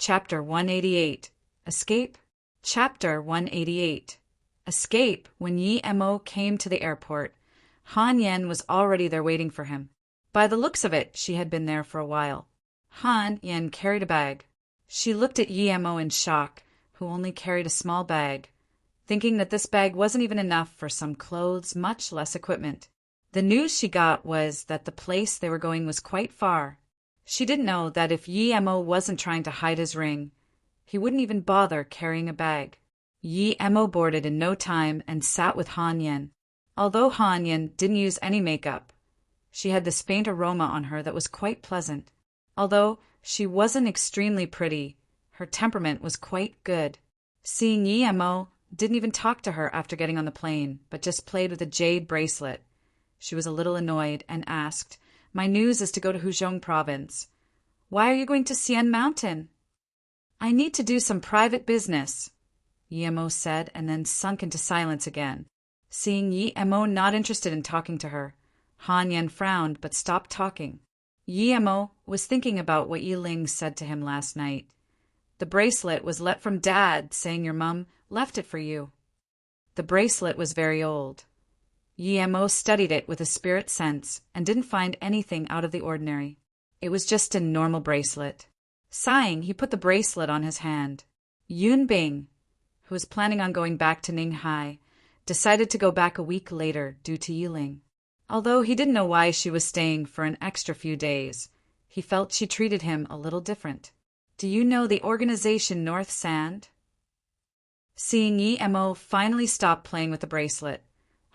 Chapter 188. Escape? Chapter 188. Escape. When Yi Mo came to the airport, Han Yen was already there waiting for him. By the looks of it, she had been there for a while. Han Yen carried a bag. She looked at Yi Mo in shock, who only carried a small bag, thinking that this bag wasn't even enough for some clothes, much less equipment. The news she got was that the place they were going was quite far. She didn't know that if Yi Mo wasn't trying to hide his ring, he wouldn't even bother carrying a bag. Yi Mo boarded in no time and sat with Han Yen. Although Han Yen didn't use any makeup, she had this faint aroma on her that was quite pleasant. Although she wasn't extremely pretty, her temperament was quite good. Seeing Yi Mo didn't even talk to her after getting on the plane, but just played with a jade bracelet. She was a little annoyed and asked, "My news is to go to Huzhong province. Why are you going to Xian Mountain?" "I need to do some private business," Yi Mo said, and then sunk into silence again. Seeing Yi Mo not interested in talking to her, Han Yen frowned but stopped talking. Yi Mo was thinking about what Yi Ling said to him last night. The bracelet was let from Dad, saying your mum left it for you. The bracelet was very old. Yi Mo studied it with a spirit sense and didn't find anything out of the ordinary. It was just a normal bracelet. Sighing, he put the bracelet on his hand. Yun Bing, who was planning on going back to Ninghai, decided to go back a week later due to Yi Ling. Although he didn't know why she was staying for an extra few days, he felt she treated him a little different. "Do you know the organization North Sand?" Seeing Yi Mo finally stop playing with the bracelet,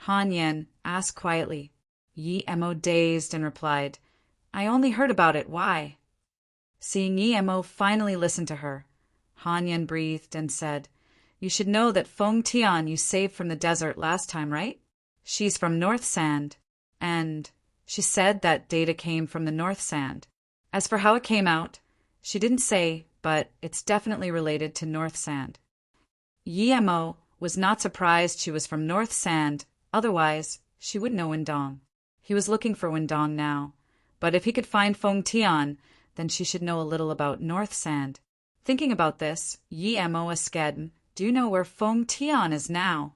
Han Yen asked quietly. Yi Mo dazed and replied, "I only heard about it. Why?" Seeing Yi Mo finally listen to her, Han Yen breathed and said, "You should know that Feng Tian you saved from the desert last time, right? She's from North Sand, and she said that data came from the North Sand. As for how it came out, she didn't say, but it's definitely related to North Sand." Yi Mo was not surprised she was from North Sand, otherwise she would know Wendong. He was looking for Wendong now, but if he could find Feng Tian, then she should know a little about North Sand. Thinking about this, Yi Mo asked, "Do you know where Feng Tian is now?"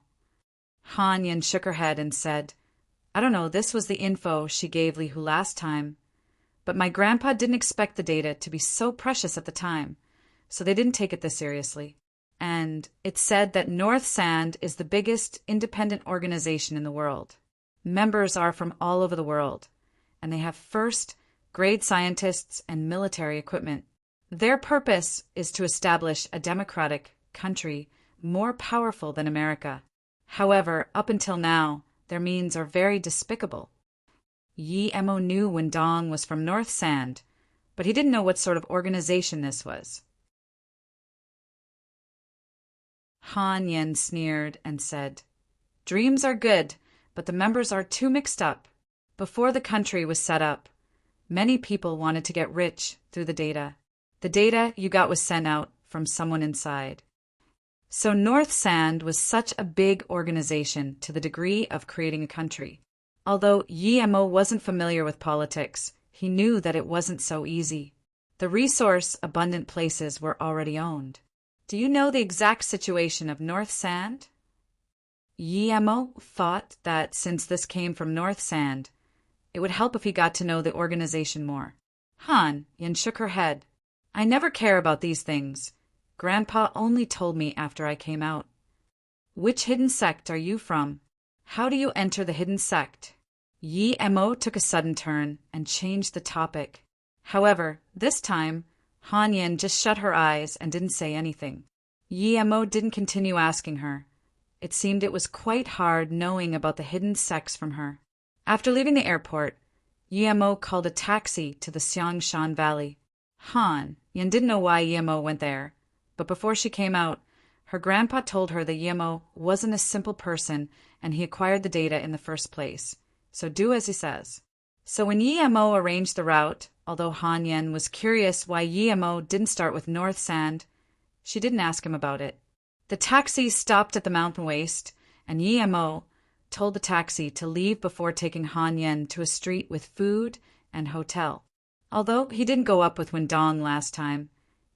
Han Yen shook her head and said, "I don't know, this was the info she gave Li Hu last time. But my grandpa didn't expect the data to be so precious at the time, so they didn't take it this seriously. And it said that North Sand is the biggest independent organization in the world. Members are from all over the world, and they have first-grade scientists and military equipment. Their purpose is to establish a democratic country more powerful than America. However, up until now, their means are very despicable." Yi Mo knew Wendong was from North Sand, but he didn't know what sort of organization this was. Han Yen sneered and said, "Dreams are good, but the members are too mixed up. Before the country was set up, many people wanted to get rich through the data. The data you got was sent out from someone inside. So North Sand was such a big organization to the degree of creating a country. Although Yi Mo wasn't familiar with politics, he knew that it wasn't so easy. The resource-abundant places were already owned. Do you know the exact situation of North Sand?" Yi Mo thought that since this came from North Sand, it would help if he got to know the organization more. Han Yen shook her head. "I never care about these things. Grandpa only told me after I came out." "Which hidden sect are you from? How do you enter the hidden sect?" Yi Mo took a sudden turn and changed the topic. However, this time, Han Yen just shut her eyes and didn't say anything. Yi Mo didn't continue asking her. It seemed it was quite hard knowing about the hidden sects from her. After leaving the airport, Yi Mo called a taxi to the Xiangshan Valley. Han Yen didn't know why Yi Mo went there, but before she came out, her grandpa told her that Yi Mo wasn't a simple person and he acquired the data in the first place. So do as he says. So when Yi Mo arranged the route, although Han Yen was curious why Yi Mo didn't start with North Sand, she didn't ask him about it. The taxi stopped at the mountain waste, and Yi Mo told the taxi to leave before taking Han Yen to a street with food and hotel. Although he didn't go up with Wendong last time,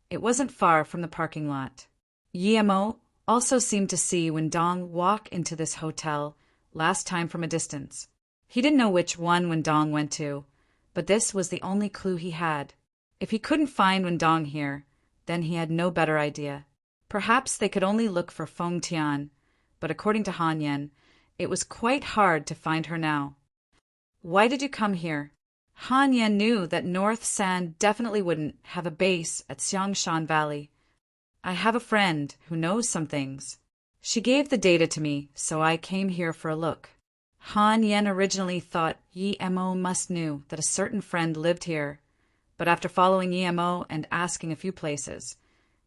It wasn't far from the parking lot. Yemo also seemed to see Wendong walk into this hotel last time from a distance. He didn't know which one Wendong went to, but this was the only clue he had. If he couldn't find Wendong here, then he had no better idea. Perhaps they could only look for Feng Tian, but according to Han Yen, it was quite hard to find her now. Why did you come here? Han Yen knew that North Sand definitely wouldn't have a base at Xiangshan Valley. I have a friend who knows some things. She gave the data to me, so I came here for a look. Han Yen originally thought Yi Mo must knew that a certain friend lived here, but after following Yi Mo and asking a few places,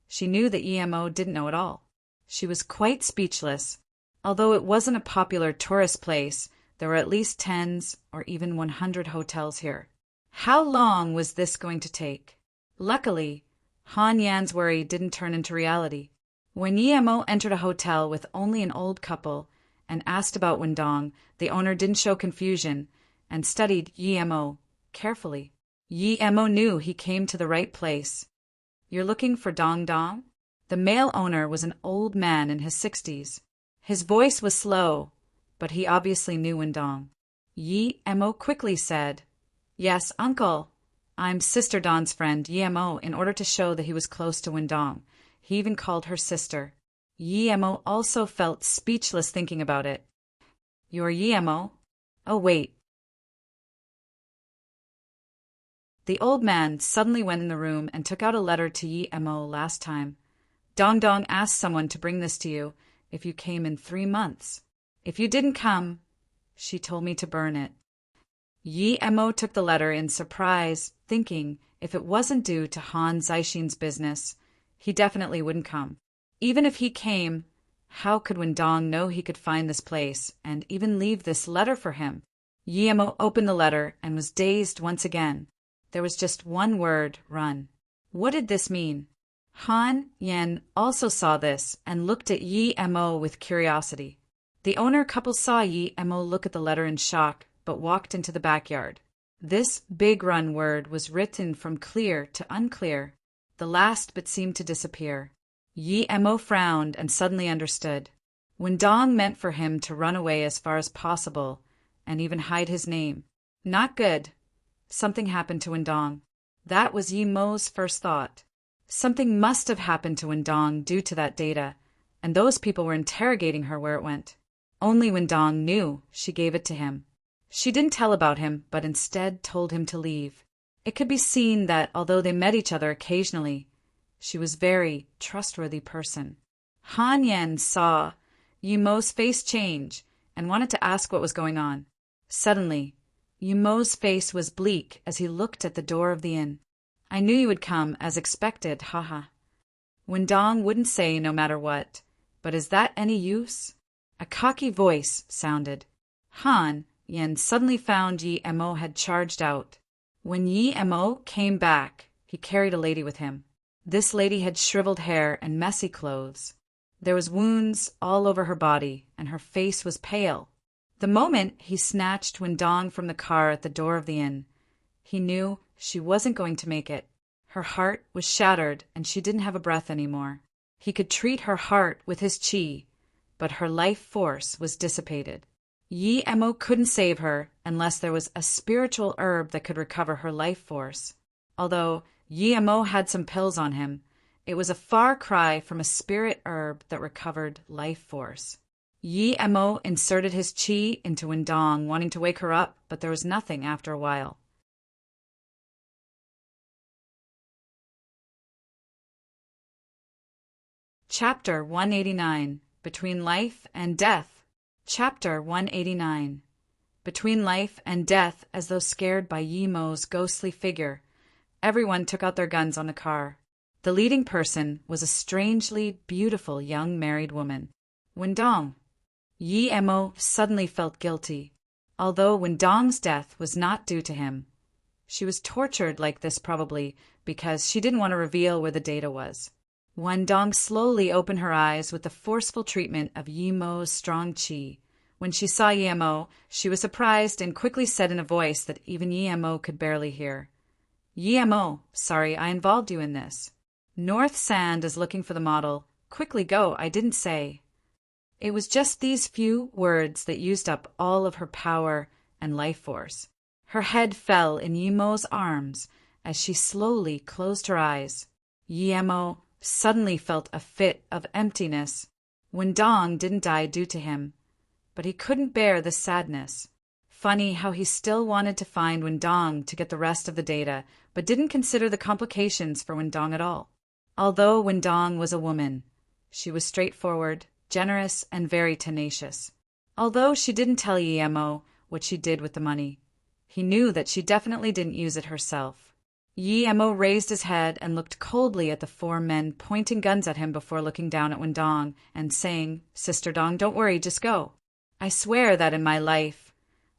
she knew that Yi Mo didn't know at all. She was quite speechless. Although it wasn't a popular tourist place, there were at least tens or even 100 hotels here. How long was this going to take? Luckily, Han Yan's worry didn't turn into reality. When Yi Mo entered a hotel with only an old couple and asked about Wendong, the owner didn't show confusion and studied Yi Mo carefully. Yi Mo knew he came to the right place. You're looking for Dong Dong? The male owner was an old man in his 60s. His voice was slow, but he obviously knew Wendong. Yi Mo quickly said, Yes, uncle. I'm Sister Don's friend, Yi Mo, in order to show that he was close to Wendong. He even called her sister. Yi Mo also felt speechless thinking about it. You're Yi Mo? Oh, wait. The old man suddenly went in the room and took out a letter to Yi Mo last time. Dong Dong asked someone to bring this to you if you came in 3 months. If you didn't come, she told me to burn it. Yi Mo took the letter in surprise, thinking if it wasn't due to Han Zaixin's business, he definitely wouldn't come. Even if he came, how could Wendong know he could find this place and even leave this letter for him? Yi Mo opened the letter and was dazed once again. There was just one word, run. What did this mean? Han Yen also saw this and looked at Yi Mo with curiosity. The owner couple saw Yi Mo look at the letter in shock, but walked into the backyard. This big run word was written from clear to unclear. The last bit seemed to disappear. Yi Mo frowned and suddenly understood. Wendong meant for him to run away as far as possible and even hide his name. Not good. Something happened to Wendong. That was Yi Mo's first thought. Something must have happened to Wendong due to that data, and those people were interrogating her where it went. Only Wendong knew she gave it to him. She didn't tell about him, but instead told him to leave. It could be seen that although they met each other occasionally, she was a very trustworthy person. Han Yen saw Yi Mo's face change and wanted to ask what was going on. Suddenly, Yi Mo's face was bleak as he looked at the door of the inn. I knew you would come, as expected, haha. Wendong wouldn't say no matter what, but is that any use? A cocky voice sounded. Han Yen suddenly found Yi Mo had charged out. When Yi Mo came back, he carried a lady with him. This lady had shriveled hair and messy clothes. There was wounds all over her body, and her face was pale. The moment he snatched Wendong from the car at the door of the inn, he knew she wasn't going to make it. Her heart was shattered, and she didn't have a breath anymore. He could treat her heart with his qi, but her life force was dissipated. Yi Mo couldn't save her unless there was a spiritual herb that could recover her life force. Although Yi Mo had some pills on him, it was a far cry from a spirit herb that recovered life force. Yi Mo inserted his qi into Wendong, wanting to wake her up, but there was nothing after a while. Chapter 189. Between Life and Death. Chapter 189. Between life and death, as though scared by Yi Mo's ghostly figure, everyone took out their guns on the car. The leading person was a strangely beautiful young married woman. Wendong. Yi Mo suddenly felt guilty. Although Wendong's death was not due to him, she was tortured like this probably because she didn't want to reveal where the data was. Wendong slowly opened her eyes with the forceful treatment of Yi Mo's strong qi. When she saw Yi Mo, she was surprised and quickly said in a voice that even Yi Mo could barely hear, Yi Mo, sorry I involved you in this. North Sand is looking for the model. Quickly go, I didn't say. It was just these few words that used up all of her power and life force. Her head fell in Yimo's arms as she slowly closed her eyes. Yimo suddenly felt a fit of emptiness. Wendong didn't die due to him, but he couldn't bear the sadness. Funny how he still wanted to find Wendong to get the rest of the data, but didn't consider the complications for Wendong at all. Although Wendong was a woman, she was straightforward, generous, and very tenacious. Although she didn't tell Yimo what she did with the money, he knew that she definitely didn't use it herself. Yimo raised his head and looked coldly at the four men pointing guns at him before looking down at Wendong and saying, "Sister Dong, don't worry, just go. I swear that in my life,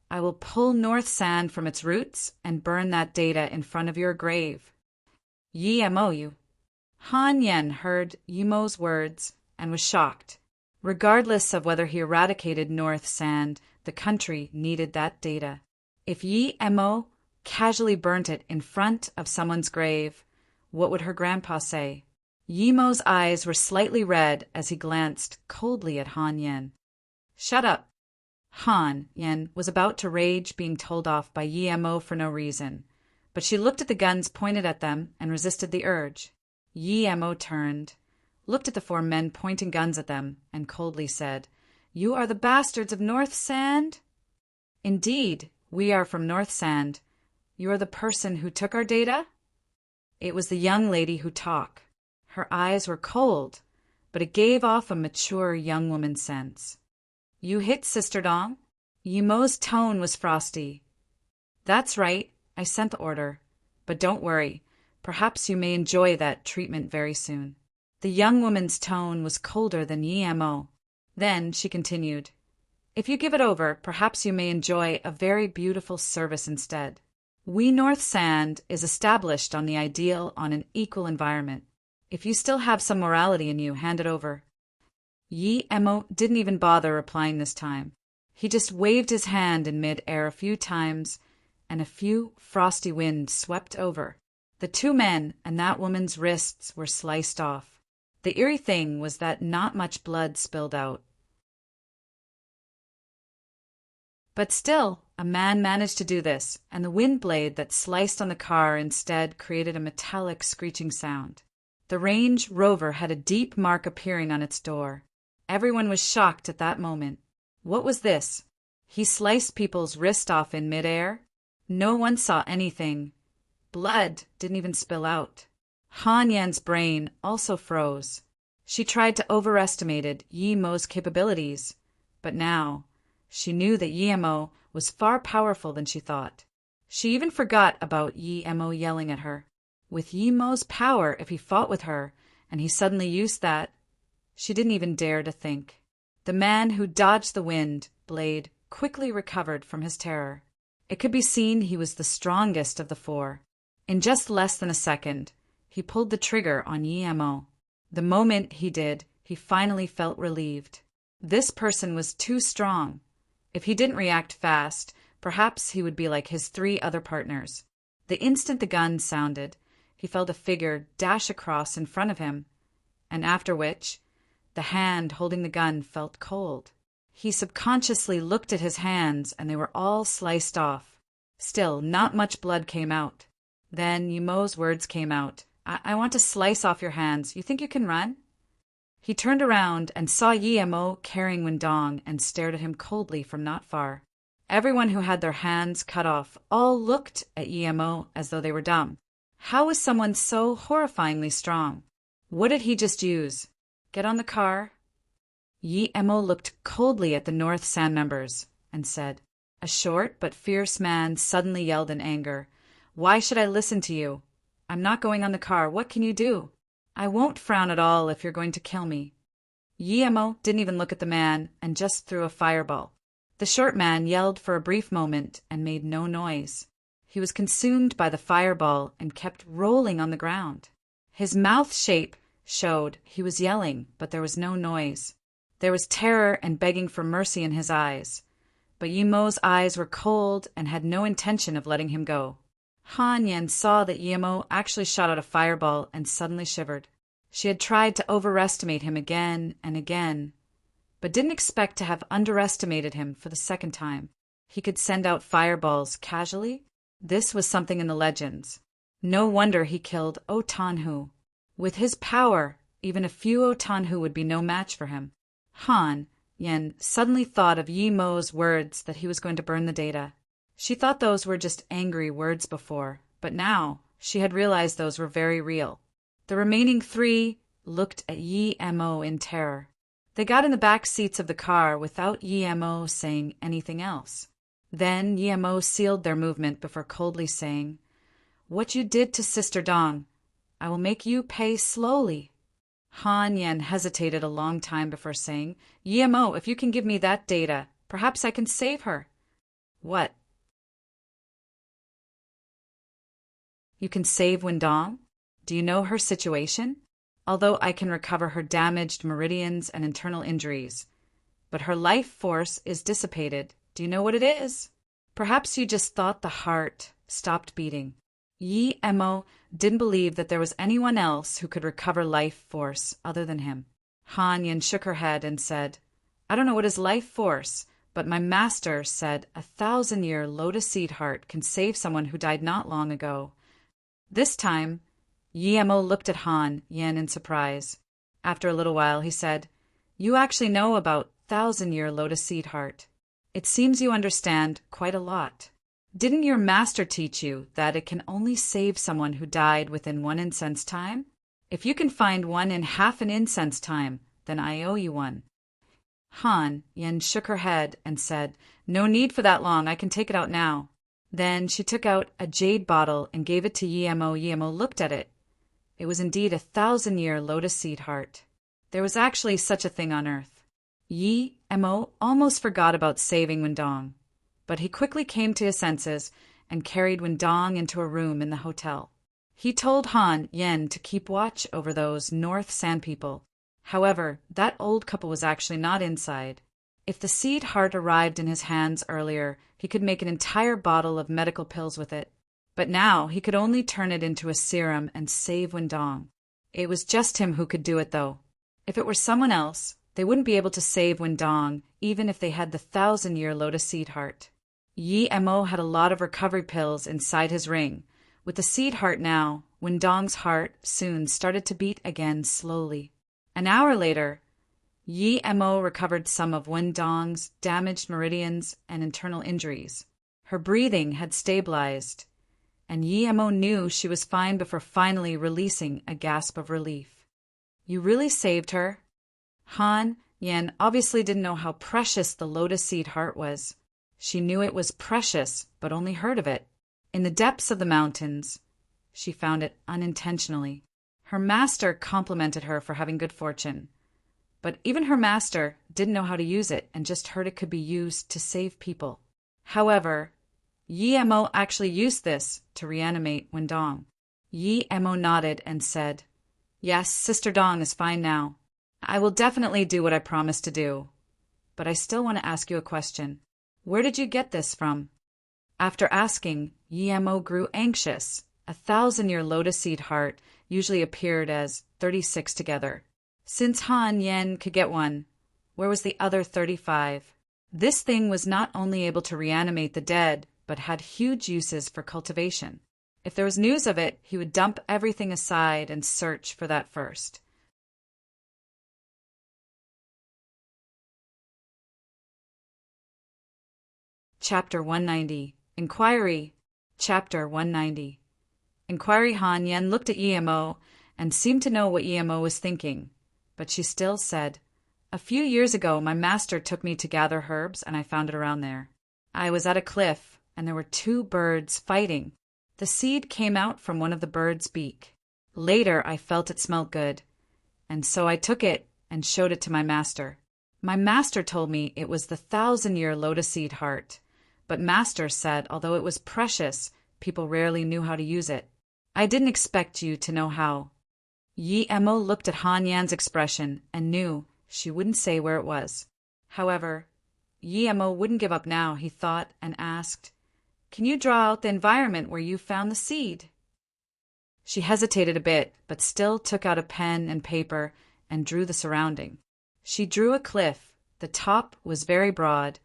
I will pull North Sand from its roots and burn that data in front of your grave." Yimo. Han Yen heard Yimo's words and was shocked. Regardless of whether he eradicated North Sand, the country needed that data. If Yimo casually burnt it in front of someone's grave, what would her grandpa say? Yimo's eyes were slightly red as he glanced coldly at Han Yen. "Shut up." Han Yen was about to rage being told off by Yimo for no reason, but she looked at the guns pointed at them and resisted the urge. Yimo turned, looked at the four men pointing guns at them, and coldly said, "You are the bastards of North Sand?" "Indeed, we are from North Sand. You are the person who took our data?" It was the young lady who talked. Her eyes were cold, but it gave off a mature young woman sense. "You hit, Sister Dong?" Yimo's tone was frosty. "That's right, I sent the order. But don't worry, perhaps you may enjoy that treatment very soon." The young woman's tone was colder than Yimo. Then she continued, "If you give it over, perhaps you may enjoy a very beautiful service instead. We North Sand is established on the ideal on an equal environment. If you still have some morality in you, hand it over." Yimo didn't even bother replying this time. He just waved his hand in mid-air a few times, and a few frosty winds swept over. The two men and that woman's wrists were sliced off. The eerie thing was that not much blood spilled out. But still, a man managed to do this, and the wind blade that sliced on the car instead created a metallic screeching sound. The Range Rover had a deep mark appearing on its door. Everyone was shocked at that moment. What was this? He sliced people's wrist off in midair? No one saw anything. Blood didn't even spill out. Han Yan's brain also froze. She tried to overestimate Yimo's capabilities, but now she knew that Yimo was far powerful than she thought. She even forgot about Yimo yelling at her. With Yimo's power, if he fought with her, and he suddenly used that, she didn't even dare to think. The man who dodged the wind blade quickly recovered from his terror. It could be seen he was the strongest of the four. In just less than a second, he pulled the trigger on Yimo. The moment he did, he finally felt relieved. This person was too strong. If he didn't react fast, perhaps he would be like his three other partners. The instant the gun sounded, he felt a figure dash across in front of him, and after which, the hand holding the gun felt cold. He subconsciously looked at his hands, and they were all sliced off. Still, not much blood came out. Then Yimo's words came out. I want to slice off your hands. You think you can run?" He turned around and saw Yimo carrying Wendong and stared at him coldly from not far. Everyone who had their hands cut off all looked at Yimo as though they were dumb. How was someone so horrifyingly strong? What did he just use? "Get on the car." Yimo looked coldly at the North Sand members and said, A short but fierce man suddenly yelled in anger, "Why should I listen to you? I'm not going on the car. What can you do? I won't frown at all if you're going to kill me." Yimo didn't even look at the man and just threw a fireball. The short man yelled for a brief moment and made no noise. He was consumed by the fireball and kept rolling on the ground. His mouth shape showed he was yelling, but there was no noise. There was terror and begging for mercy in his eyes, but Yimo's eyes were cold and had no intention of letting him go. Han Yen saw that Yemo actually shot out a fireball and suddenly shivered. She had tried to overestimate him again and again, but didn't expect to have underestimated him for the second time. He could send out fireballs casually? This was something in the legends. No wonder he killed Otanhu. With his power, even a few Otanhu would be no match for him. Han Yen suddenly thought of Yemo's words that he was going to burn the data. She thought those were just angry words before, but now she had realized those were very real. The remaining three looked at Yemo in terror. They got in the back seats of the car without Yemo saying anything else. Then Yemo sealed their movement before coldly saying, "What you did to Sister Dong, I will make you pay slowly." Han Yen hesitated a long time before saying, "Yemo, if you can give me that data, perhaps I can save her." "What? You can save Wendong? Do you know her situation? Although I can recover her damaged meridians and internal injuries. But her life force is dissipated. Do you know what it is? Perhaps you just thought the heart stopped beating." Yemo didn't believe that there was anyone else who could recover life force other than him. Han Yen shook her head and said, "I don't know what is life force, but my master said 1,000-year lotus seed heart can save someone who died not long ago." This time, Yemo looked at Han Yen in surprise. After a little while, he said, "You actually know about 1,000-year lotus seed heart. It seems you understand quite a lot. Didn't your master teach you that it can only save someone who died within 1 incense time? If you can find one in half an incense time, then I owe you one." Han Yen shook her head and said, "No need for that long. I can take it out now." Then she took out a jade bottle and gave it to Yemo. Yemo looked at it. It was indeed 1,000-year lotus seed heart. There was actually such a thing on Earth. Yemo almost forgot about saving Wendong, but he quickly came to his senses and carried Wendong into a room in the hotel. He told Han Yen to keep watch over those North Sand people. However, that old couple was actually not inside. If the seed heart arrived in his hands earlier, he could make an entire bottle of medical pills with it. But now he could only turn it into a serum and save Wendong. It was just him who could do it, though. If it were someone else, they wouldn't be able to save Wendong, even if they had the 1,000-year lotus seed heart. Yemo had a lot of recovery pills inside his ring. With the seed heart now, Wendong's heart soon started to beat again slowly. An hour later, Yemo recovered some of Wendong's damaged meridians and internal injuries. Her breathing had stabilized, and Yemo knew she was fine before finally releasing a gasp of relief. "You really saved her?" Han Yen obviously didn't know how precious the lotus seed heart was. She knew it was precious, but only heard of it. In the depths of the mountains, she found it unintentionally. Her master complimented her for having good fortune. But even her master didn't know how to use it and just heard it could be used to save people. However, Yemo actually used this to reanimate Wendong. Yemo nodded and said, "Yes, Sister Dong is fine now. I will definitely do what I promised to do. But I still want to ask you a question. Where did you get this from?" After asking, Yemo grew anxious. 1,000-year lotus seed heart usually appeared as 36 together. Since Han Yen could get one, where was the other 35? This thing was not only able to reanimate the dead, but had huge uses for cultivation. If there was news of it, he would dump everything aside and search for that first. Chapter 190. Inquiry. Chapter 190. Inquiry. Han Yen looked at Yemo and seemed to know what Yemo was thinking. But she still said, "A few years ago, my master took me to gather herbs, and I found it around there. I was at a cliff, and there were 2 birds fighting. The seed came out from one of the birds' beak. Later, I felt it smelled good, and so I took it and showed it to my master. My master told me it was the 1,000-year lotus seed heart, but master said although it was precious, people rarely knew how to use it. I didn't expect you to know how." Yemo looked at Han Yan's expression and knew she wouldn't say where it was. However, Yemo wouldn't give up now, he thought, and asked, Can you draw out the environment where you found the seed? She hesitated a bit, but still took out a pen and paper and drew the surrounding. She drew a cliff. The top was very broad,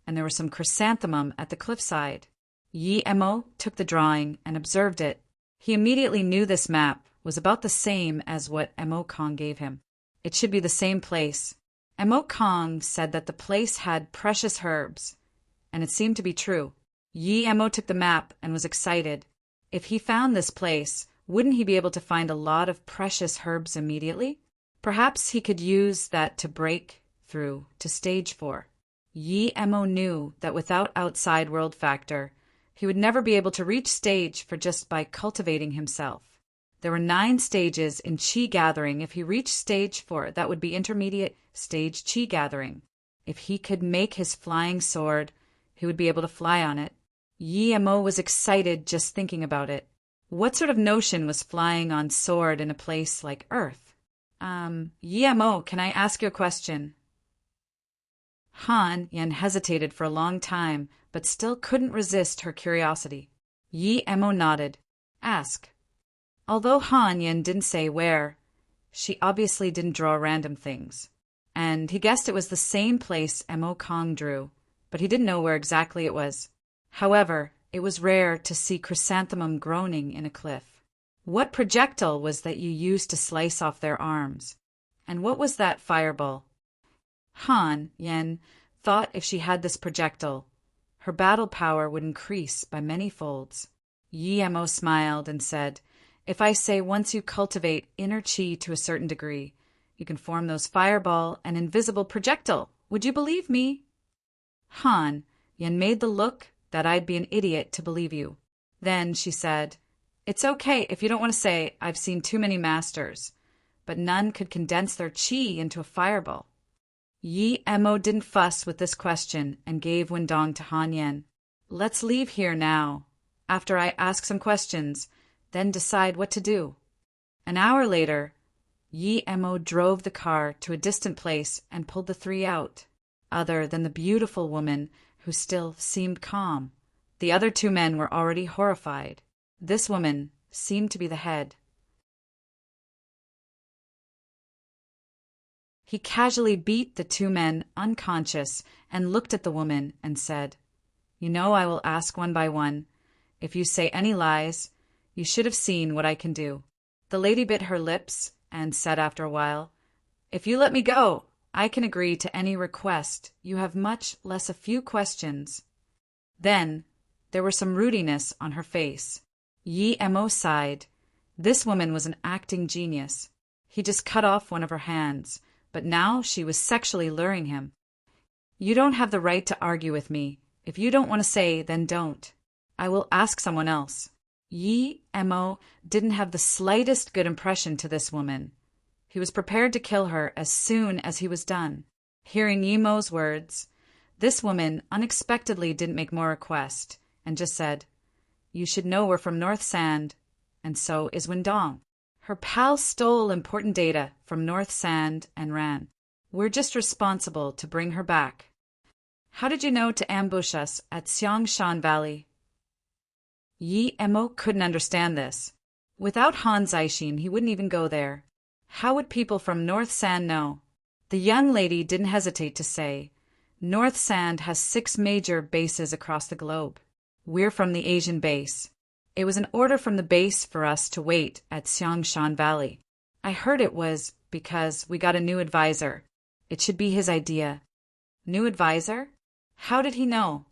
and there was some chrysanthemum at the cliffside. Yi Mo took the drawing and observed it. He immediately knew this map was about the same as what Mo Kong gave him. It should be the same place. Mo Kong said that the place had precious herbs, and it seemed to be true. Yi Mo took the map and was excited. If he found this place, wouldn't he be able to find a lot of precious herbs immediately? Perhaps he could use that to break through to stage 4. Yi Mo knew that without outside world factor, he would never be able to reach stage 4 just by cultivating himself. There were 9 stages in Qi gathering. If he reached stage 4, that would be intermediate stage Qi gathering. If he could make his flying sword, he would be able to fly on it. Yi Mo was excited just thinking about it. What sort of notion was flying on sword in a place like Earth? Yi Mo, can I ask you a question? Han Yen hesitated for a long time, but still couldn't resist her curiosity. Yi Mo nodded. Ask. Although Han Yen didn't say where, she obviously didn't draw random things. And he guessed it was the same place Mo Kong drew, but he didn't know where exactly it was. However, it was rare to see chrysanthemum growing in a cliff. What projectile was that you used to slice off their arms? And what was that fireball? Han Yen thought if she had this projectile, her battle power would increase by many folds. Yi Mo smiled and said, if I say once you cultivate inner qi to a certain degree, you can form those fireball and invisible projectile. Would you believe me? Han Yen made the look that I'd be an idiot to believe you. Then she said, it's okay if you don't want to say I've seen too many masters, but none could condense their qi into a fireball. Yi Mo didn't fuss with this question and gave Wendong to Han Yen. Let's leave here now, after I ask some questions, then decide what to do. An hour later, Yi Mo drove the car to a distant place and pulled the 3 out, other than the beautiful woman who still seemed calm. The other 2 men were already horrified. This woman seemed to be the head. He casually beat the 2 men unconscious and looked at the woman and said, you know I will ask one by one. If you say any lies, you should have seen what I can do. The lady bit her lips and said after a while, if you let me go, I can agree to any request. You have much less a few questions. Then there was some rudiness on her face. Yi Mo sighed. This woman was an acting genius. He just cut off one of her hands, but now she was sexually luring him. You don't have the right to argue with me. If you don't want to say, then don't. I will ask someone else. Yi Mo didn't have the slightest good impression to this woman. He was prepared to kill her as soon as he was done. Hearing Yi Mo's words, this woman unexpectedly didn't make more request and just said, you should know we're from North Sand, and so is Wendong. Her pal stole important data from North Sand and ran. We're just responsible to bring her back. How did you know to ambush us at Xiangshan Valley? Yi Mo couldn't understand this. Without Han Zaixin, he wouldn't even go there. How would people from North Sand know? The young lady didn't hesitate to say, North Sand has 6 major bases across the globe. We're from the Asian base. It was an order from the base for us to wait at Xiangshan Valley. I heard it was because we got a new advisor. It should be his idea. New advisor? How did he know?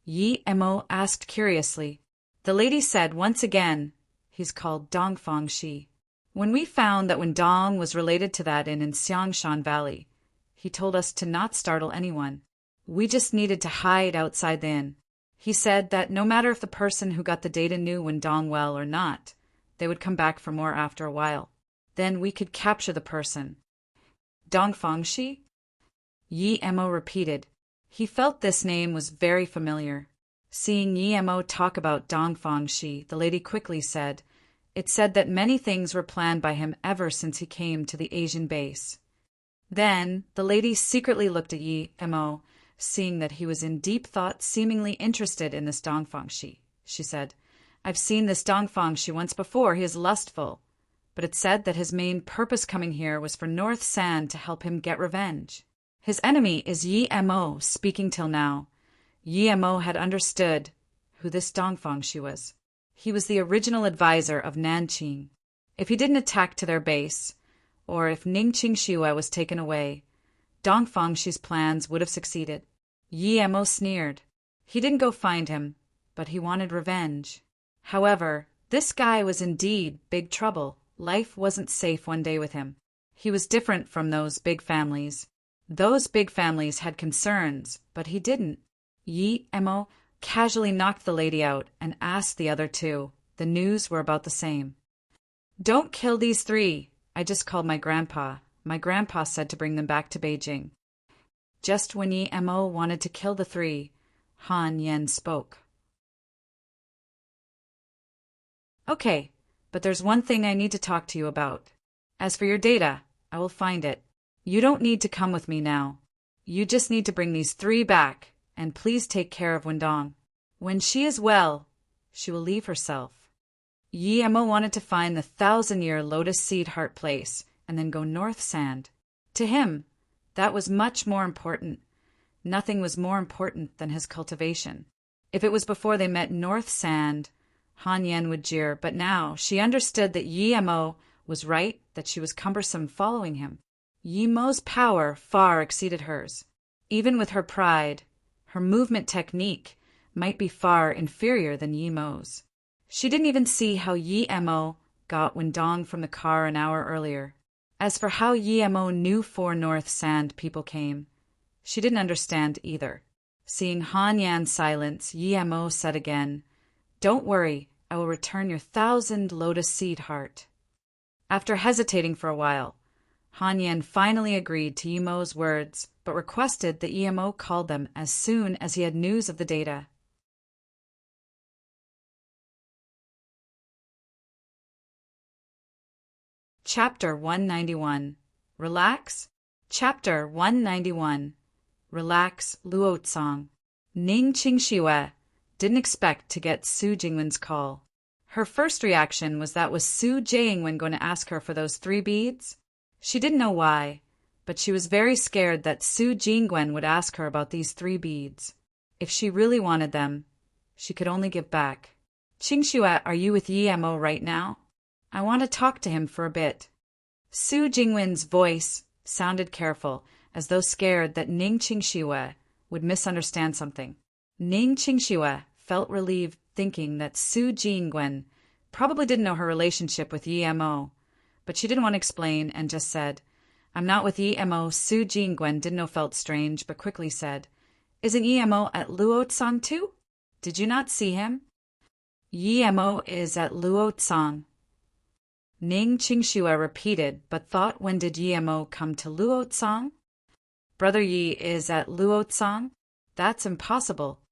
Yi Mo asked curiously. The lady said once again, he's called Dongfang Shi. When we found that Wendong was related to that inn in Xiangshan Valley, he told us to not startle anyone. We just needed to hide outside the inn. He said that no matter if the person who got the data knew Wendong well or not, they would come back for more after a while. Then we could capture the person. Dongfang Shi? Yi Mo repeated. He felt this name was very familiar. Seeing Yi Mo talk about Dongfang Shi, the lady quickly said, it said that many things were planned by him ever since he came to the Asian base. Then the lady secretly looked at Yi Mo, seeing that he was in deep thought, seemingly interested in this Dongfangshi. She said, "I've seen this Dongfangshi once before. He is lustful. But it said that his main purpose coming here was for North Sand to help him get revenge. His enemy is Yi Mo, speaking till now. Yi Mo had understood who this Dongfangshi was. He was the original advisor of Nanqing. If he didn't attack to their base, or if Ningqing Shiwa was taken away, Dongfangshi's plans would have succeeded." Yi Mo sneered. He didn't go find him, but he wanted revenge. However, this guy was indeed big trouble. Life wasn't safe one day with him. He was different from those big families. Those big families had concerns, but he didn't. Yi Mo casually knocked the lady out and asked the other two. The news were about the same. "Don't kill these three. I just called my grandpa. My grandpa said to bring them back to Beijing." Just when Yi Mo wanted to kill the three, Han Yen spoke. "Okay, but there's one thing I need to talk to you about. As for your data, I will find it. You don't need to come with me now. You just need to bring these three back, and please take care of Wendong. When she is well, she will leave herself." Yi Mo wanted to find the 1,000-year lotus seed heart place and then go North Sand. To him, that was much more important. Nothing was more important than his cultivation. If it was before they met North Sand, Han Yen would jeer, but now she understood that Yi Mo was right, that she was cumbersome following him. Yi Mo's power far exceeded hers. Even with her pride, her movement technique might be far inferior than Yi Mo's. She didn't even see how Yi Mo got Wendong from the car an hour earlier. As for how Yi Mo knew 4 North Sand people came, she didn't understand either. Seeing Han Yan's silence, Yi Mo said again, "Don't worry, I will return your 1,000 lotus seed heart." After hesitating for a while, Han Yan finally agreed to Yi Mo's words, but requested that Yi Mo call them as soon as he had news of the data. Chapter 191. Relax. Chapter 191. Relax, Luotsang. Ning Qingshiwe didn't expect to get Su Jingwen's call. Her first reaction was that was Su Jingwen going to ask her for those 3 beads? She didn't know why, but she was very scared that Su Jingwen would ask her about these 3 beads. If she really wanted them, she could only give back. "Qingshiwe, are you with Yi Mo right now? I want to talk to him for a bit." Su Jingwen's voice sounded careful, as though scared that Ning Qingshiwe would misunderstand something. Ning Qingshiwe felt relieved, thinking that Su Jingwen probably didn't know her relationship with Yi Mo, but she didn't want to explain and just said, "I'm not with Yi Mo." Su Jingwen didn't know, felt strange, but quickly said, "Isn't Yi Mo at Luotsang too? Did you not see him?" "Yi Mo is at Luotsang." Ning Qingshiwe repeated, but thought, when did Yi Mo come to Luotsang? "Brother Yi is at Luotsang? That's impossible."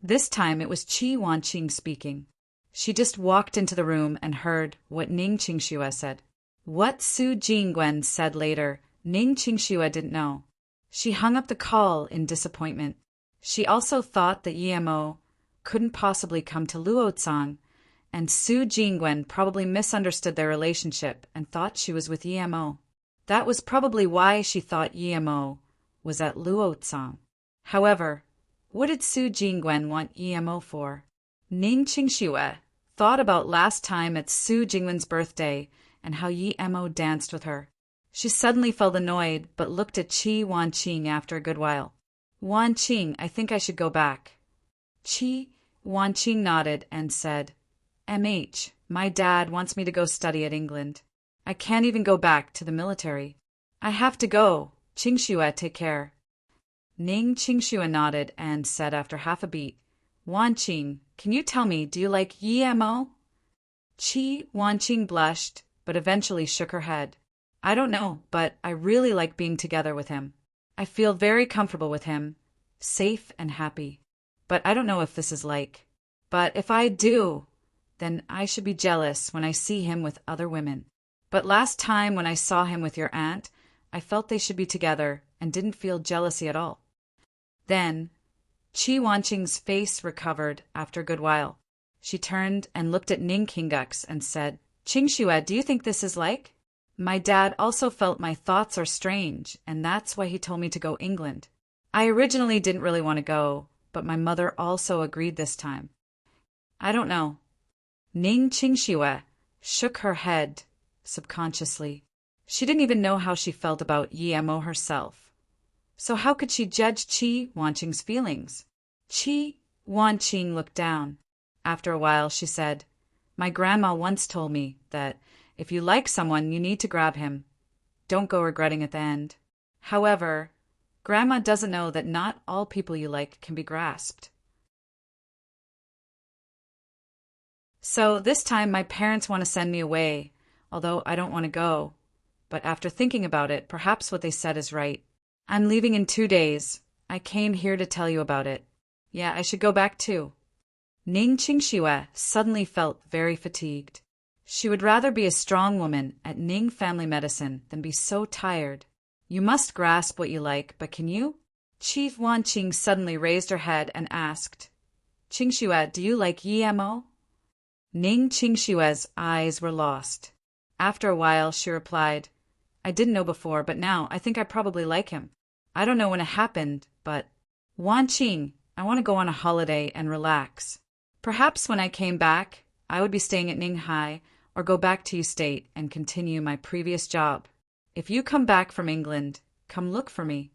This time it was Qi Wanqing speaking. She just walked into the room and heard what Ning Qingshiwe said. What Su Jingwen said later, Ning Qingshiwe didn't know. She hung up the call in disappointment. She also thought that Yi Mo couldn't possibly come to Luotsang, and Su Jingwen probably misunderstood their relationship and thought she was with Yi Mo. That was probably why she thought Yi Mo was at Luotsang. However, what did Su Jingwen want Yi Mo for? Ning Qingshiwe thought about last time at Su Jingwen's birthday and how Yi Mo danced with her. She suddenly felt annoyed, but looked at Qi Wanqing after a good while. "Wanqing, I think I should go back." Qi Wanqing nodded and said, "MH, my dad wants me to go study at England. I can't even go back to the military. I have to go. Qingshiwe, take care." Ning Qingshiwe nodded and said after half a beat, "Wanqing, can you tell me, do you like Yi Mo?" Qi Wanqing blushed, but eventually shook her head. "I don't know, but I really like being together with him. I feel very comfortable with him, safe and happy. But I don't know if this is like. But if I do, then I should be jealous when I see him with other women. But last time when I saw him with your aunt, I felt they should be together and didn't feel jealousy at all." Then, Chi Wanqing's face recovered after a good while. She turned and looked at Ning Kingux and said, "Qingxue, do you think this is like? My dad also felt my thoughts are strange, and that's why he told me to go England. I originally didn't really want to go, but my mother also agreed this time. I don't know." Ning Qingxue shook her head subconsciously. She didn't even know how she felt about Yemo herself. So how could she judge Chi Wanqing's feelings? Chi Wanqing looked down. After a while, she said, "My grandma once told me that if you like someone, you need to grab him. Don't go regretting at the end. However, Grandma doesn't know that not all people you like can be grasped. So this time my parents want to send me away, although I don't want to go. But after thinking about it, perhaps what they said is right. I'm leaving in 2 days. I came here to tell you about it. Yeah, I should go back too." Ning Qingxue suddenly felt very fatigued. She would rather be a strong woman at Ning Family Medicine than be so tired. "You must grasp what you like, but can you?" Chief Wanqing suddenly raised her head and asked, "Qingxue, do you like Yemo?" Ning Qingxue's eyes were lost. After a while, she replied, "I didn't know before, but now I think I probably like him. I don't know when it happened, but Wanqing, I want to go on a holiday and relax. Perhaps when I came back, I would be staying at Ninghai or go back to State and continue my previous job. If you come back from England, come look for me."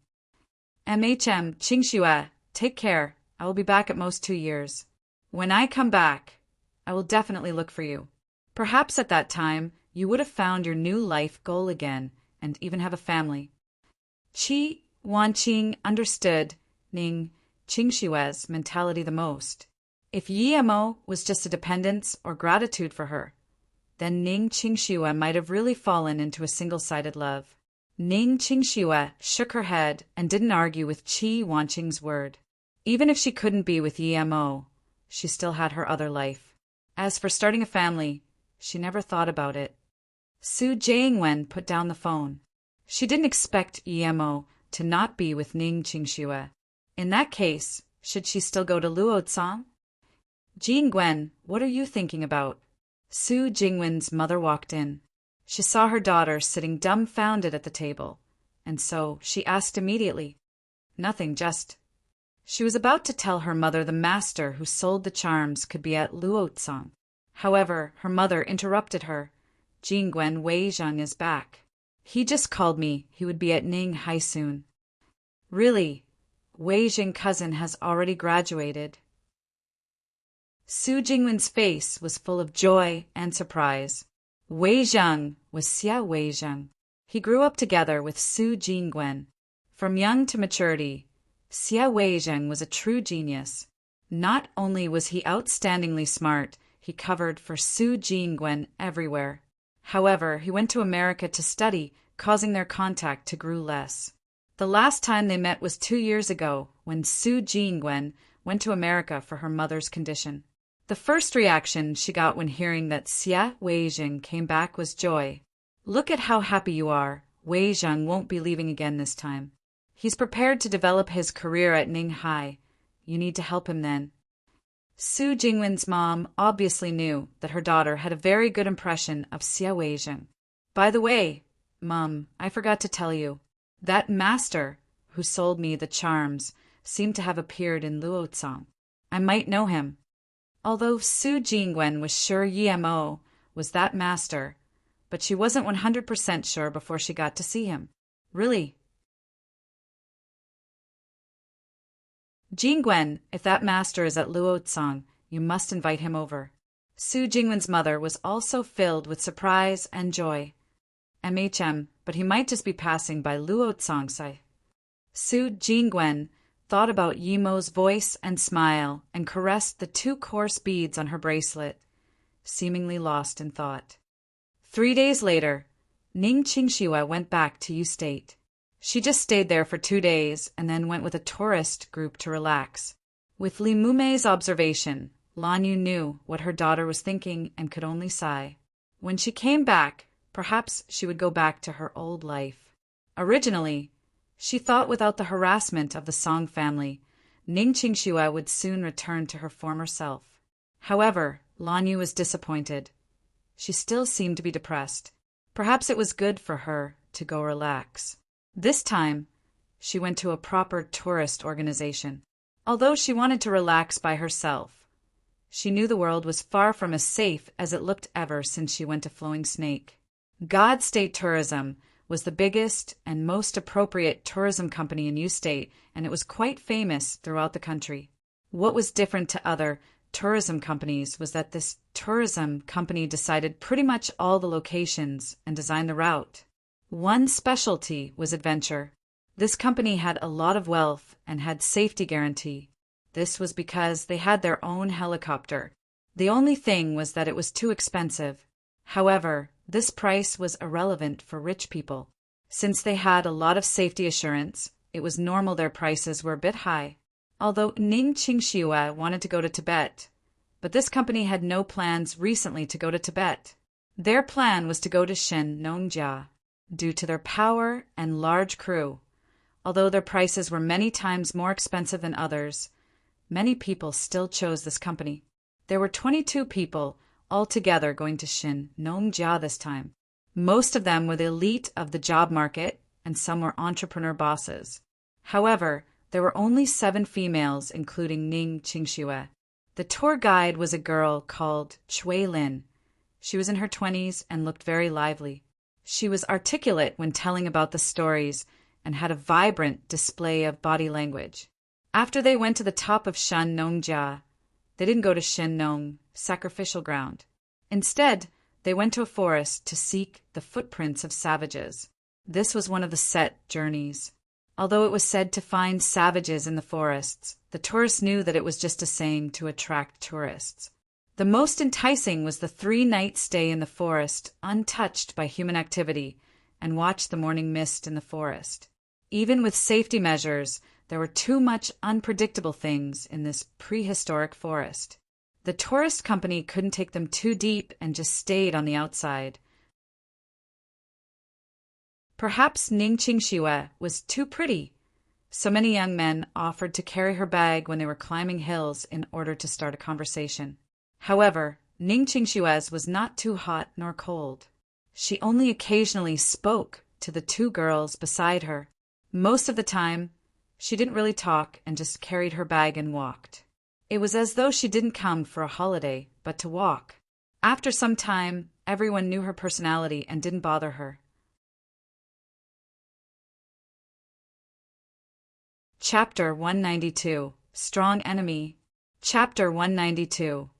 Qingxue, take care. I will be back at most 2 years. When I come back, I will definitely look for you. Perhaps at that time, you would have found your new life goal again and even have a family. Chi Wanqing understood Ning Qingxue's mentality the most. If Yemo was just a dependence or gratitude for her, then Ning Qingxue might have really fallen into a single-sided love. Ning Qingxue shook her head and didn't argue with Chi Wanqing's word. Even if she couldn't be with Yemo, she still had her other life. As for starting a family, she never thought about it. Su Jingwen put down the phone. She didn't expect Yemo to not be with Ning Qingxue. In that case, should she still go to Luotsang? "Jingwen, what are you thinking about?" Su Jingwen's mother walked in. She saw her daughter sitting dumbfounded at the table, and so she asked immediately. "Nothing, just—" She was about to tell her mother the master who sold the charms could be at Luotsang. However, her mother interrupted her. "Jingwen, Wei Zheng is back. He just called me he would be at Ninghai soon." "Really? Wei Zheng's cousin has already graduated?" Su Jingwen's face was full of joy and surprise. Wei Zheng was Xia Wei Zheng. He grew up together with Su Jingwen. From young to maturity, Xia Wei Zheng was a true genius. Not only was he outstandingly smart, he covered for Su Jingwen everywhere. However, he went to America to study, causing their contact to grow less. The last time they met was 2 years ago, when Su Jingwen went to America for her mother's condition. The first reaction she got when hearing that Xia Weizheng came back was joy. "Look at how happy you are. Weizheng won't be leaving again this time. He's prepared to develop his career at Ninghai. You need to help him then." Su Jingwen's mom obviously knew that her daughter had a very good impression of Xia Weizheng. "By the way, Mom, I forgot to tell you. That master who sold me the charms seemed to have appeared in Luotsang. I might know him." Although Su Jingwen was sure Yemo was that master, but she wasn't 100% sure before she got to see him. "Really?" "Jingwen, if that master is at Luotsang, you must invite him over." Su Jingwen's mother was also filled with surprise and joy. But he might just be passing by Luotsang Sai." Su Jingwen thought about Yemo's voice and smile and caressed the 2 coarse beads on her bracelet, seemingly lost in thought. 3 days later, Ning Qingxue went back to State. She just stayed there for 2 days and then went with a tourist group to relax. With Li Mumei's observation, Lan Yu knew what her daughter was thinking and could only sigh. When she came back, perhaps she would go back to her old life. Originally, she thought without the harassment of the Song family, Ning Qingxue would soon return to her former self. However, Lan Yu was disappointed. She still seemed to be depressed. Perhaps it was good for her to go relax. This time, she went to a proper tourist organization. Although she wanted to relax by herself, she knew the world was far from as safe as it looked ever since she went to Flowing Snake. God State Tourism was the biggest and most appropriate tourism company in U State, and it was quite famous throughout the country. What was different to other tourism companies was that this tourism company decided pretty much all the locations and designed the route. One specialty was adventure. This company had a lot of wealth and had safety guarantee. This was because they had their own helicopter. The only thing was that it was too expensive. However, this price was irrelevant for rich people. Since they had a lot of safety assurance, it was normal their prices were a bit high. Although Ning Qingxue wanted to go to Tibet, but this company had no plans recently to go to Tibet. Their plan was to go to Shennongjia, due to their power and large crew. Although their prices were many times more expensive than others, many people still chose this company. There were 22 people altogether going to Shennongjia this time. Most of them were the elite of the job market, and some were entrepreneur bosses. However, there were only 7 females, including Ning Qingxue. The tour guide was a girl called Chui Lin. She was in her 20s and looked very lively. She was articulate when telling about the stories and had a vibrant display of body language. After they went to the top of Shennongjia, they didn't go to Shennong, sacrificial ground. Instead, they went to a forest to seek the footprints of savages. This was one of the set journeys. Although it was said to find savages in the forests, the tourists knew that it was just a saying to attract tourists. The most enticing was the 3-night stay in the forest, untouched by human activity, and watch the morning mist in the forest. Even with safety measures, there were too much unpredictable things in this prehistoric forest. The tourist company couldn't take them too deep and just stayed on the outside. Perhaps Ning Qingxue was too pretty, so many young men offered to carry her bag when they were climbing hills in order to start a conversation. However, Ning Qingxue's was not too hot nor cold. She only occasionally spoke to the 2 girls beside her. Most of the time, she didn't really talk and just carried her bag and walked. It was as though she didn't come for a holiday, but to walk. After some time, everyone knew her personality and didn't bother her. Chapter 192, Strong Enemy. Chapter 192,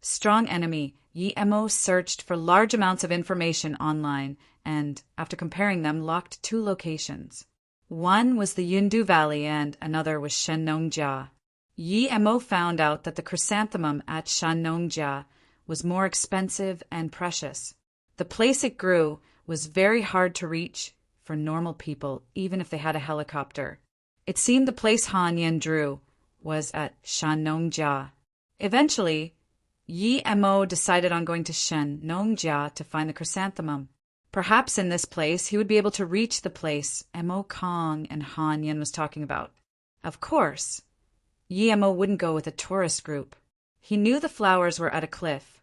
Strong Enemy. Yi Mo searched for large amounts of information online and, after comparing them, locked 2 locations. One was the Yundu Valley and another was Shennongjia. Yi Mo found out that the chrysanthemum at Shennongjia was more expensive and precious. The place it grew was very hard to reach for normal people, even if they had a helicopter. It seemed the place Han Yan drew was at Shennongjia. Eventually, Yi Mo decided on going to Shennongjia to find the chrysanthemum. Perhaps in this place he would be able to reach the place Mo Kong and Han Yan was talking about. Of course, Yi Mo wouldn't go with a tourist group. He knew the flowers were at a cliff.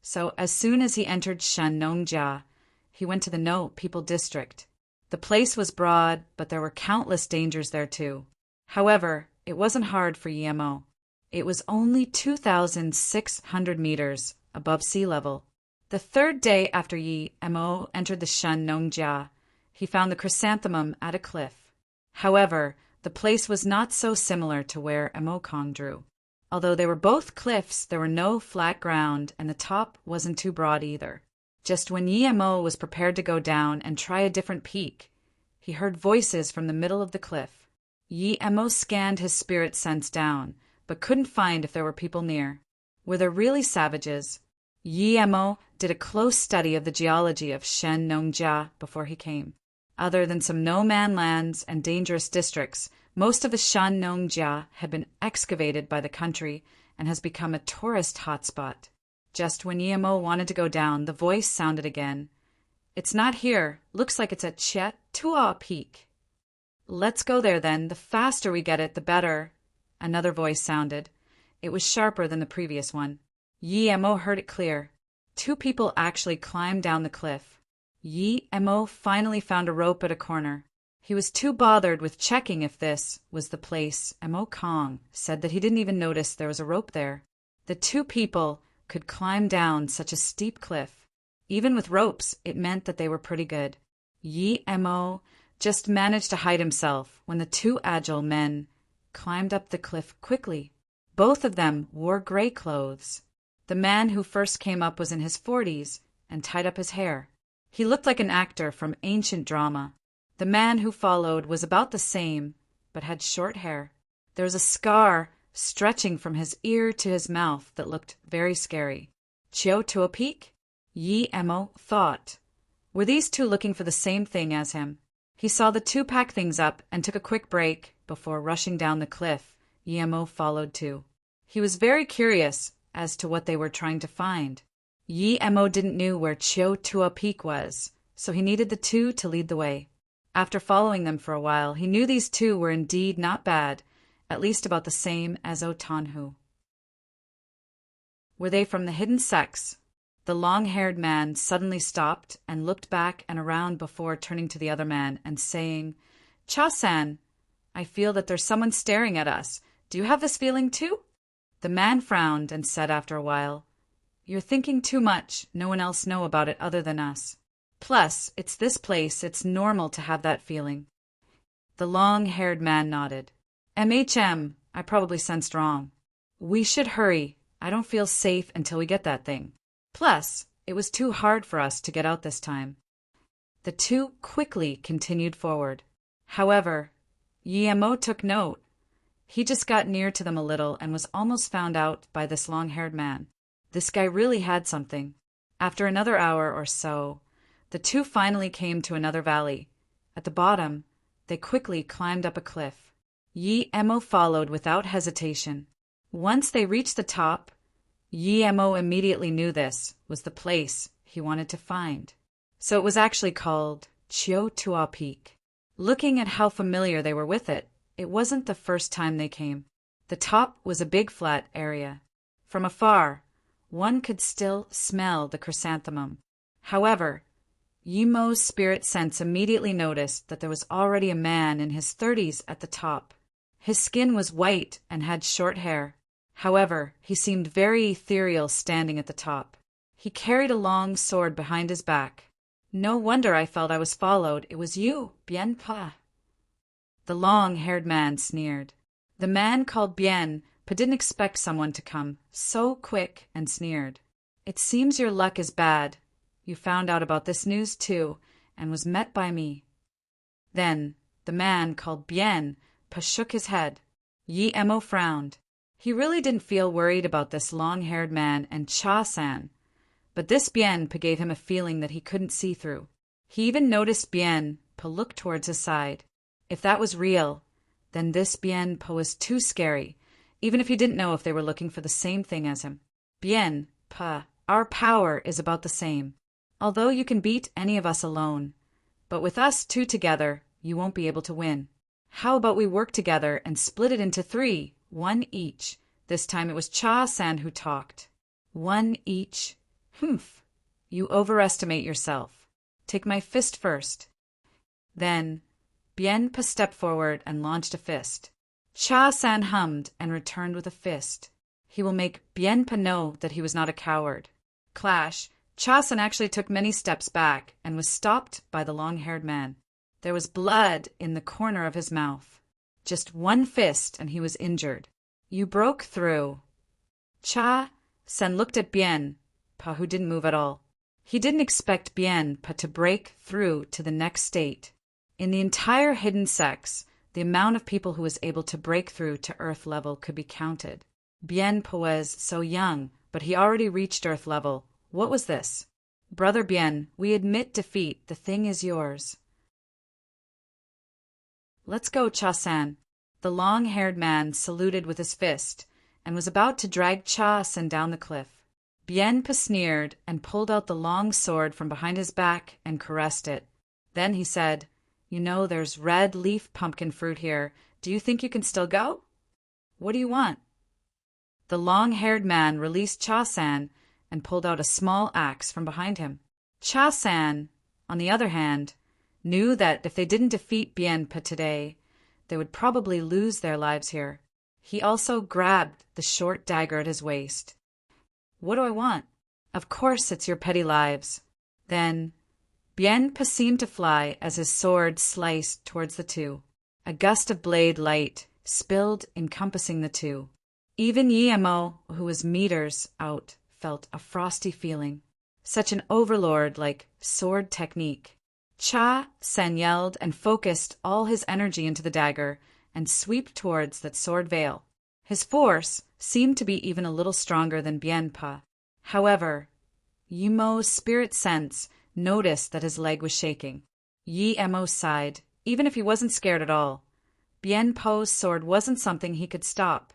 So as soon as he entered Shennongjia, he went to the No People district. The place was broad, but there were countless dangers there too. However, it wasn't hard for Yi Mo. It was only 2,600 meters above sea level. The 3rd day after Yi Mo entered the Shennongjia, he found the chrysanthemum at a cliff. However, the place was not so similar to where Mo Kong drew. Although they were both cliffs, there were no flat ground, and the top wasn't too broad either. Just when Yi Mo was prepared to go down and try a different peak, he heard voices from the middle of the cliff. Yi Mo scanned his spirit sense down, but couldn't find if there were people near. Were there really savages? Yi Mo did a close study of the geology of Shennongjia before he came. Other than some no-man lands and dangerous districts, most of the Shennongjia had been excavated by the country and has become a tourist hotspot. Just when Yi Mo wanted to go down, the voice sounded again. "It's not here. Looks like it's at Chet Tua Peak." "Let's go there then. The faster we get it, the better." Another voice sounded. It was sharper than the previous one. Yi Mo heard it clear. Two people actually climbed down the cliff. Yi Mo finally found a rope at a corner. He was too bothered with checking if this was the place. Mo Kong said that he didn't even notice there was a rope there. The two people could climb down such a steep cliff. Even with ropes, it meant that they were pretty good. Yi Mo just managed to hide himself when the two agile men climbed up the cliff quickly. Both of them wore gray clothes. The man who first came up was in his 40s and tied up his hair. He looked like an actor from ancient drama. The man who followed was about the same, but had short hair. There was a scar stretching from his ear to his mouth that looked very scary. Chiu to a peak? Yi Mo thought. Were these two looking for the same thing as him? He saw the two pack things up and took a quick break before rushing down the cliff. Yi Mo followed too. He was very curious as to what they were trying to find. Yi Mo didn't know where Chiu Tua Peak was, so he needed the two to lead the way. After following them for a while, he knew these two were indeed not bad, at least about the same as Otanhu. Were they from the hidden sects? The long-haired man suddenly stopped and looked back and around before turning to the other man and saying, "Cha-san, I feel that there's someone staring at us. Do you have this feeling too?" The man frowned and said after a while, "You're thinking too much. No one else know about it other than us. Plus, it's this place. It's normal to have that feeling." The long-haired man nodded. I probably sensed wrong. We should hurry. I don't feel safe until we get that thing. Plus, it was too hard for us to get out this time." The two quickly continued forward. However, Yi Mo took note. He just got near to them a little and was almost found out by this long-haired man. This guy really had something. After another hour or so, the two finally came to another valley. At the bottom, they quickly climbed up a cliff. Yi Mo followed without hesitation. Once they reached the top, Yi Mo immediately knew this was the place he wanted to find. So it was actually called Chiu Tua Peak. Looking at how familiar they were with it, it wasn't the first time they came. The top was a big flat area. From afar, one could still smell the chrysanthemum. However, Yi Mo's spirit sense immediately noticed that there was already a man in his 30s at the top. His skin was white and had short hair. However, he seemed very ethereal standing at the top. He carried a long sword behind his back. "No wonder I felt I was followed. It was you, Bien Pa." The long-haired man sneered. The man called Bien Pa didn't expect someone to come so quick and sneered. "It seems your luck is bad. You found out about this news too and was met by me." Then the man called Bien Pa shook his head. Yi Mo frowned. He really didn't feel worried about this long-haired man and Cha-san, but this Bien Pa gave him a feeling that he couldn't see through. He even noticed Bien Pa look towards his side. If that was real, then this Bien Pa was too scary, even if he didn't know if they were looking for the same thing as him. "Bien Pa, our power is about the same. Although you can beat any of us alone, but with us two together, you won't be able to win. How about we work together and split it into 3, 1 each?" This time it was Cha-san who talked. "1 each? Humph. You overestimate yourself. Take my fist first." Then Bien Pa stepped forward and launched a fist. Cha-san hummed and returned with a fist. He will make Bien Pa know that he was not a coward. Clash. Cha-san actually took many steps back and was stopped by the long-haired man. There was blood in the corner of his mouth. Just one fist and he was injured. "You broke through." Cha-san looked at Bien Pa, who didn't move at all. He didn't expect Bien Pa to break through to the next state. In the entire hidden sects, the amount of people who was able to break through to Earth level could be counted. Bien Pa was so young, but he already reached Earth level. What was this? "Brother Bien, we admit defeat. The thing is yours." "Let's go, Cha-san." The long-haired man saluted with his fist and was about to drag Cha-san down the cliff. Bien Pa sneered and pulled out the long sword from behind his back and caressed it. Then he said, "You know there's red leaf pumpkin fruit here. Do you think you can still go?" What do you want? The long-haired man released Cha-san and pulled out a small axe from behind him. Cha-san, on the other hand, knew that if they didn't defeat Bienpa today, they would probably lose their lives here. He also grabbed the short dagger at his waist. What do I want? Of course it's your petty lives. Then Bienpa seemed to fly as his sword sliced towards the two. A gust of blade light spilled, encompassing the two. Even Yemo, who was meters out, felt a frosty feeling. Such an overlord like sword technique. Cha-san yelled and focused all his energy into the dagger and swept towards that sword veil. His force seemed to be even a little stronger than Bienpa. However, Yemo's spirit sense noticed that his leg was shaking. Yemo sighed. Even if he wasn't scared at all, Bienpo's sword wasn't something he could stop,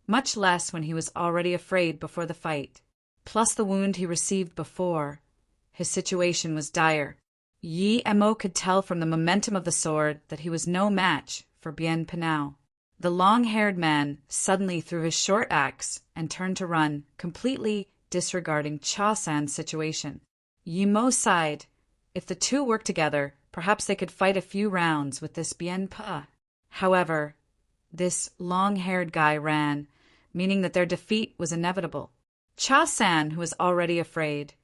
much less when he was already afraid before the fight. Plus the wound he received before, his situation was dire. Yemo could tell from the momentum of the sword that he was no match for Bienpa now. The long-haired man suddenly threw his short axe and turned to run, completely disregarding Cha-san's situation. Yemo sighed. If the two worked together, perhaps they could fight a few rounds with this Bienpa. However, this long-haired guy ran, meaning that their defeat was inevitable. Cha-san, who was already afraid,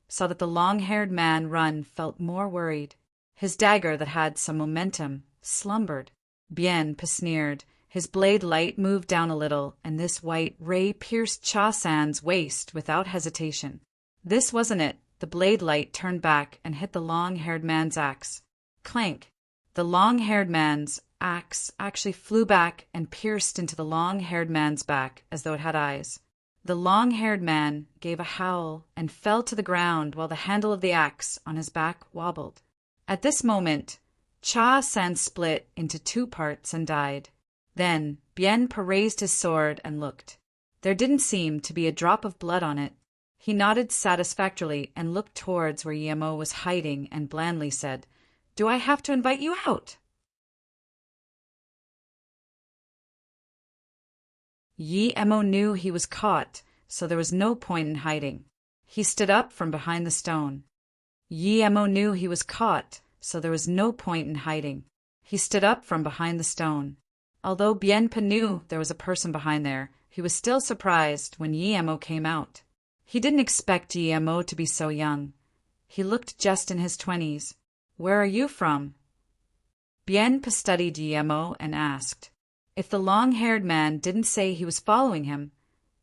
saw that the long-haired man run felt more worried. His dagger that had some momentum slumbered. Bienpa sneered. His blade light moved down a little, and this white ray pierced Cha-san's waist without hesitation. This wasn't it. The blade light turned back and hit the long-haired man's axe. Clank! The long-haired man's axe actually flew back and pierced into the long-haired man's back as though it had eyes. The long-haired man gave a howl and fell to the ground while the handle of the axe on his back wobbled. At this moment, Cha-san split into two parts and died. Then Bienpa raised his sword and looked. There didn't seem to be a drop of blood on it. He nodded satisfactorily and looked towards where Yemo was hiding and blandly said, "Do I have to invite you out?" Yemo knew he was caught, so there was no point in hiding. He stood up from behind the stone. Yemo knew he was caught, so there was no point in hiding. He stood up from behind the stone. Although Bienpa knew there was a person behind there, he was still surprised when Yemo came out. He didn't expect Yemo to be so young. He looked just in his 20s. "Where are you from?" Bienpa studied Yemo and asked. If the long-haired man didn't say he was following him,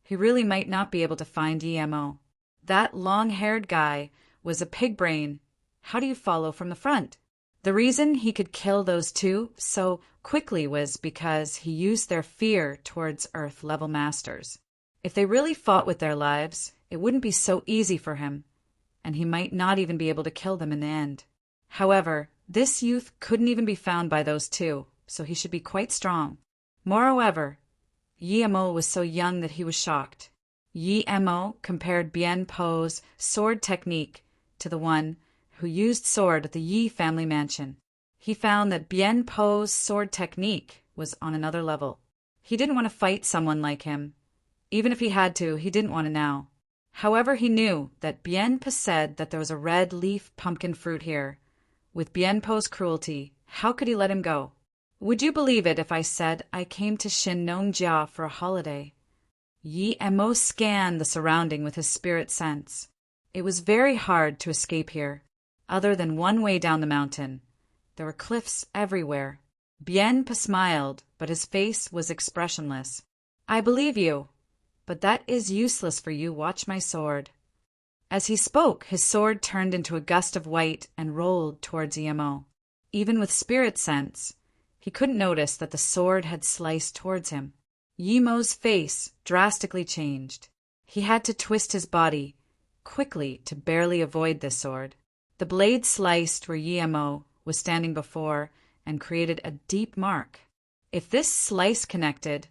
he really might not be able to find Yemo. That long-haired guy was a pig brain. How do you follow from the front? The reason he could kill those two so quickly was because he used their fear towards Earth-level masters. If they really fought with their lives, it wouldn't be so easy for him, and he might not even be able to kill them in the end. However, this youth couldn't even be found by those two, so he should be quite strong. Moreover, Yemo was so young that he was shocked. Yemo compared Bienpo's sword technique to the one who used sword at the Yi family mansion. He found that Bienpo's sword technique was on another level. He didn't want to fight someone like him. Even if he had to, he didn't want to now. However, he knew that Bienpa said that there was a red leaf pumpkin fruit here. With Bienpo's cruelty, how could he let him go? Would you believe it if I said I came to Shin-nong-jia for a holiday? Yemo scanned the surrounding with his spirit sense. It was very hard to escape here, other than one way down the mountain. There were cliffs everywhere. Bienpa smiled, but his face was expressionless. "I believe you, but that is useless for you. Watch my sword." As he spoke, his sword turned into a gust of white and rolled towards Yemo. Even with spirit sense, he couldn't notice that the sword had sliced towards him. Yemo's face drastically changed. He had to twist his body quickly to barely avoid this sword. The blade sliced where Yemo was standing before and created a deep mark. If this slice connected,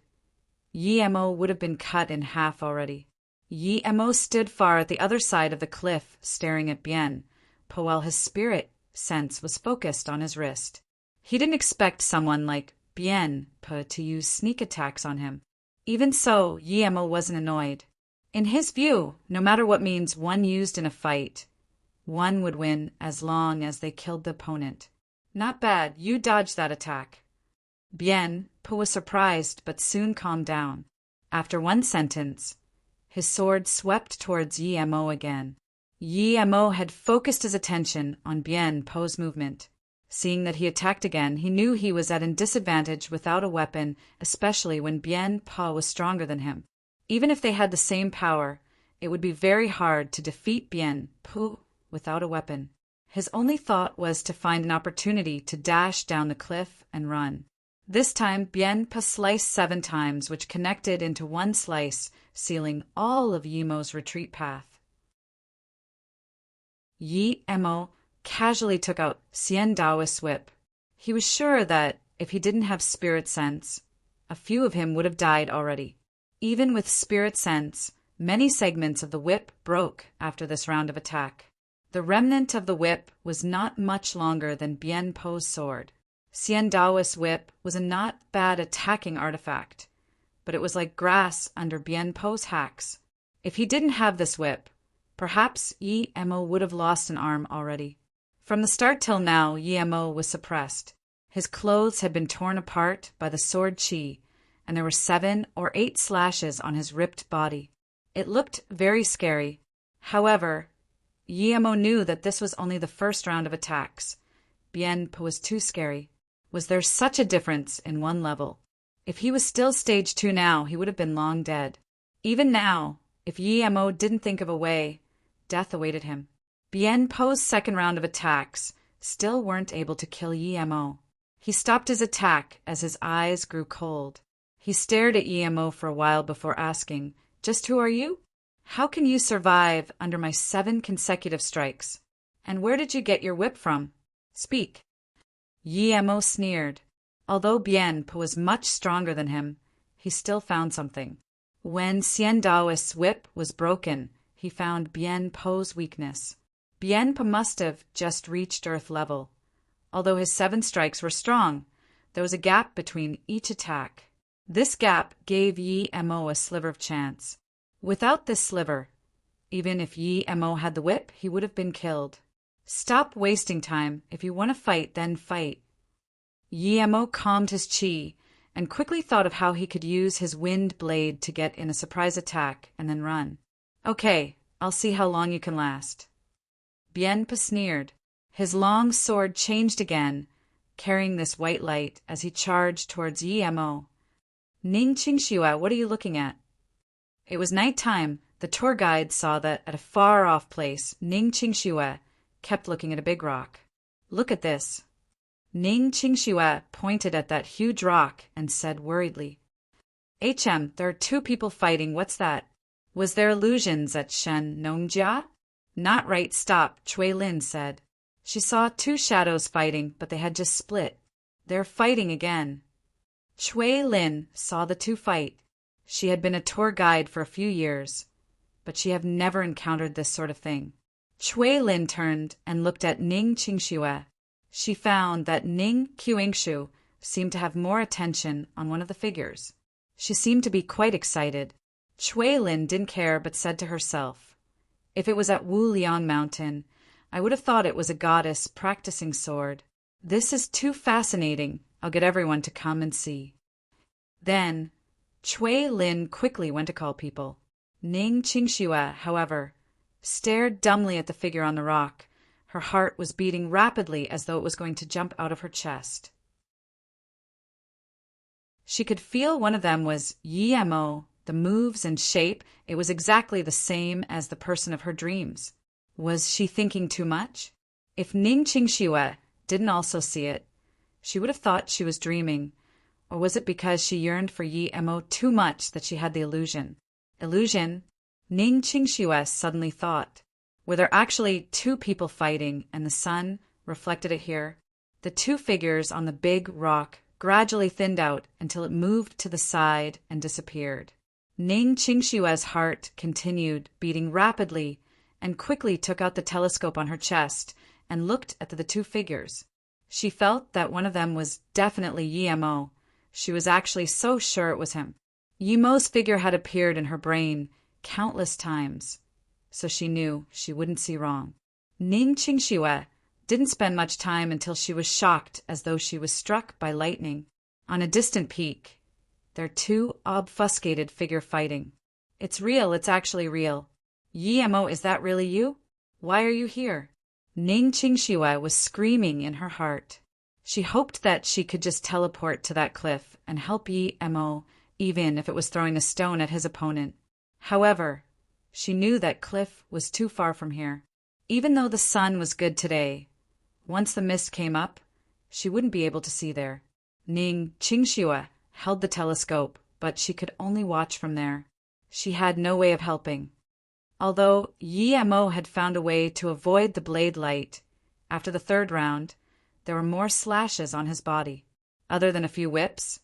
Yemo would have been cut in half already. Yemo stood far at the other side of the cliff, staring at Bienpa while his spirit sense was focused on his wrist. He didn't expect someone like Bienpa to use sneak attacks on him. Even so, Yemo wasn't annoyed. In his view, no matter what means one used in a fight, one would win as long as they killed the opponent. Not bad, you dodged that attack. Bien Po was surprised but soon calmed down. After one sentence, his sword swept towards Yemo again. Yemo had focused his attention on Bien Po's movement. Seeing that he attacked again, he knew he was at a disadvantage without a weapon, especially when Bien Po was stronger than him. Even if they had the same power, it would be very hard to defeat Bien Po without a weapon. His only thought was to find an opportunity to dash down the cliff and run. This time, Bien Po sliced 7 times, which connected into one slice, sealing all of Yemo's retreat path. Yemo casually took out Xian Dao's whip. He was sure that, if he didn't have spirit sense, a few of him would have died already. Even with spirit sense, many segments of the whip broke after this round of attack. The remnant of the whip was not much longer than Bien Po's sword. Xian Dao's whip was a not bad attacking artifact, but it was like grass under Bien Po's hacks. If he didn't have this whip, perhaps Yemo would have lost an arm already. From the start till now, Yemo was suppressed. His clothes had been torn apart by the sword chi, and there were 7 or 8 slashes on his ripped body. It looked very scary. However, Yemo knew that this was only the first round of attacks. Bien Po was too scary. Was there such a difference in one level? If he was still stage 2 now, he would have been long dead. Even now, if Yemo didn't think of a way, death awaited him. Bien Po's second round of attacks still weren't able to kill Yemo. He stopped his attack as his eyes grew cold. He stared at Yemo for a while before asking, "Just who are you? How can you survive under my 7 consecutive strikes? And where did you get your whip from? Speak." Yemo sneered. Although Bien Po was much stronger than him, he still found something. When Xian Dao's whip was broken, he found Bien Po's weakness. Bien Po must have just reached earth level. Although his 7 strikes were strong, there was a gap between each attack. This gap gave Yemo a sliver of chance. Without this sliver, even if Yemo had the whip, he would have been killed. Stop wasting time. If you want to fight, then fight. Yemo calmed his chi and quickly thought of how he could use his wind blade to get in a surprise attack and then run. "Okay, I'll see how long you can last." Bien Po sneered. His long sword changed again, carrying this white light as he charged towards Yemo. "Ning Qingxue, what are you looking at?" It was night time. The tour guide saw that at a far-off place, Ning Qingxue kept looking at a big rock. "Look at this." Ning Qingxue pointed at that huge rock and said worriedly, there are 2 people fighting. What's that? Was there illusions at Shen Nongjia?" "Not right, stop," Chui Lin said. She saw 2 shadows fighting, but they had just split. "They're fighting again." Chui Lin saw the 2 fight. She had been a tour guide for a few years, but she had never encountered this sort of thing. Chui Lin turned and looked at Ning Qingxue. She found that Ning Qingshu seemed to have more attention on one of the figures. She seemed to be quite excited. Chui Lin didn't care but said to herself, "If it was at Wu Liang Mountain, I would have thought it was a goddess practicing sword. This is too fascinating. I'll get everyone to come and see." Then, Chui Lin quickly went to call people. Ning Qingxue, however, stared dumbly at the figure on the rock. Her heart was beating rapidly as though it was going to jump out of her chest. She could feel one of them was Yemo. The moves and shape, it was exactly the same as the person of her dreams. Was she thinking too much? If Ning Qingxue didn't also see it, she would have thought she was dreaming. Or was it because she yearned for Yemo too much that she had the illusion? Illusion? Ning Qingxue suddenly thought. Were there actually 2 people fighting, and the sun reflected it here? The 2 figures on the big rock gradually thinned out until it moved to the side and disappeared. Ning Qingxue's heart continued beating rapidly and quickly took out the telescope on her chest and looked at the 2 figures. She felt that one of them was definitely Yemo. She was actually so sure it was him. Yimo's figure had appeared in her brain countless times, so she knew she wouldn't see wrong. Ning Qingshiwe didn't spend much time until she was shocked as though she was struck by lightning. On a distant peak, their two obfuscated figure fighting. It's real, it's actually real. Yimo, is that really you? Why are you here? Ning Qingshiwe was screaming in her heart. She hoped that she could just teleport to that cliff and help Yimo, even if it was throwing a stone at his opponent. However, she knew that cliff was too far from here. Even though the sun was good today, once the mist came up, she wouldn't be able to see there. Ning Qingshiwe held the telescope, but she could only watch from there. She had no way of helping. Although Yimo had found a way to avoid the blade light, after the third round, there were more slashes on his body. Other than a few whips,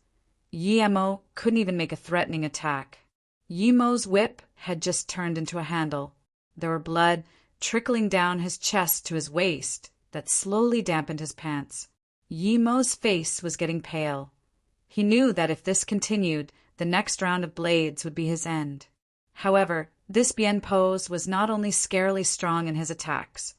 Yimo couldn't even make a threatening attack. Yimo's whip had just turned into a handle. There were blood trickling down his chest to his waist that slowly dampened his pants. Yimo's face was getting pale. He knew that if this continued, the next round of blades would be his end. However, this Bien pose was not only scarily strong in his attacks,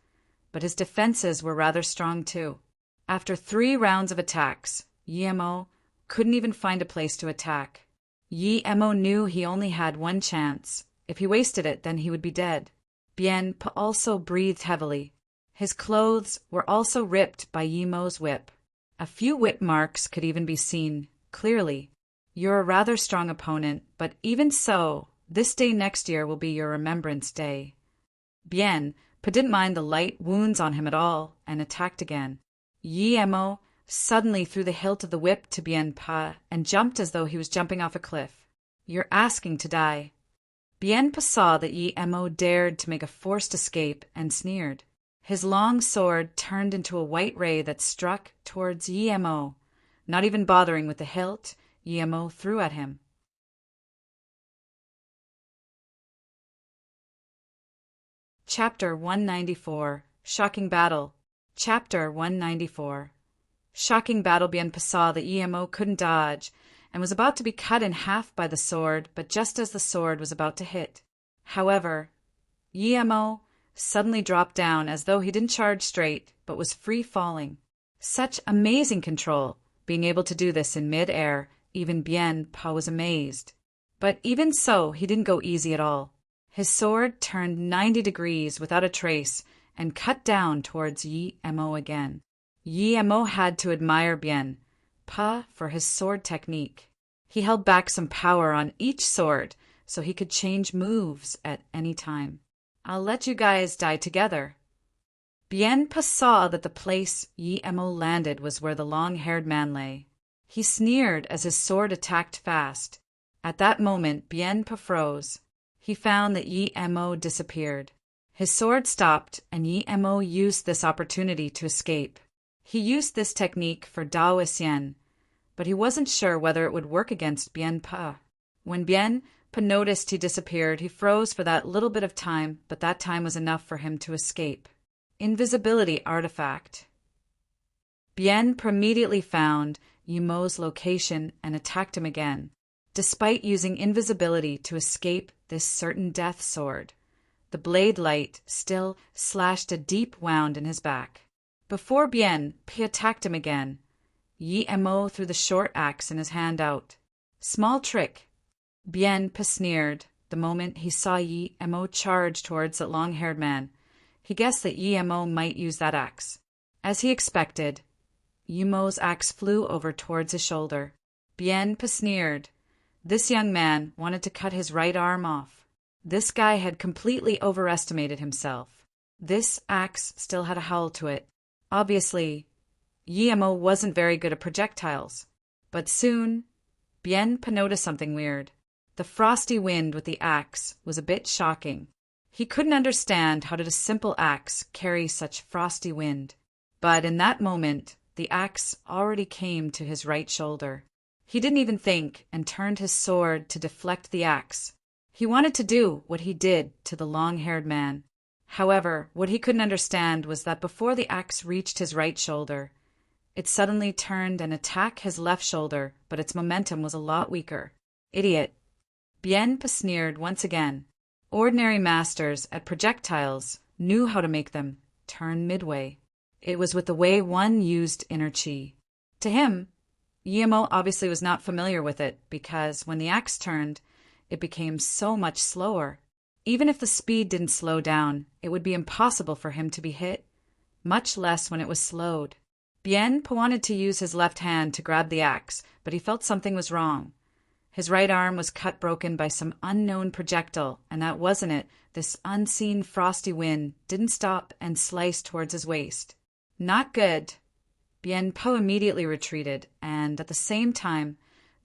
but his defenses were rather strong too. After 3 rounds of attacks, Yimo couldn't even find a place to attack. Yimo knew he only had one chance. If he wasted it, then he would be dead. Bien also breathed heavily. His clothes were also ripped by Yimo's whip. A few whip marks could even be seen clearly. You're a rather strong opponent, but even so, this day next year will be your remembrance day. Bien didn't mind the light wounds on him at all and attacked again. Yimo suddenly threw the hilt of the whip to Bien and jumped as though he was jumping off a cliff. You're asking to die. Bien saw that Yimo dared to make a forced escape and sneered. His long sword turned into a white ray that struck towards Yimo. Not even bothering with the hilt, Yimo threw at him. Chapter 194 Shocking Battle. Chapter 194 Shocking battle. Bien saw that Yimo couldn't dodge and was about to be cut in half by the sword, but just as the sword was about to hit. However, Yimo suddenly dropped down as though he didn't charge straight, but was free falling. Such amazing control, being able to do this in mid-air, even Bien was amazed. But even so, he didn't go easy at all. His sword turned 90 degrees without a trace and cut down towards Yimo again. Yimo had to admire Bien for his sword technique. He held back some power on each sword so he could change moves at any time. I'll let you guys die together. Bien saw that the place Yimo landed was where the long-haired man lay. He sneered as his sword attacked fast. At that moment, Bien froze. He found that Yimo disappeared. His sword stopped, and Yimo used this opportunity to escape. He used this technique for Daoist Yen, but he wasn't sure whether it would work against Bien. When Bien noticed he disappeared, he froze for that little bit of time, but that time was enough for him to escape. Invisibility artifact. Bien immediately found Yimo's location and attacked him again. Despite using invisibility to escape this certain death sword, the blade light still slashed a deep wound in his back. Before Bien attacked him again, Yimo threw the short axe in his hand out. Small trick. Bien sneered the moment he saw Yimo charge towards that long-haired man. He guessed that Yimo might use that axe. As he expected, Yimo's axe flew over towards his shoulder. Bien sneered. This young man wanted to cut his right arm off. This guy had completely overestimated himself. This axe still had a howl to it. Obviously, Yimo wasn't very good at projectiles. But soon, Bien noticed something weird. The frosty wind with the axe was a bit shocking. He couldn't understand how did a simple axe carry such frosty wind. But in that moment, the axe already came to his right shoulder. He didn't even think and turned his sword to deflect the axe. He wanted to do what he did to the long-haired man. However, what he couldn't understand was that before the axe reached his right shoulder, it suddenly turned and attacked his left shoulder, but its momentum was a lot weaker. Idiot, Bien sneered once again. Ordinary masters at projectiles knew how to make them turn midway. It was with the way one used inner chi. To him, Yemo obviously was not familiar with it because when the axe turned, it became so much slower. Even if the speed didn't slow down, it would be impossible for him to be hit, much less when it was slowed. Bien wanted to use his left hand to grab the axe, but he felt something was wrong. His right arm was cut broken by some unknown projectile, and that wasn't it. This unseen frosty wind didn't stop and sliced towards his waist. Not good. Bien Po immediately retreated, and at the same time,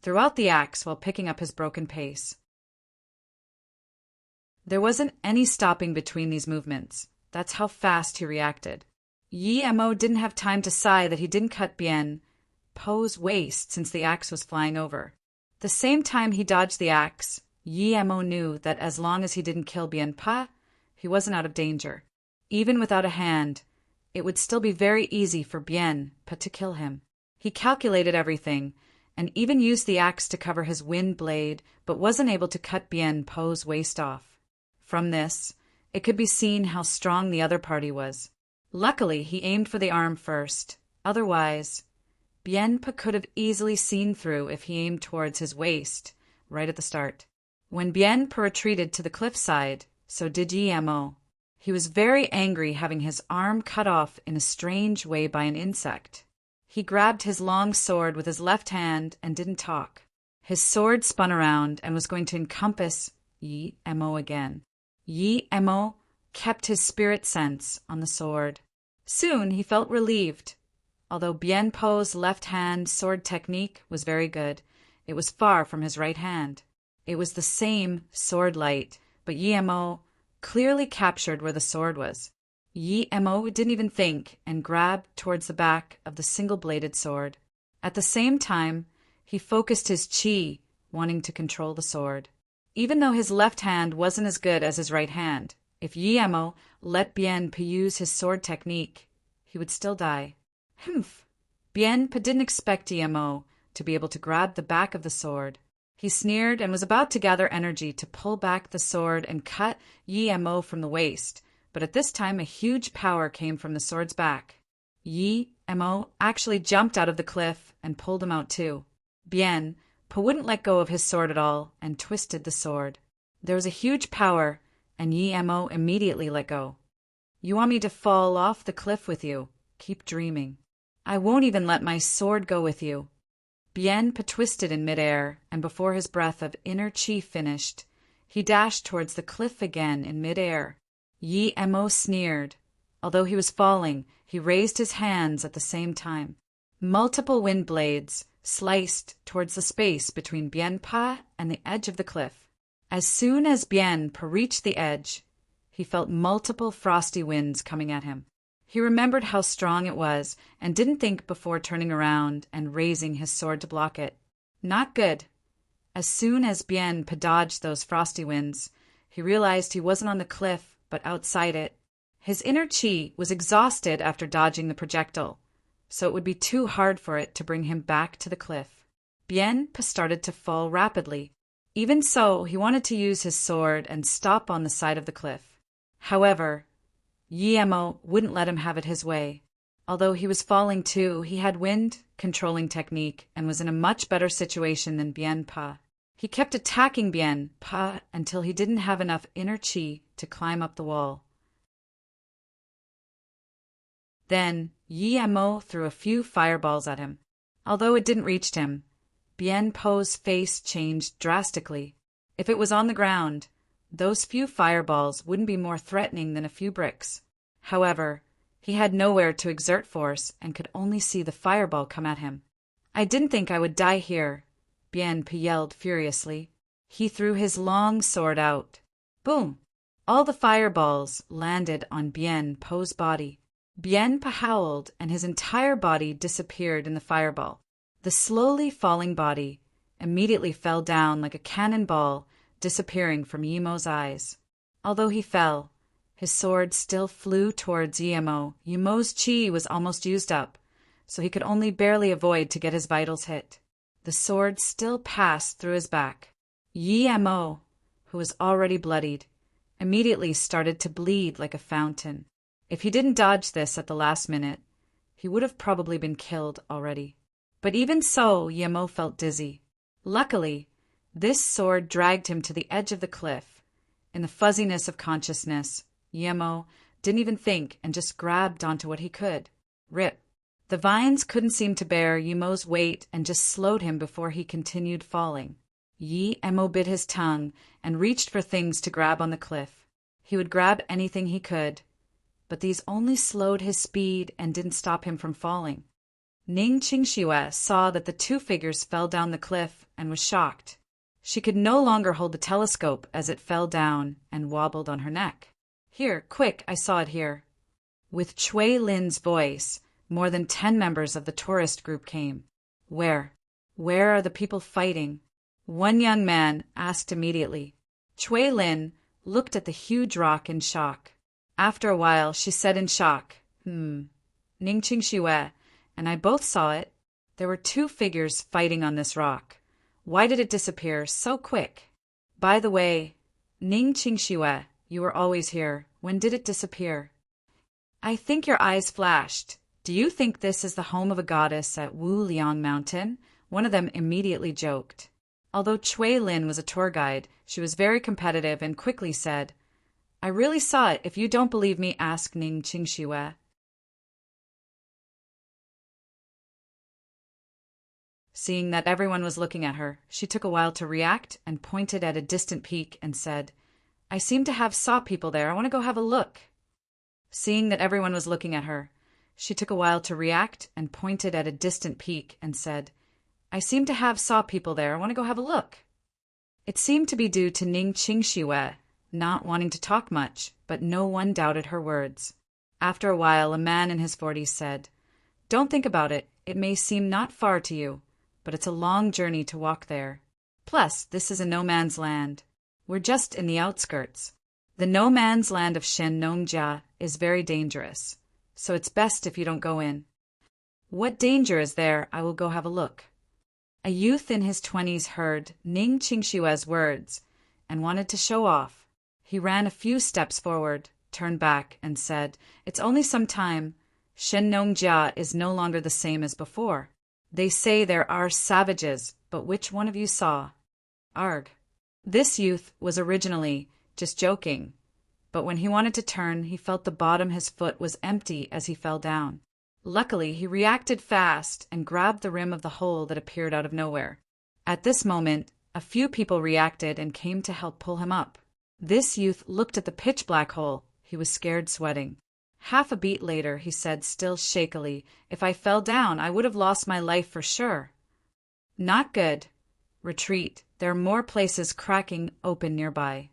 threw out the axe while picking up his broken pace. There wasn't any stopping between these movements. That's how fast he reacted. Yi Mo didn't have time to sigh that he didn't cut Bien Po's waist since the axe was flying over. The same time he dodged the axe, Yi Mo knew that as long as he didn't kill Bien Pa, he wasn't out of danger. Even without a hand, it would still be very easy for Bien Pa to kill him. He calculated everything, and even used the axe to cover his wind blade, but wasn't able to cut Bien Po's waist off. From this, it could be seen how strong the other party was. Luckily, he aimed for the arm first. Otherwise, Bien Pa could have easily seen through if he aimed towards his waist, right at the start. When Bien Pa retreated to the cliffside, so did Yi Mo. He was very angry having his arm cut off in a strange way by an insect. He grabbed his long sword with his left hand and didn't talk. His sword spun around and was going to encompass Yi Mo again. Yi Mo kept his spirit sense on the sword. Soon he felt relieved. Although Bien Po's left-hand sword technique was very good, it was far from his right hand. It was the same sword light, but Yi Mo clearly captured where the sword was. Yi Mo didn't even think and grabbed towards the back of the single-bladed sword. At the same time, he focused his chi, wanting to control the sword. Even though his left hand wasn't as good as his right hand, if Yi Mo let Bien Pa use his sword technique, he would still die. Humph! Bien Pa didn't expect Yi Mo to be able to grab the back of the sword. He sneered and was about to gather energy to pull back the sword and cut Yi Mo from the waist, but at this time a huge power came from the sword's back. Yi Mo actually jumped out of the cliff and pulled him out too. Bien Pa wouldn't let go of his sword at all and twisted the sword. There was a huge power, and Yi Mo immediately let go. "You want me to fall off the cliff with you? Keep dreaming. I won't even let my sword go with you." Bien Pa twisted in midair, and before his breath of inner chi finished, he dashed towards the cliff again in midair. Yi Mo sneered. Although he was falling, he raised his hands at the same time. Multiple wind blades sliced towards the space between Bien Pa and the edge of the cliff. As soon as Bien Pa reached the edge, he felt multiple frosty winds coming at him. He remembered how strong it was and didn't think before turning around and raising his sword to block it. Not good. As soon as Bien Pa dodged those frosty winds, he realized he wasn't on the cliff but outside it. His inner chi was exhausted after dodging the projectile, so it would be too hard for it to bring him back to the cliff. Bien Pa started to fall rapidly. Even so, he wanted to use his sword and stop on the side of the cliff. However, Yi Mo wouldn't let him have it his way. Although he was falling too, he had wind controlling technique and was in a much better situation than Bien Pa. He kept attacking Bien Pa until he didn't have enough inner chi to climb up the wall. Then Yi Mo threw a few fireballs at him. Although it didn't reach him, Bien Po's face changed drastically. If it was on the ground, those few fireballs wouldn't be more threatening than a few bricks. However, he had nowhere to exert force and could only see the fireball come at him. "I didn't think I would die here," Bien Pa yelled furiously. He threw his long sword out. Boom! All the fireballs landed on Bien Po's body. Bien Pa howled and his entire body disappeared in the fireball. The slowly falling body immediately fell down like a cannonball, disappearing from Yi Mo's eyes. Although he fell, his sword still flew towards Yi Mo. Yi Mo's chi was almost used up, so he could only barely avoid to get his vitals hit. The sword still passed through his back. Yemo, who was already bloodied, immediately started to bleed like a fountain. If he didn't dodge this at the last minute, he would have probably been killed already. But even so, Yemo felt dizzy. Luckily, this sword dragged him to the edge of the cliff. In the fuzziness of consciousness, Yemo didn't even think and just grabbed onto what he could. Rip. The vines couldn't seem to bear Yemo's weight and just slowed him before he continued falling. Yemo bit his tongue and reached for things to grab on the cliff. He would grab anything he could, but these only slowed his speed and didn't stop him from falling. Ning Qingxue saw that the two figures fell down the cliff and was shocked. She could no longer hold the telescope as it fell down and wobbled on her neck. Here, quick, I saw it here. With Cui Lin's voice, more than 10 members of the tourist group came. Where? Where are the people fighting? One young man asked immediately. Cui Lin looked at the huge rock in shock. After a while, she said in shock, Ning Qingxue and I both saw it. There were two figures fighting on this rock. Why did it disappear so quick? By the way, Ning Qingxue, you were always here. When did it disappear? I think your eyes flashed. Do you think this is the home of a goddess at Wu Liang Mountain? One of them immediately joked. Although Cui Lin was a tour guide, she was very competitive and quickly said, I really saw it. If you don't believe me, ask Ning Qingxue. Seeing that everyone was looking at her, she took a while to react and pointed at a distant peak and said, I seem to have saw people there. I want to go have a look. Seeing that everyone was looking at her, she took a while to react and pointed at a distant peak and said, I seem to have saw people there. I want to go have a look. It seemed to be due to Ning Qingxue not wanting to talk much, but no one doubted her words. After a while, a man in his 40s said, Don't think about it. It may seem not far to you, but it's a long journey to walk there. Plus, this is a no-man's land. We're just in the outskirts. The no-man's land of Shennongjia is very dangerous, so it's best if you don't go in. What danger is there? I will go have a look. A youth in his 20s heard Ning Qingxue's words and wanted to show off. He ran a few steps forward, turned back, and said, It's only some time. Shennongjia is no longer the same as before. They say there are savages, but which one of you saw? Arg. This youth was originally just joking, but when he wanted to turn, he felt the bottom of his foot was empty as he fell down. Luckily, he reacted fast and grabbed the rim of the hole that appeared out of nowhere. At this moment, a few people reacted and came to help pull him up. This youth looked at the pitch-black hole. He was scared, sweating. Half a beat later, he said, still shakily, If I fell down, I would have lost my life for sure. Not good. Retreat. There are more places cracking open nearby.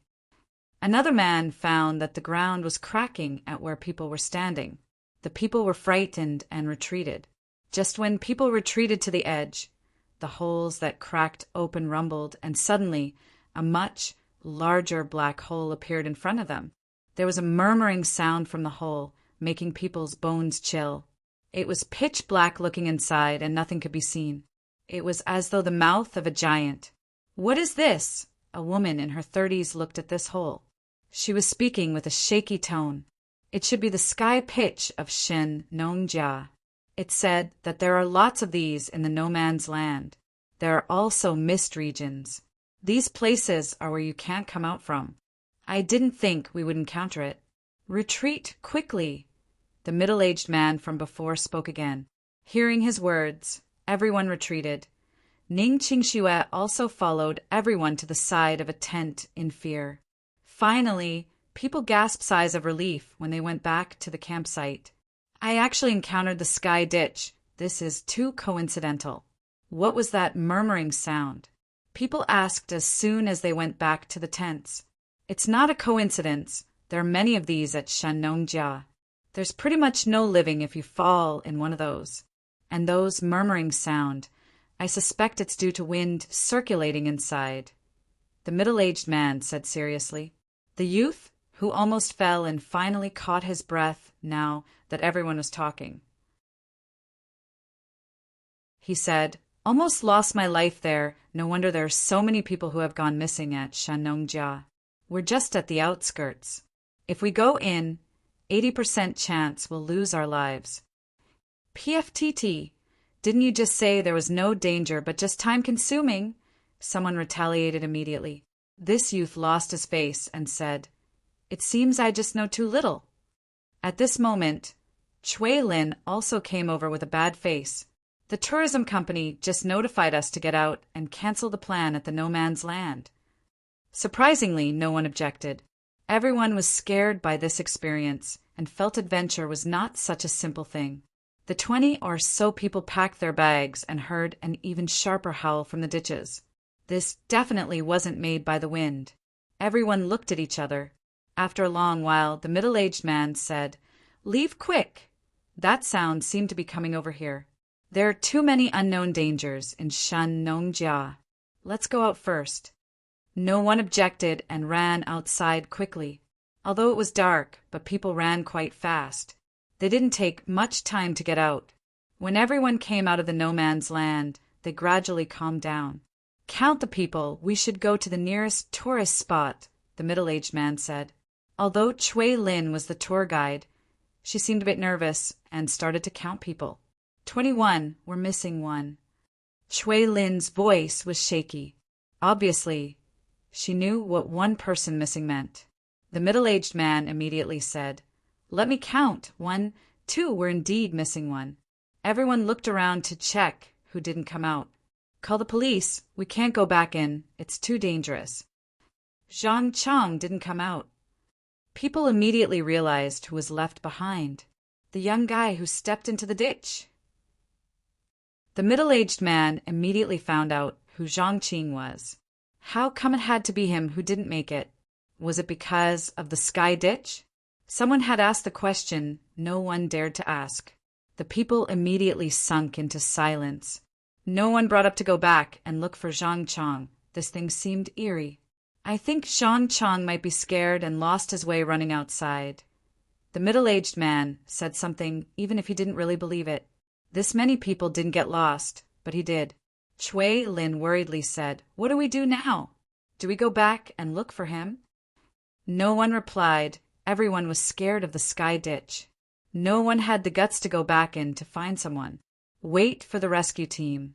Another man found that the ground was cracking at where people were standing. The people were frightened and retreated. Just when people retreated to the edge, the holes that cracked open rumbled, and suddenly a much larger black hole appeared in front of them. There was a murmuring sound from the hole, making people's bones chill. It was pitch black looking inside, and nothing could be seen. It was as though the mouth of a giant. What is this? A woman in her 30s looked at this hole. She was speaking with a shaky tone. It should be the sky pitch of Shennongjia. It said that there are lots of these in the no-man's land. There are also mist regions. These places are where you can't come out from. I didn't think we would encounter it. Retreat quickly. The middle-aged man from before spoke again. Hearing his words, everyone retreated. Ning Qingxue also followed everyone to the side of a tent in fear. Finally, people gasped sighs of relief when they went back to the campsite. I actually encountered the sky ditch. This is too coincidental. What was that murmuring sound? People asked as soon as they went back to the tents. It's not a coincidence. There are many of these at Shennongjia. There's pretty much no living if you fall in one of those. And those murmuring sound, I suspect it's due to wind circulating inside. The middle-aged man said seriously. The youth, who almost fell and finally caught his breath now that everyone was talking. He said, Almost lost my life there. No wonder there are so many people who have gone missing at Shanongjia. We're just at the outskirts. If we go in, 80% chance we'll lose our lives. PFTT, didn't you just say there was no danger but just time-consuming? Someone retaliated immediately. This youth lost his face and said, "It seems I just know too little." At this moment, Chui Lin also came over with a bad face. "The tourism company just notified us to get out and cancel the plan at the no man's land." Surprisingly, no one objected. Everyone was scared by this experience and felt adventure was not such a simple thing. The 20 or so people packed their bags and heard an even sharper howl from the ditches. This definitely wasn't made by the wind. Everyone looked at each other. After a long while, the middle-aged man said, "Leave quick." That sound seemed to be coming over here. "There are too many unknown dangers in Shanongjia. Let's go out first." No one objected and ran outside quickly. Although it was dark, but people ran quite fast. They didn't take much time to get out. When everyone came out of the no man's land, they gradually calmed down. "Count the people. We should go to the nearest tourist spot," the middle-aged man said. Although Chui Lin was the tour guide, she seemed a bit nervous and started to count people. 21, we're missing one. Chui Lin's voice was shaky. Obviously, she knew what one person missing meant. The middle-aged man immediately said, "Let me count. 1, 2, we're indeed missing one." Everyone looked around to check who didn't come out. "Call the police. We can't go back in. It's too dangerous." Zhang Chang didn't come out. People immediately realized who was left behind. The young guy who stepped into the ditch. The middle-aged man immediately found out who Zhang Qing was. How come it had to be him who didn't make it? Was it because of the sky ditch? Someone had asked the question no one dared to ask. The people immediately sunk into silence. No one brought up to go back and look for Zhang Chang. This thing seemed eerie. "I think Zhang Chang might be scared and lost his way running outside." The middle-aged man said something even if he didn't really believe it. This many people didn't get lost, but he did. Chui Lin worriedly said, "What do we do now? Do we go back and look for him?" No one replied. Everyone was scared of the sky ditch. No one had the guts to go back in to find someone. Wait for the rescue team.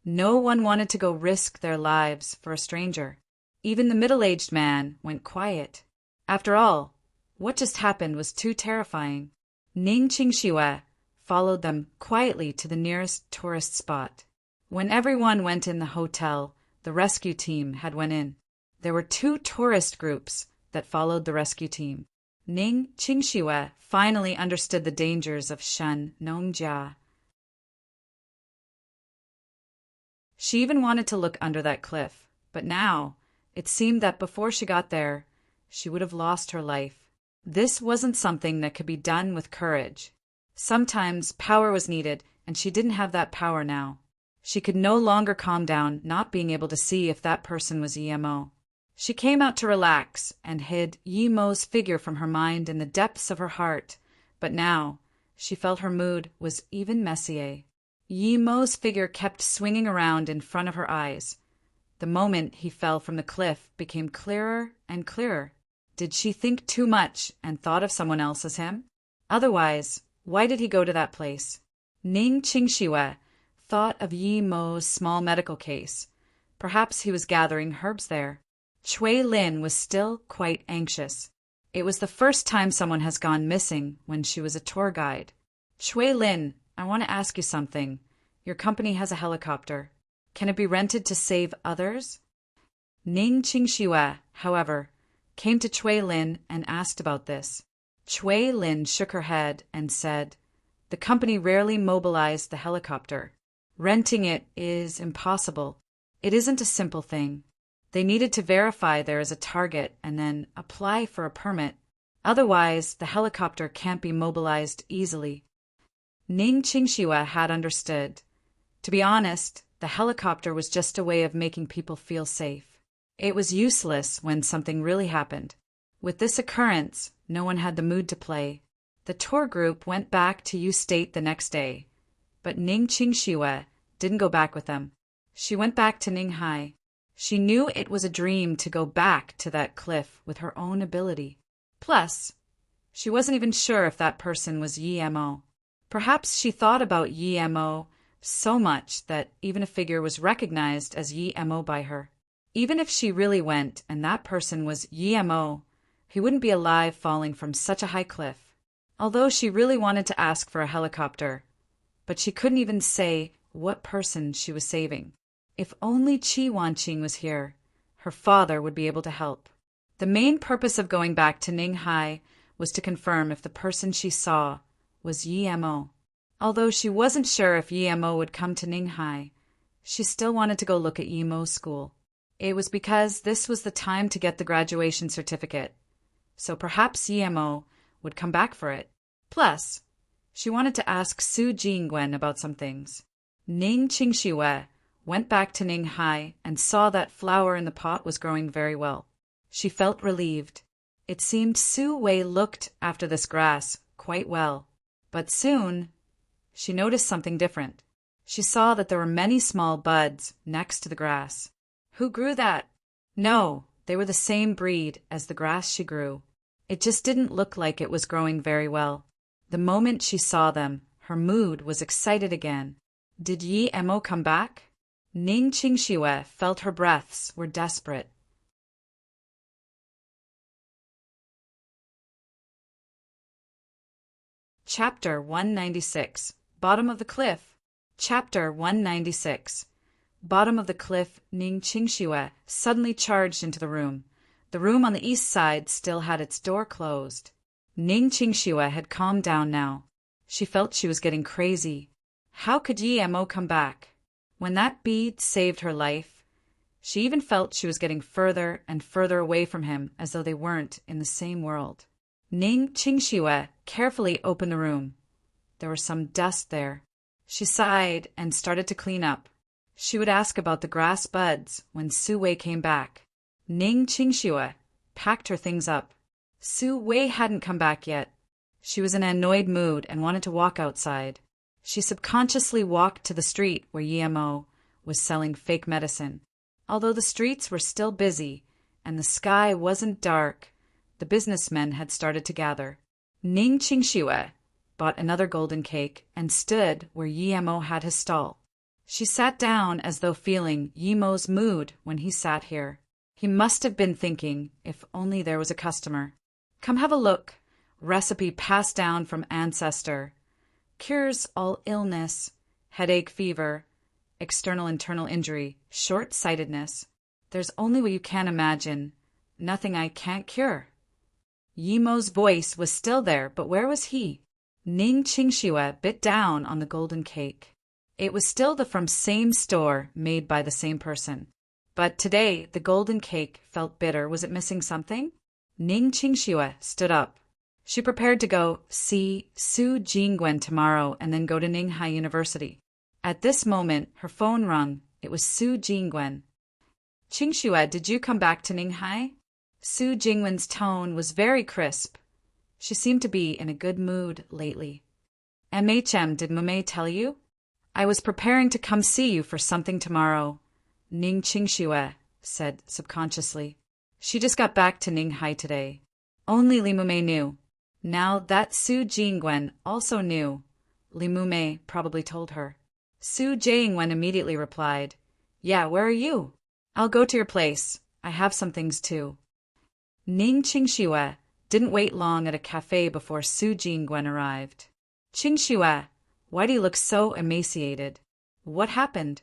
No one wanted to go risk their lives for a stranger. Even the middle-aged man went quiet. After all, what just happened was too terrifying. Ning Qingxiue followed them quietly to the nearest tourist spot. When everyone went in the hotel, the rescue team had went in. There were 2 tourist groups that followed the rescue team. Ning Qingxiue finally understood the dangers of Shanongjia. She even wanted to look under that cliff, but now it seemed that before she got there, she would have lost her life. This wasn't something that could be done with courage. Sometimes power was needed, and she didn't have that power now. She could no longer calm down, not being able to see if that person was Yimo. She came out to relax and hid Yimo's figure from her mind in the depths of her heart, but now she felt her mood was even messier. Yimo's figure kept swinging around in front of her eyes. The moment he fell from the cliff became clearer and clearer. Did she think too much and thought of someone else as him? Otherwise, why did he go to that place? Ning Qingxiue thought of Yimo's small medical case. Perhaps he was gathering herbs there. Chui Lin was still quite anxious. It was the first time someone has gone missing when she was a tour guide. "Chui Lin, I want to ask you something. Your company has a helicopter. Can it be rented to save others?" Ning Qingxiue, however, came to Chui Lin and asked about this. Chui Lin shook her head and said, "The company rarely mobilized the helicopter. Renting it is impossible. It isn't a simple thing. They needed to verify there is a target and then apply for a permit. Otherwise, the helicopter can't be mobilized easily." Ning Qingxiue had understood. To be honest, the helicopter was just a way of making people feel safe. It was useless when something really happened. With this occurrence, no one had the mood to play. The tour group went back to U State the next day, but Ning Qingxiue didn't go back with them. She went back to Ninghai. She knew it was a dream to go back to that cliff with her own ability. Plus, she wasn't even sure if that person was Yi-Mo. Perhaps she thought about Yi-Mo so much that even a figure was recognized as Yi-Mo by her. Even if she really went and that person was Yi-Mo, he wouldn't be alive falling from such a high cliff. Although she really wanted to ask for a helicopter, but she couldn't even say what person she was saving. If only Chi Wanqing was here, her father would be able to help. The main purpose of going back to Ninghai was to confirm if the person she saw was Yi-Mo. Although she wasn't sure if Yi-Mo would come to Ninghai, she still wanted to go look at Yi-Mo's school. It was because this was the time to get the graduation certificate, so perhaps Yi-Mo would come back for it. Plus, she wanted to ask Su Jingwen about some things. Ning Qingxiue went back to Ninghai and saw that flower in the pot was growing very well. She felt relieved. It seemed Su Wei looked after this grass quite well. But soon, she noticed something different. She saw that there were many small buds next to the grass. Who grew that? No, they were the same breed as the grass she grew. It just didn't look like it was growing very well. The moment she saw them, her mood was excited again. Did Yi-Mo come back? Ning Qingxiue felt her breaths were desperate. Chapter 196. Bottom of the Cliff. Chapter 196. Bottom of the cliff. Ning Qingxiue suddenly charged into the room. The room on the east side still had its door closed. Ning Qingxiue had calmed down now. She felt she was getting crazy. How could Yi-Mo come back? When that bead saved her life, she even felt she was getting further and further away from him, as though they weren't in the same world. Ning Qingxiue carefully opened the room. There was some dust there. She sighed and started to clean up. She would ask about the grass buds when Su Wei came back. Ning Qingxiue packed her things up. Su Wei hadn't come back yet. She was in an annoyed mood and wanted to walk outside. She subconsciously walked to the street where Yi-Mo was selling fake medicine. Although the streets were still busy and the sky wasn't dark, the businessmen had started to gather. Ning Qingxiue bought another golden cake and stood where Yi-Mo had his stall. She sat down as though feeling Yi-Mo's mood when he sat here. He must have been thinking, if only there was a customer. Come have a look. Recipe passed down from ancestor. Cures all illness, headache, fever, external internal injury, short-sightedness. There's only what you can't imagine. Nothing I can't cure. Yi-Mo's voice was still there, but where was he? Ning Qingxiue bit down on the golden cake. It was still the from same store made by the same person. But today the golden cake felt bitter. Was it missing something? Ning Qingxiue stood up. She prepared to go see Su Jingwen tomorrow and then go to Ninghai University. At this moment, her phone rung. It was Su Jingwen. Qingxiue, did you come back to Ninghai? Su Jingwen's tone was very crisp. She seemed to be in a good mood lately. MHM, did Mumei tell you? I was preparing to come see you for something tomorrow, Ning Qingxiue said subconsciously. She just got back to Ninghai today. Only Li Mumei knew. Now that Su Jingwen also knew, Li Mumei probably told her. Su Jingwen immediately replied, Yeah, where are you? I'll go to your place. I have some things too. Ning Qingxiue didn't wait long at a cafe before Su Jingwen arrived. Qingxiue, why do you look so emaciated? What happened?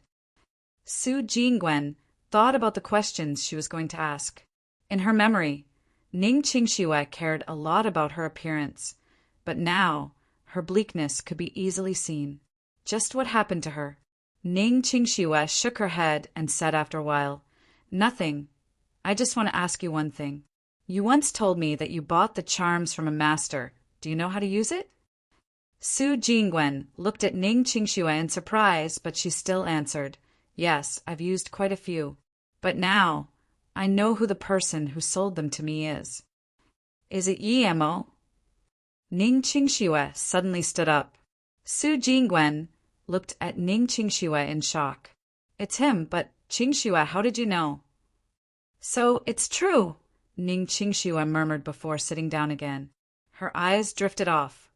Su Jingwen thought about the questions she was going to ask. In her memory, Ning Qingxiue cared a lot about her appearance, but now her bleakness could be easily seen. Just what happened to her? Ning Qingxiue shook her head and said after a while, Nothing. I just want to ask you one thing. You once told me that you bought the charms from a master. Do you know how to use it? Su Jingwen looked at Ning Qingxiue in surprise, but she still answered, Yes, I've used quite a few. But now, I know who the person who sold them to me is. Is it Yi-Mo? Ning Qingxiue suddenly stood up. Su Jingwen looked at Ning Qingxiue in shock. It's him, but Qingxue, how did you know? So, it's true, Ning Qingxue murmured before sitting down again. Her eyes drifted off.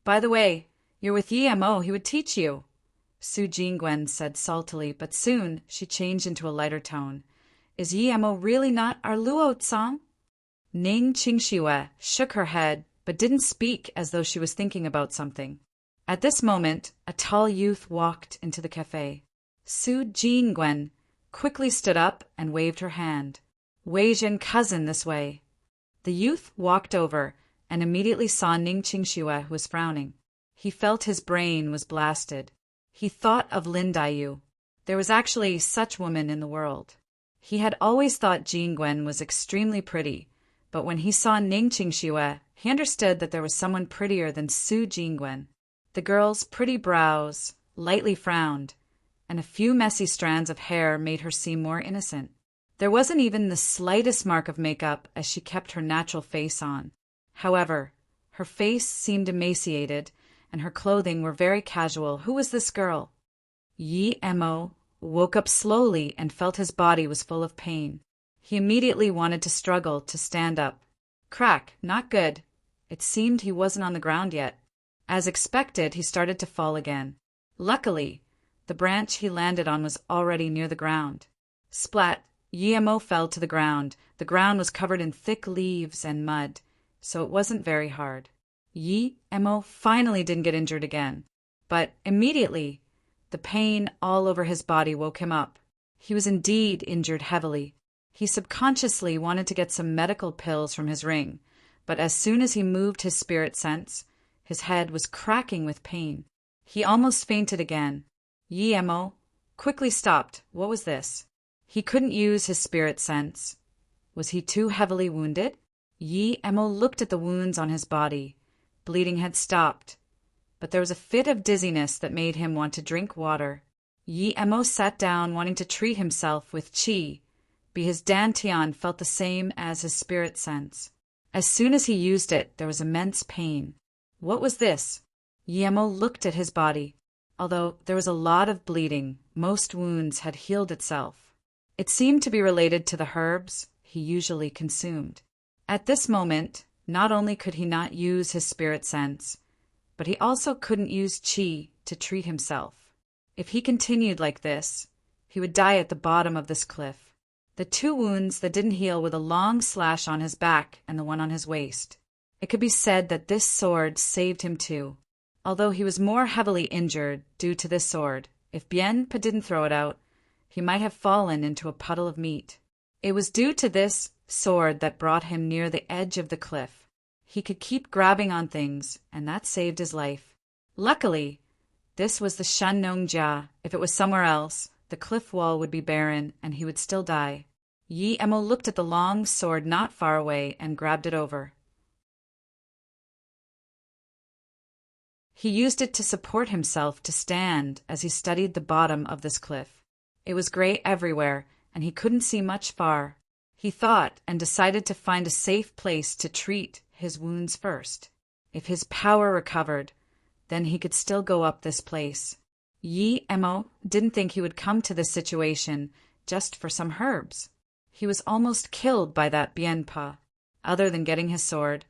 By the way, you're with Yi Mo, he would teach you, Su Jingwen said saltily, but soon she changed into a lighter tone. Is Yi Mo really not our Luo Tsang? Ning Qingxue shook her head, but didn't speak as though she was thinking about something. At this moment, a tall youth walked into the cafe. Su Jingwen quickly stood up and waved her hand. Weijin cousin this way. The youth walked over and immediately saw Ning Qingxue, who was frowning. He felt his brain was blasted. He thought of Lin Daiyu. There was actually such woman in the world. He had always thought Jingwen was extremely pretty, but when he saw Ning Qingxue, he understood that there was someone prettier than Su Jingwen. The girl's pretty brows lightly frowned, and a few messy strands of hair made her seem more innocent. There wasn't even the slightest mark of makeup as she kept her natural face on. However, her face seemed emaciated, and her clothing were very casual. Who was this girl? Yi Mo woke up slowly and felt his body was full of pain. He immediately wanted to struggle to stand up. Crack, not good. It seemed he wasn't on the ground yet. As expected, he started to fall again. Luckily, the branch he landed on was already near the ground. Splat! Yi Mo fell to the ground. The ground was covered in thick leaves and mud, so it wasn't very hard. Yi Mo finally didn't get injured again, but immediately, the pain all over his body woke him up. He was indeed injured heavily. He subconsciously wanted to get some medical pills from his ring, but as soon as he moved his spirit sense, his head was cracking with pain. He almost fainted again. Yi Mo quickly stopped. What was this? He couldn't use his spirit sense. Was he too heavily wounded? Yi Mo looked at the wounds on his body. Bleeding had stopped, but there was a fit of dizziness that made him want to drink water. Yi Mo sat down, wanting to treat himself with qi, but his dantian felt the same as his spirit sense. As soon as he used it, there was immense pain. What was this? Yi Mo looked at his body. Although there was a lot of bleeding, most wounds had healed itself. It seemed to be related to the herbs he usually consumed. At this moment, not only could he not use his spirit sense, but he also couldn't use qi to treat himself. If he continued like this, he would die at the bottom of this cliff. The two wounds that didn't heal were the long slash on his back and the one on his waist. It could be said that this sword saved him too. Although he was more heavily injured due to this sword, if Bienpa didn't throw it out, he might have fallen into a puddle of meat. It was due to this sword that brought him near the edge of the cliff. He could keep grabbing on things, and that saved his life. Luckily, this was the Shanongjia. If it was somewhere else, the cliff wall would be barren, and he would still die. Yi Mo looked at the long sword not far away and grabbed it over. He used it to support himself to stand as he studied the bottom of this cliff. It was gray everywhere, and he couldn't see much far. He thought and decided to find a safe place to treat his wounds first. If his power recovered, then he could still go up this place. Yi Mo didn't think he would come to this situation just for some herbs. He was almost killed by that Bienpa. Other than getting his sword,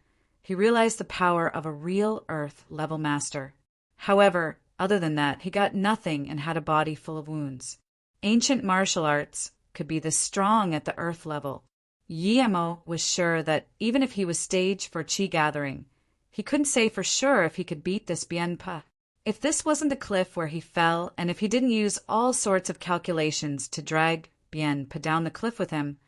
he realized the power of a real Earth-level master. However, other than that, he got nothing and had a body full of wounds. Ancient martial arts could be this strong at the Earth level. Yi Mo was sure that even if he was staged for Qi gathering, he couldn't say for sure if he could beat this Bienpa. If this wasn't the cliff where he fell, and if he didn't use all sorts of calculations to drag Bienpa down the cliff with him,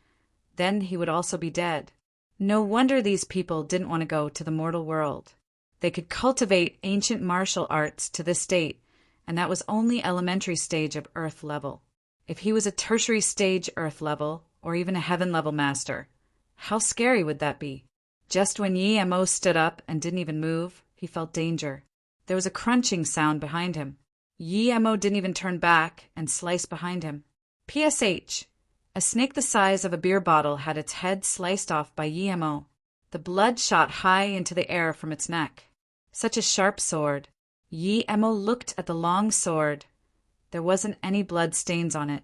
then he would also be dead. No wonder these people didn't want to go to the mortal world. They could cultivate ancient martial arts to this state, and that was only elementary stage of Earth level. If he was a tertiary stage Earth level, or even a heaven level master, how scary would that be? Just when Yi Mo stood up and didn't even move, he felt danger. There was a crunching sound behind him. Yi Mo didn't even turn back and sliced behind him. PSH. A snake the size of a beer bottle had its head sliced off by Yi Mo. The blood shot high into the air from its neck. Such a sharp sword. Yi Mo looked at the long sword, There wasn't any blood stains on it.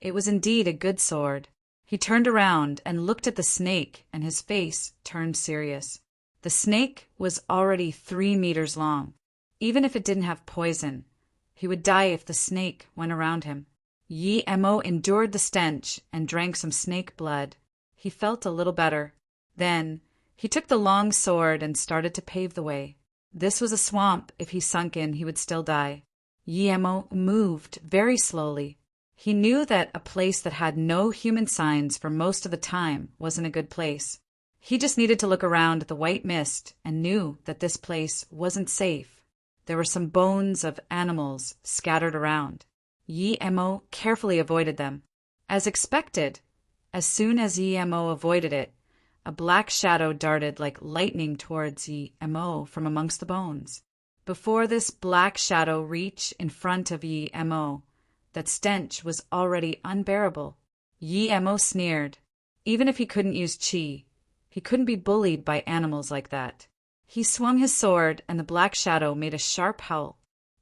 It was indeed a good sword. He turned around and looked at the snake, and his face turned serious. The snake was already 3 meters long. Even if it didn't have poison, he would die if the snake went around him. Yi Mo endured the stench and drank some snake blood. He felt a little better. Then he took the long sword and started to pave the way. This was a swamp. If he sunk in, he would still die. Yi Mo moved very slowly. He knew that a place that had no human signs for most of the time wasn't a good place. He just needed to look around at the white mist and knew that this place wasn't safe. There were some bones of animals scattered around. Yi Mo carefully avoided them. As expected, as soon as Yi Mo avoided it, a black shadow darted like lightning towards Yi Mo from amongst the bones. Before this black shadow reached in front of Yi Mo, that stench was already unbearable. Yi Mo sneered. Even if he couldn't use qi, he couldn't be bullied by animals like that. He swung his sword, and the black shadow made a sharp howl.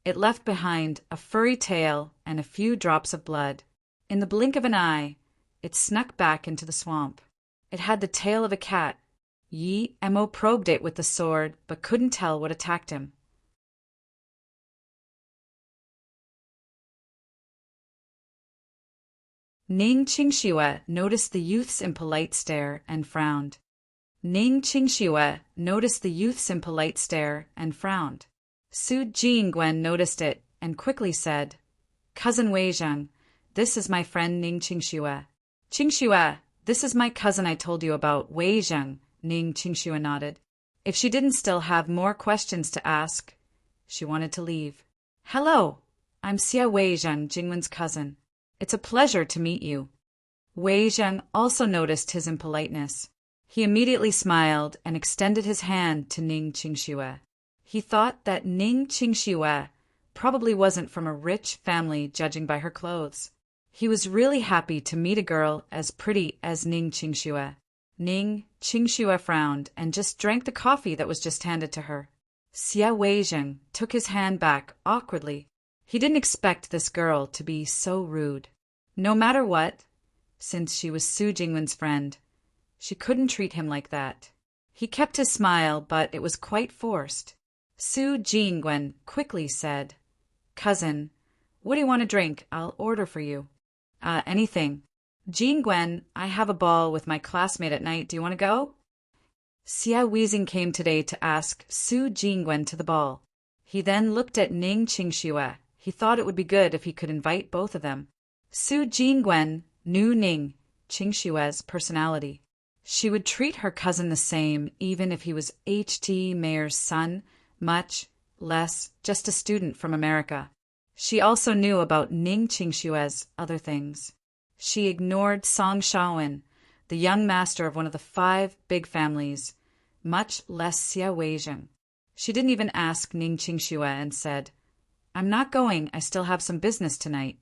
It left behind a furry tail and a few drops of blood. In the blink of an eye, it snuck back into the swamp. It had the tail of a cat. Yi Mo probed it with the sword, but couldn't tell what attacked him. Ning Qingxue noticed the youth's impolite stare and frowned. Su Jingwen noticed it and quickly said, "Cousin Wei Zheng, this is my friend Ning Qingxue." "Qingxue, this is my cousin I told you about, Wei Zheng," Ning Qingxue nodded. If she didn't still have more questions to ask, she wanted to leave. "Hello, I'm Xia Wei Zheng, Jingwen's cousin. It's a pleasure to meet you." Wei Zheng also noticed his impoliteness. He immediately smiled and extended his hand to Ning Qingxue. He thought that Ning Qingxue probably wasn't from a rich family, judging by her clothes. He was really happy to meet a girl as pretty as Ning Qingxue. Ning Qingxue frowned and just drank the coffee that was just handed to her. Xia Weizheng took his hand back awkwardly. He didn't expect this girl to be so rude. No matter what, since she was Su Jingwen's friend, she couldn't treat him like that. He kept his smile, but it was quite forced. Su Jingwen quickly said, "Cousin, what do you want to drink? I'll order for you." Anything. "Jingwen, I have a ball with my classmate at night. Do you want to go?" Xia Weizheng came today to ask Su Jingwen to the ball. He then looked at Ning Qingxue. He thought it would be good if he could invite both of them. Su Jingwen knew Ning Qingxue's personality. She would treat her cousin the same even if he was H.T. Mayer's son, much less just a student from America. She also knew about Ning Qingxue's other things. She ignored Song Shaowen, the young master of one of the 5 big families, much less Xia Weizheng. She didn't even ask Ning Qingxue and said, "I'm not going, I still have some business tonight."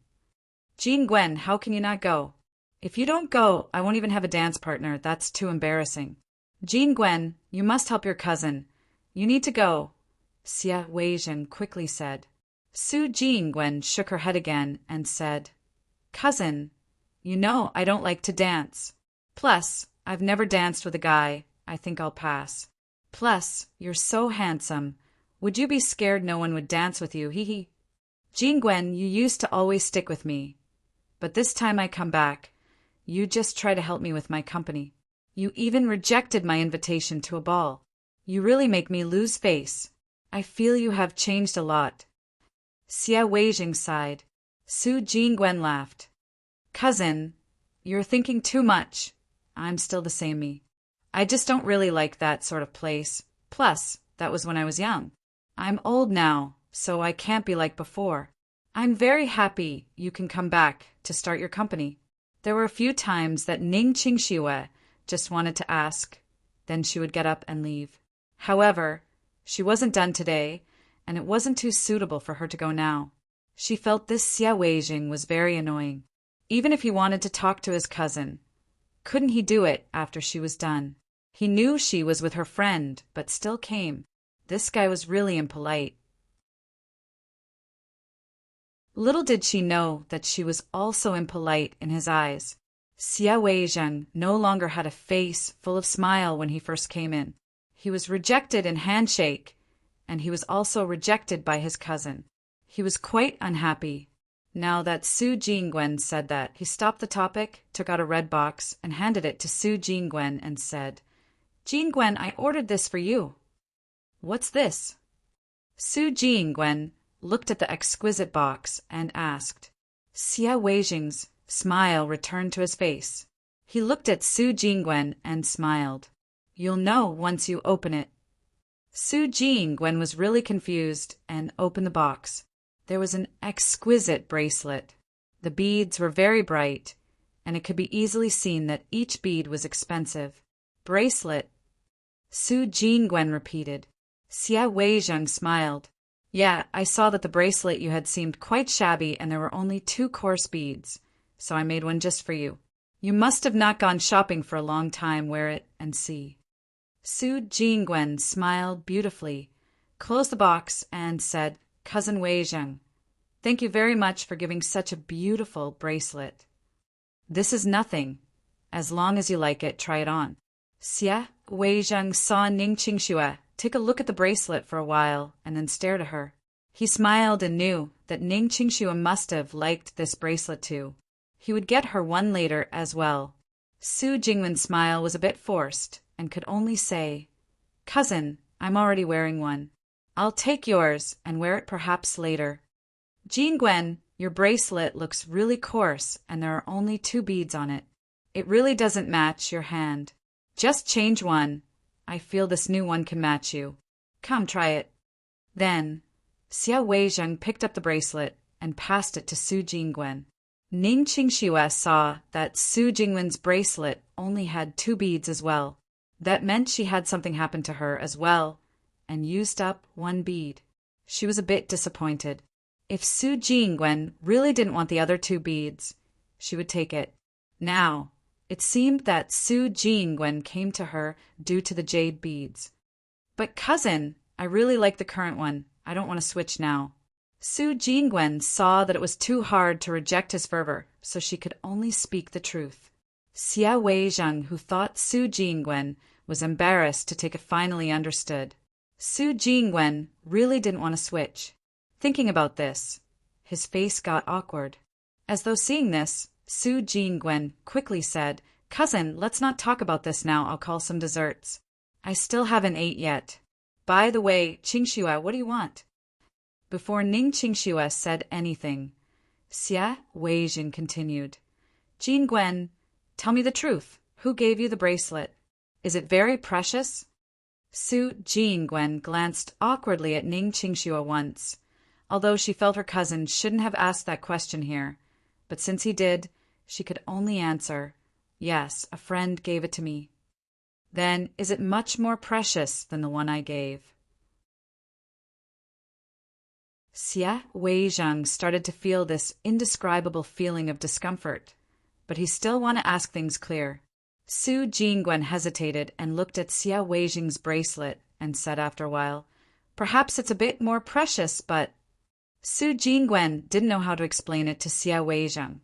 "Jingwen, how can you not go?" "If you don't go, I won't even have a dance partner. That's too embarrassing." "Jingwen, you must help your cousin. You need to go," Xia Weizheng quickly said. Su Jingwen shook her head again and said, "Cousin, you know I don't like to dance. Plus, I've never danced with a guy. I think I'll pass. Plus, you're so handsome. Would you be scared no one would dance with you? Hee hee. Jingwen, you used to always stick with me. But this time I come back, you just try to help me with my company. You even rejected my invitation to a ball. You really make me lose face. I feel you have changed a lot." Xia Weizheng sighed. Su Jingwen laughed. "Cousin, you're thinking too much. I'm still the same me. I just don't really like that sort of place. Plus, that was when I was young. I'm old now, so I can't be like before. I'm very happy you can come back to start your company." There were a few times that Ning Qingxue just wanted to ask, then she would get up and leave. However, she wasn't done today, and it wasn't too suitable for her to go now. She felt this Xia Weizheng was very annoying. Even if he wanted to talk to his cousin, couldn't he do it after she was done? He knew she was with her friend, but still came. This guy was really impolite. Little did she know that she was also impolite in his eyes. Xia Weizheng no longer had a face full of smile when he first came in. He was rejected in handshake, and he was also rejected by his cousin. He was quite unhappy. Now that Su Jingwen said that, he stopped the topic, took out a red box, and handed it to Su Jingwen and said, "Jingwen, I ordered this for you." "What's this?" Su Jingwen looked at the exquisite box and asked. Xia Weizheng's smile returned to his face. He looked at Su Jingwen and smiled. "You'll know once you open it." Su Jingwen was really confused and opened the box. There was an exquisite bracelet. The beads were very bright, and it could be easily seen that each bead was expensive. "Bracelet?" Su Jingwen repeated. Xia Weizheng smiled. "Yeah, I saw that the bracelet you had seemed quite shabby and there were only 2 coarse beads, so I made one just for you. You must have not gone shopping for a long time. Wear it and see." Su Jingwen smiled beautifully, closed the box, and said, "Cousin Weizheng, thank you very much for giving such a beautiful bracelet." "This is nothing. As long as you like it, try it on." Xia Weizheng saw Ning Qingxue take a look at the bracelet for a while and then stared at her. He smiled and knew that Ning Qingxue must have liked this bracelet too. He would get her one later as well. Su Jingwen's smile was a bit forced and could only say, "Cousin, I'm already wearing one. I'll take yours and wear it perhaps later." "Jingwen, your bracelet looks really coarse and there are only 2 beads on it. It really doesn't match your hand. Just change one. I feel this new one can match you. Come, try it." Then, Xia Weizheng picked up the bracelet and passed it to Su Jingwen. Ning Qingxue saw that Su Jingwen's bracelet only had 2 beads as well. That meant she had something happen to her as well, and used up 1 bead. She was a bit disappointed. If Su Jingwen really didn't want the other 2 beads, she would take it. Now, it seemed that Su Jingwen came to her due to the jade beads. "But cousin, I really like the current one. I don't want to switch now." Su Jingwen saw that it was too hard to reject his fervor, so she could only speak the truth. Xia Weizheng, who thought Su Jingwen was embarrassed to take it, finally understood. Su Jingwen really didn't want to switch. Thinking about this, his face got awkward. As though seeing this, Su Jingwen quickly said, "Cousin, let's not talk about this now. I'll call some desserts. I still haven't ate yet. By the way, Qingxue, what do you want?" Before Ning Qingxue said anything, Xia Weizheng continued, "Jingwen, tell me the truth. Who gave you the bracelet? Is it very precious?" Su Jingwen glanced awkwardly at Ning Qingxue once, although she felt her cousin shouldn't have asked that question here. But since he did, she could only answer, "Yes, a friend gave it to me." "Then is it much more precious than the one I gave?" Xia Weizheng started to feel this indescribable feeling of discomfort, but he still wanted to ask things clear. Su Jingwen hesitated and looked at Xia Weizheng's bracelet and said after a while, "Perhaps it's a bit more precious, but—" Su Jingwen didn't know how to explain it to Xia Weizheng.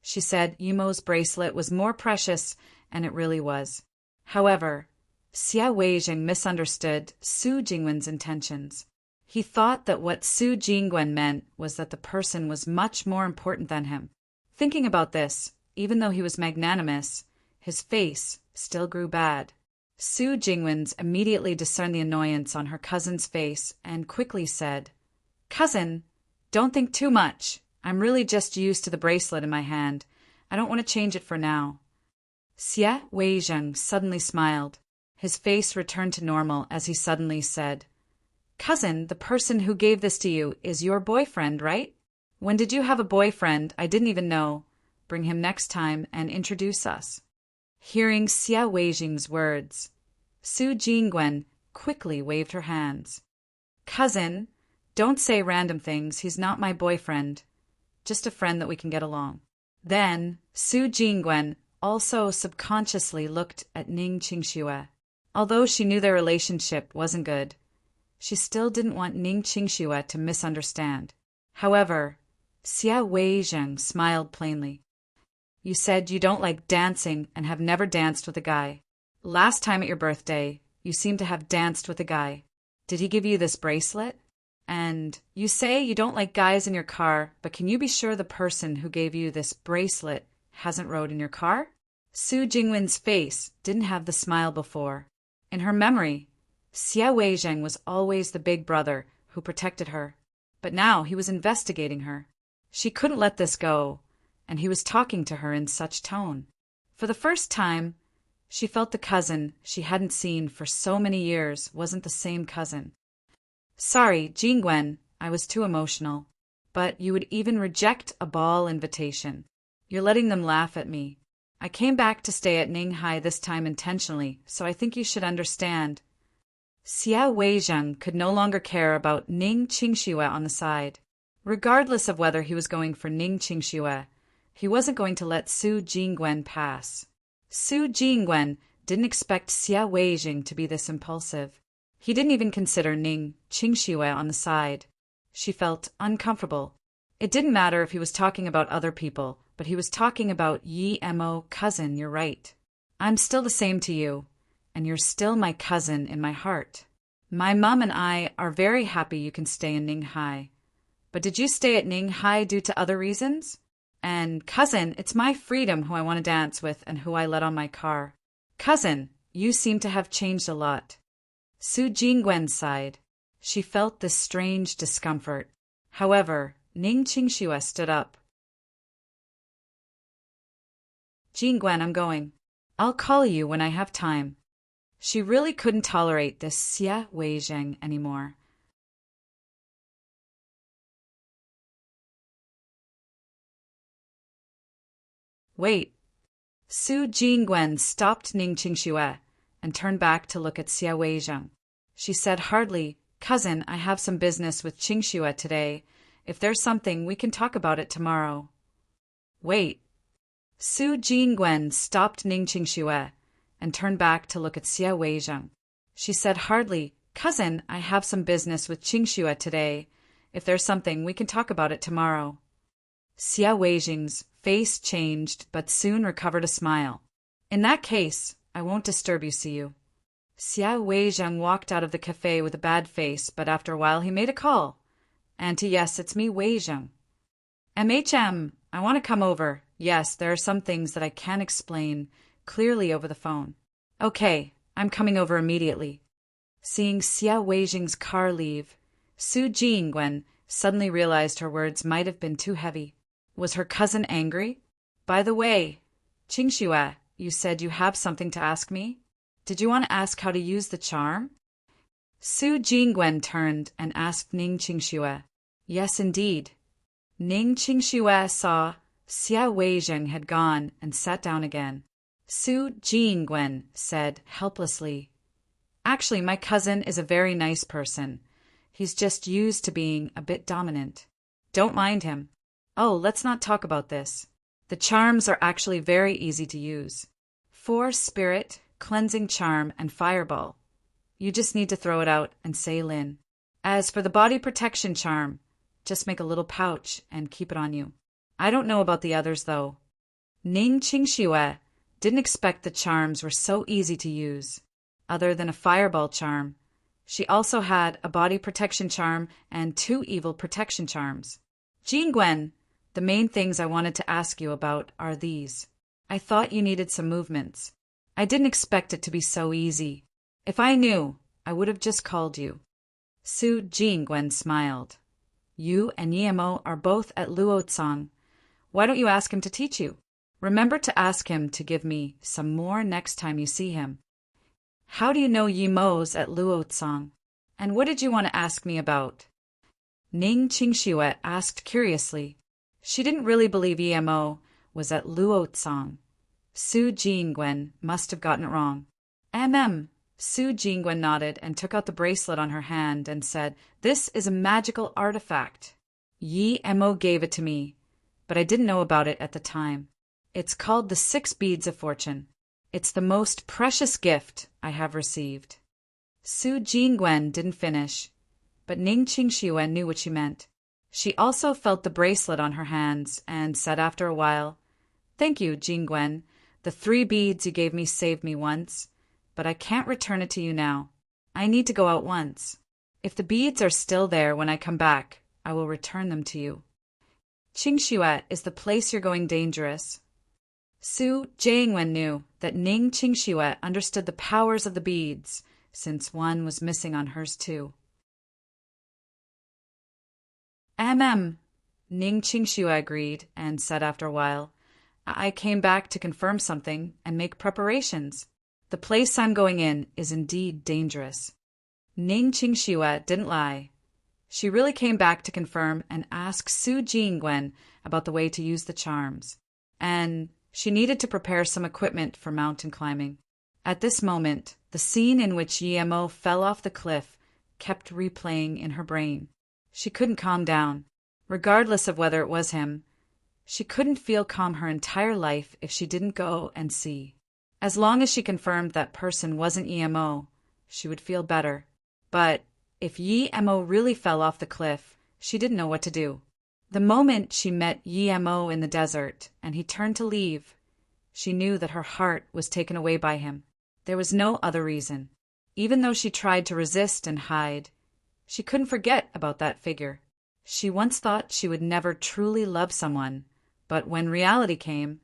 She said Yumo's bracelet was more precious, and it really was. However, Xia Weizheng misunderstood Su Jingwen's intentions. He thought that what Su Jingwen meant was that the person was much more important than him. Thinking about this, even though he was magnanimous, his face still grew bad. Su Jingwen's immediately discerned the annoyance on her cousin's face and quickly said, "Cousin, don't think too much. I'm really just used to the bracelet in my hand. I don't want to change it for now." Xia Weizheng suddenly smiled. His face returned to normal as he suddenly said, "Cousin, the person who gave this to you is your boyfriend, right? When did you have a boyfriend? I didn't even know. Bring him next time and introduce us." Hearing Xia Weizheng's words, Su Jingwen quickly waved her hands. "Cousin, don't say random things. He's not my boyfriend. Just a friend that we can get along." Then, Su Jingwen also subconsciously looked at Ning Qingxue. Although she knew their relationship wasn't good, she still didn't want Ning Qingxue to misunderstand. However, Xia Weizheng smiled plainly. You said you don't like dancing and have never danced with a guy. Last time at your birthday, you seem to have danced with a guy. Did he give you this bracelet? And you say you don't like guys in your car, but can you be sure the person who gave you this bracelet hasn't rode in your car? Su Jingwen's face didn't have the smile before. In her memory, Xia Weizheng was always the big brother who protected her, but now he was investigating her. She couldn't let this go, and he was talking to her in such tone. For the first time, she felt the cousin she hadn't seen for so many years wasn't the same cousin. Sorry, Jingwen, I was too emotional. But you would even reject a ball invitation. You're letting them laugh at me. I came back to stay at Ninghai this time intentionally, so I think you should understand. Xia Weizheng could no longer care about Ning Qingxue on the side. Regardless of whether he was going for Ning Qingxue, he wasn't going to let Su Jingwen pass. Su Jingwen didn't expect Xia Weizheng to be this impulsive. He didn't even consider Ning Qingxue on the side. She felt uncomfortable. It didn't matter if he was talking about other people, but he was talking about Yi Mo cousin, you're right. I'm still the same to you, and you're still my cousin in my heart. My mom and I are very happy you can stay in Ninghai. But did you stay at Ninghai due to other reasons? And cousin, it's my freedom who I want to dance with and who I let on my car. Cousin, you seem to have changed a lot. Su Jingwen sighed. She felt this strange discomfort. However, Ning Qingxue stood up. Jingwen, I'm going. I'll call you when I have time. She really couldn't tolerate this Xia Weizheng anymore. Wait. Su Jingwen stopped Ning Qingxue and turned back to look at Xia Weizheng. She said hardly, Cousin, I have some business with Qingxue today. If there's something, we can talk about it tomorrow. Wait. Su Jingwen stopped Ning Qingxue and turned back to look at Xia Weizheng. She said hardly, Cousin, I have some business with Qingxue today. If there's something, we can talk about it tomorrow. Xia Weizheng's face changed, but soon recovered a smile. In that case, I won't disturb you, see you. Xia Weizheng walked out of the cafe with a bad face, but after a while he made a call. Auntie, yes, it's me, Weizheng. I want to come over. Yes, there are some things that I can't explain clearly over the phone. Okay, I'm coming over immediately. Seeing Xia Weizheng's car leave, Su Jingwen suddenly realized her words might have been too heavy. Was her cousin angry? By the way, Qingxue, you said you have something to ask me? Did you want to ask how to use the charm? Su Jingwen turned and asked Ning Qingxue. Yes, indeed. Ning Qingxue saw Xia Weizheng had gone and sat down again. Su Jingwen said helplessly, Actually, my cousin is a very nice person. He's just used to being a bit dominant. Don't mind him. Oh, let's not talk about this. The charms are actually very easy to use. Force Spirit, Cleansing Charm, and Fireball. You just need to throw it out and say Lin. As for the Body Protection Charm, just make a little pouch and keep it on you. I don't know about the others, though. Ning Qingxue didn't expect the charms were so easy to use. Other than a Fireball charm, she also had a Body Protection Charm and 2 Evil Protection Charms. Jingwen, the main things I wanted to ask you about are these. I thought you needed some movements. I didn't expect it to be so easy. If I knew, I would have just called you. Su Jingwen smiled. You and Yemo are both at Luotsang. Why don't you ask him to teach you? Remember to ask him to give me some more next time you see him. How do you know Yemo's at Luotsang? And what did you want to ask me about? Ning Qingxue asked curiously. She didn't really believe Yemo was at Luotsang. Su Jingwen must have gotten it wrong. Su Jingwen nodded and took out the bracelet on her hand and said, This is a magical artifact. Yi Mo gave it to me, but I didn't know about it at the time. It's called the 6 Beads of Fortune. It's the most precious gift I have received. Su Jingwen didn't finish, but Ning Qingxue knew what she meant. She also felt the bracelet on her hands and said after a while, "Thank you, Jingwen. The 3 beads you gave me saved me once, but I can't return it to you now. I need to go out once. If the beads are still there when I come back, I will return them to you. Qingxue, is the place you're going dangerous?" Su Jingwen knew that Ning Qingxue understood the powers of the beads, since one was missing on hers too. Ning Qingxue agreed and said after a while, "I came back to confirm something and make preparations. The place I'm going in is indeed dangerous." Ning Qingxue didn't lie. She really came back to confirm and ask Su Jingwen about the way to use the charms. And she needed to prepare some equipment for mountain climbing. At this moment, the scene in which Yemo fell off the cliff kept replaying in her brain. She couldn't calm down, regardless of whether it was him. She couldn't feel calm her entire life if she didn't go and see. As long as she confirmed that person wasn't Yemo, she would feel better. But if Yemo really fell off the cliff, she didn't know what to do. The moment she met Yemo in the desert and he turned to leave, she knew that her heart was taken away by him. There was no other reason. Even though she tried to resist and hide, she couldn't forget about that figure. She once thought she would never truly love someone, but when reality came,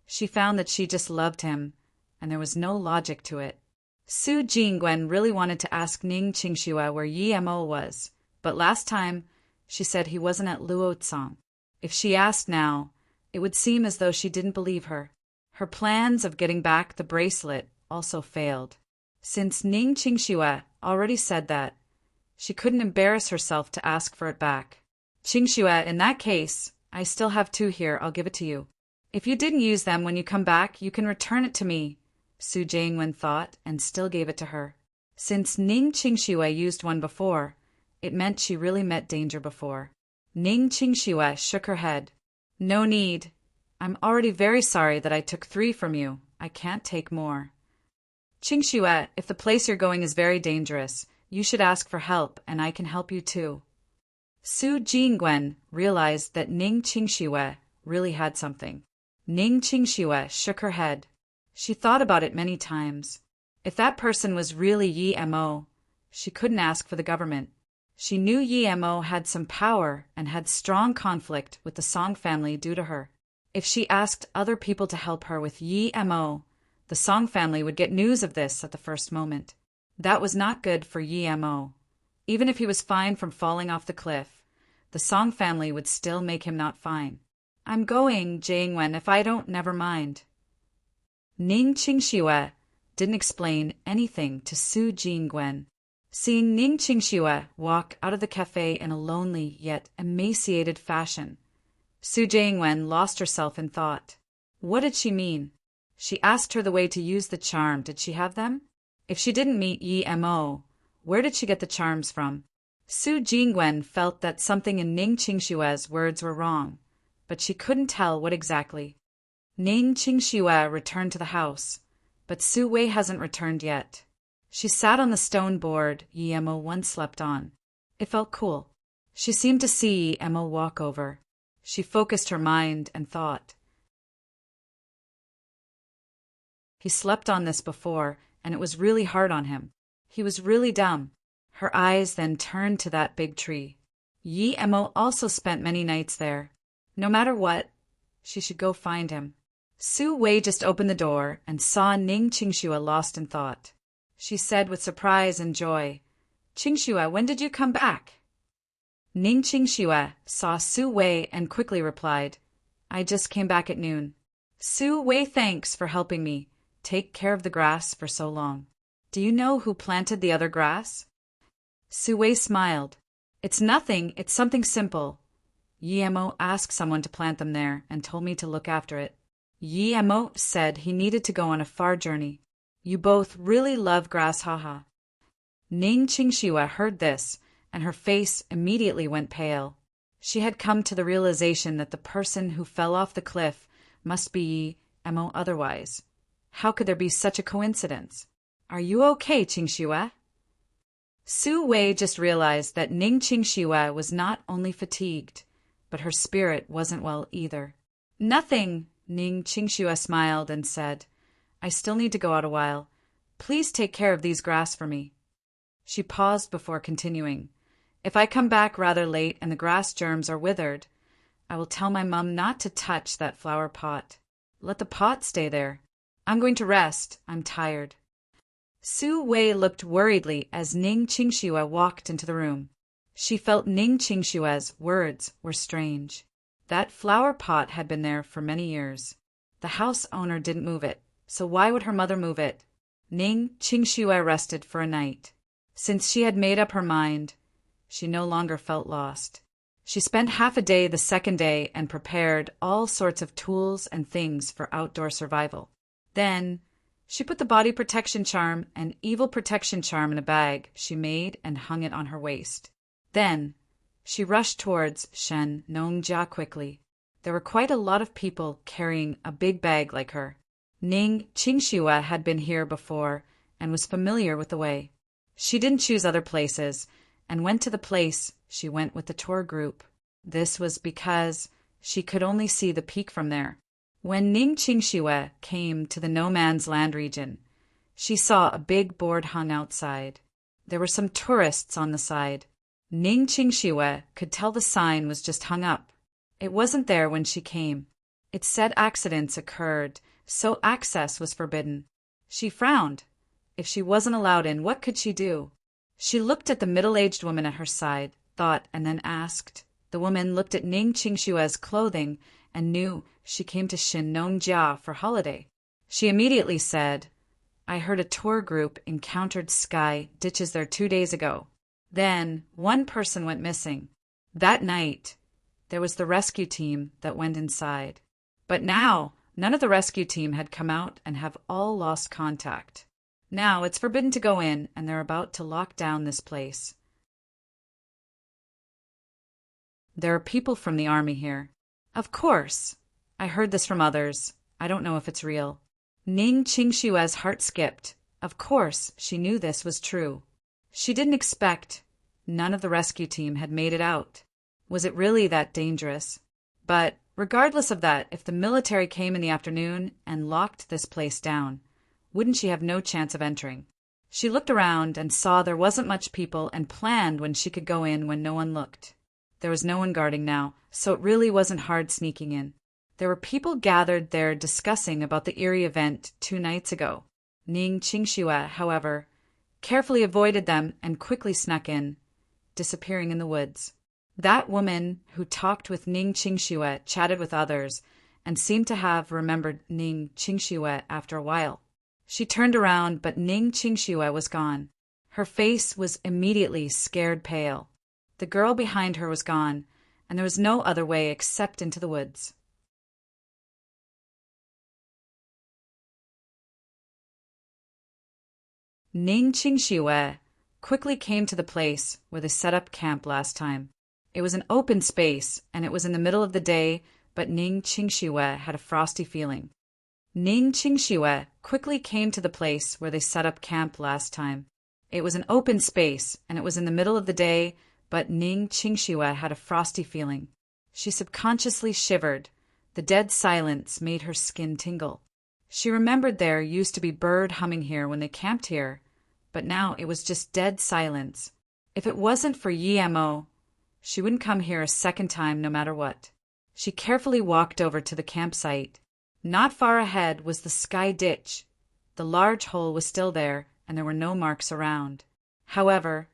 she found that she just loved him, and there was no logic to it. Su Jingwen really wanted to ask Ning Qingxue where Yemo was, but last time she said he wasn't at Luotsang. If she asked now, it would seem as though she didn't believe her. Her plans of getting back the bracelet also failed. Since Ning Qingxue already said that, she couldn't embarrass herself to ask for it back. "Qingxue, in that case, I still have 2 here. I'll give it to you. If you didn't use them when you come back, you can return it to me," Su Jingwen thought and still gave it to her. Since Ning Qingxue used one before, it meant she really met danger before. Ning Qingxue shook her head. "No need. I'm already very sorry that I took 3 from you. I can't take more." "Qingxue, if the place you're going is very dangerous, you should ask for help, and I can help you too." Su Jingwen realized that Ning Qingxue really had something. Ning Qingxue shook her head. She thought about it many times. If that person was really Yemo, she couldn't ask for the government. She knew Yemo had some power and had strong conflict with the Song family due to her. If she asked other people to help her with Yemo, the Song family would get news of this at the first moment. That was not good for Yemo. Even if he was fine from falling off the cliff, the Song family would still make him not fine. "I'm going, Jingwen. If I don't, never mind." Ning Qingxue didn't explain anything to Su Jingwen. Seeing Ning Qingxue walk out of the cafe in a lonely yet emaciated fashion, Su Jingwen lost herself in thought. What did she mean? She asked her the way to use the charm. Did she have them? If she didn't meet Yemo, where did she get the charms from? Su Jingwen felt that something in Ning Qingxue's words were wrong, but she couldn't tell what exactly. Ning Qingxue returned to the house, but Su Wei hasn't returned yet. She sat on the stone board Yemo once slept on. It felt cool. She seemed to see Yemo walk over. She focused her mind and thought. He slept on this before, and it was really hard on him. He was really dumb. Her eyes then turned to that big tree. Yemo also spent many nights there. No matter what, she should go find him. Su Wei just opened the door and saw Ning Qingxue lost in thought. She said with surprise and joy, "Qingxue, when did you come back?" Ning Qingxue saw Su Wei and quickly replied, "I just came back at noon." "Su Wei, thanks for helping me take care of the grass for so long. Do you know who planted the other grass?" Su Wei smiled. "It's nothing, it's something simple. Yemo asked someone to plant them there and told me to look after it. Yemo said he needed to go on a far journey. You both really love grass, haha." Ning Qingxue heard this, and her face immediately went pale. She had come to the realization that the person who fell off the cliff must be Yemo otherwise. How could there be such a coincidence? "Are you okay, Qingxue?" Su Wei just realized that Ning Qingxue was not only fatigued, but her spirit wasn't well either. Nothing, Ning Qingxue smiled and said. I still need to go out a while. Please take care of these grass for me. She paused before continuing. If I come back rather late and the grass germs are withered, I will tell my mum not to touch that flower pot. Let the pot stay there. I'm going to rest. I'm tired. Su Wei looked worriedly as Ning Qingxue walked into the room. She felt Ning Qingxue's words were strange. That flower pot had been there for many years. The house owner didn't move it, so why would her mother move it? Ning Qingxue rested for a night. Since she had made up her mind, she no longer felt lost. She spent half a day the second day and prepared all sorts of tools and things for outdoor survival. Then, she put the body protection charm and evil protection charm in a bag she made and hung it on her waist. Then, she rushed towards Shen Nongjia quickly. There were quite a lot of people carrying a big bag like her. Ning Qingxue had been here before and was familiar with the way. She didn't choose other places and went to the place she went with the tour group. This was because she could only see the peak from there. When Ning Qingxue came to the no man's land region, she saw a big board hung outside. There were some tourists on the side. Ning Qingxue could tell the sign was just hung up. It wasn't there when she came. It said accidents occurred, so access was forbidden. She frowned. If she wasn't allowed in, what could she do? She looked at the middle-aged woman at her side, thought, and then asked. The woman looked at Ning Qingxue's clothing and knew she came to Nongjia for holiday. She immediately said, I heard a tour group encountered sky ditches there 2 days ago. Then one person went missing. That night, there was the rescue team that went inside. But now, none of the rescue team had come out and have all lost contact. Now it's forbidden to go in, and they're about to lock down this place. There are people from the army here. Of course. I heard this from others. I don't know if it's real. Ning Qingxue's heart skipped. Of course, she knew this was true. She didn't expect. None of the rescue team had made it out. Was it really that dangerous? But regardless of that, if the military came in the afternoon and locked this place down, wouldn't she have no chance of entering? She looked around and saw there wasn't much people and planned when she could go in when no one looked. There was no one guarding now, so it really wasn't hard sneaking in. There were people gathered there discussing about the eerie event 2 nights ago. Ning Qingxue, however, carefully avoided them and quickly snuck in, disappearing in the woods. That woman who talked with Ning Qingxue chatted with others and seemed to have remembered Ning Qingxue after a while. She turned around, but Ning Qingxue was gone. Her face was immediately scared pale. The girl behind her was gone, and there was no other way except into the woods. Ning Qingxue quickly came to the place where they set up camp last time. It was an open space, and it was in the middle of the day, but Ning Qingxue had a frosty feeling. Ning Qingxue quickly came to the place where they set up camp last time. It was an open space, and it was in the middle of the day, but Ning Qingxue had a frosty feeling. She subconsciously shivered. The dead silence made her skin tingle. She remembered there used to be bird humming here when they camped here, but now it was just dead silence. If it wasn't for Yemo, she wouldn't come here a second time no matter what. She carefully walked over to the campsite. Not far ahead was the sky ditch. The large hole was still there, and there were no marks around. However,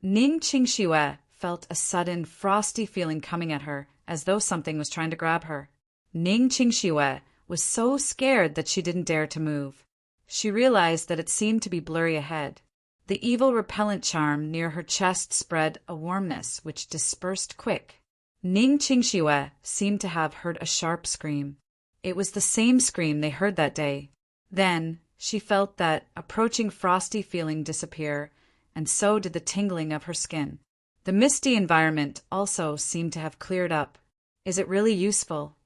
Ning Qingxue felt a sudden frosty feeling coming at her, as though something was trying to grab her. Ning Qingxue was so scared that she didn't dare to move. She realized that it seemed to be blurry ahead. The evil repellent charm near her chest spread a warmness which dispersed quick. Ning Qingxue seemed to have heard a sharp scream. It was the same scream they heard that day. Then she felt that approaching frosty feeling disappear, and so did the tingling of her skin. The misty environment also seemed to have cleared up. Is it really useful?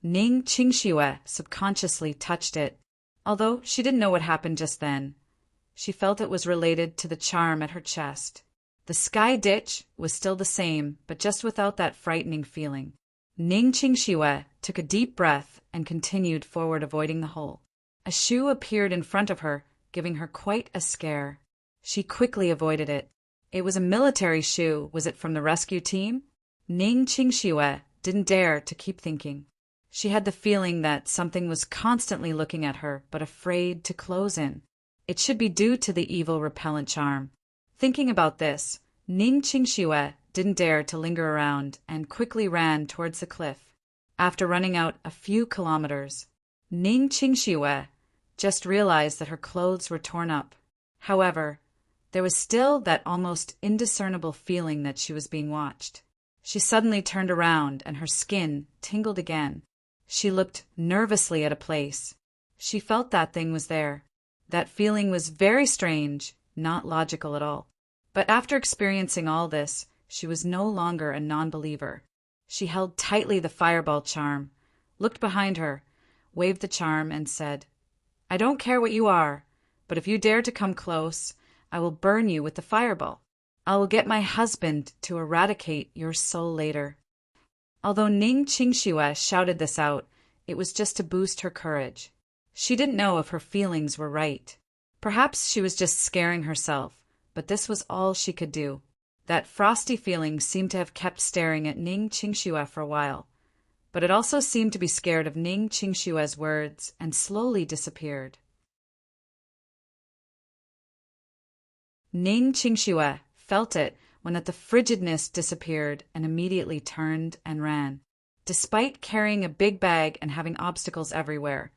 Ning Qingxue subconsciously touched it. Although she didn't know what happened just then, She felt it was related to the charm at her chest. The sky ditch was still the same, but just without that frightening feeling. Ning Qingxue took a deep breath and continued forward, avoiding the hole. A shoe appeared in front of her, giving her quite a scare. She quickly avoided it. It was a military shoe. Was it from the rescue team? Ning Qingxue didn't dare to keep thinking. She had the feeling that something was constantly looking at her, but afraid to close in. It should be due to the evil repellent charm. Thinking about this, Ning Qingxue didn't dare to linger around and quickly ran towards the cliff. After running out a few kilometers, Ning Qingxue just realized that her clothes were torn up. However, there was still that almost indiscernible feeling that she was being watched. She suddenly turned around and her skin tingled again. She looked nervously at a place. She felt that thing was there. That feeling was very strange, not logical at all. But after experiencing all this, she was no longer a non-believer. She held tightly the fireball charm, looked behind her, waved the charm, and said, "I don't care what you are, but if you dare to come close, I will burn you with the fireball. I will get my husband to eradicate your soul later." Although Ning Qingxue shouted this out, it was just to boost her courage. She didn't know if her feelings were right. Perhaps she was just scaring herself, but this was all she could do. That frosty feeling seemed to have kept staring at Ning Qingxue for a while, but it also seemed to be scared of Ning Qingxue's words and slowly disappeared. Ning Qingxue felt it when the frigidness disappeared and immediately turned and ran. Despite carrying a big bag and having obstacles everywhere,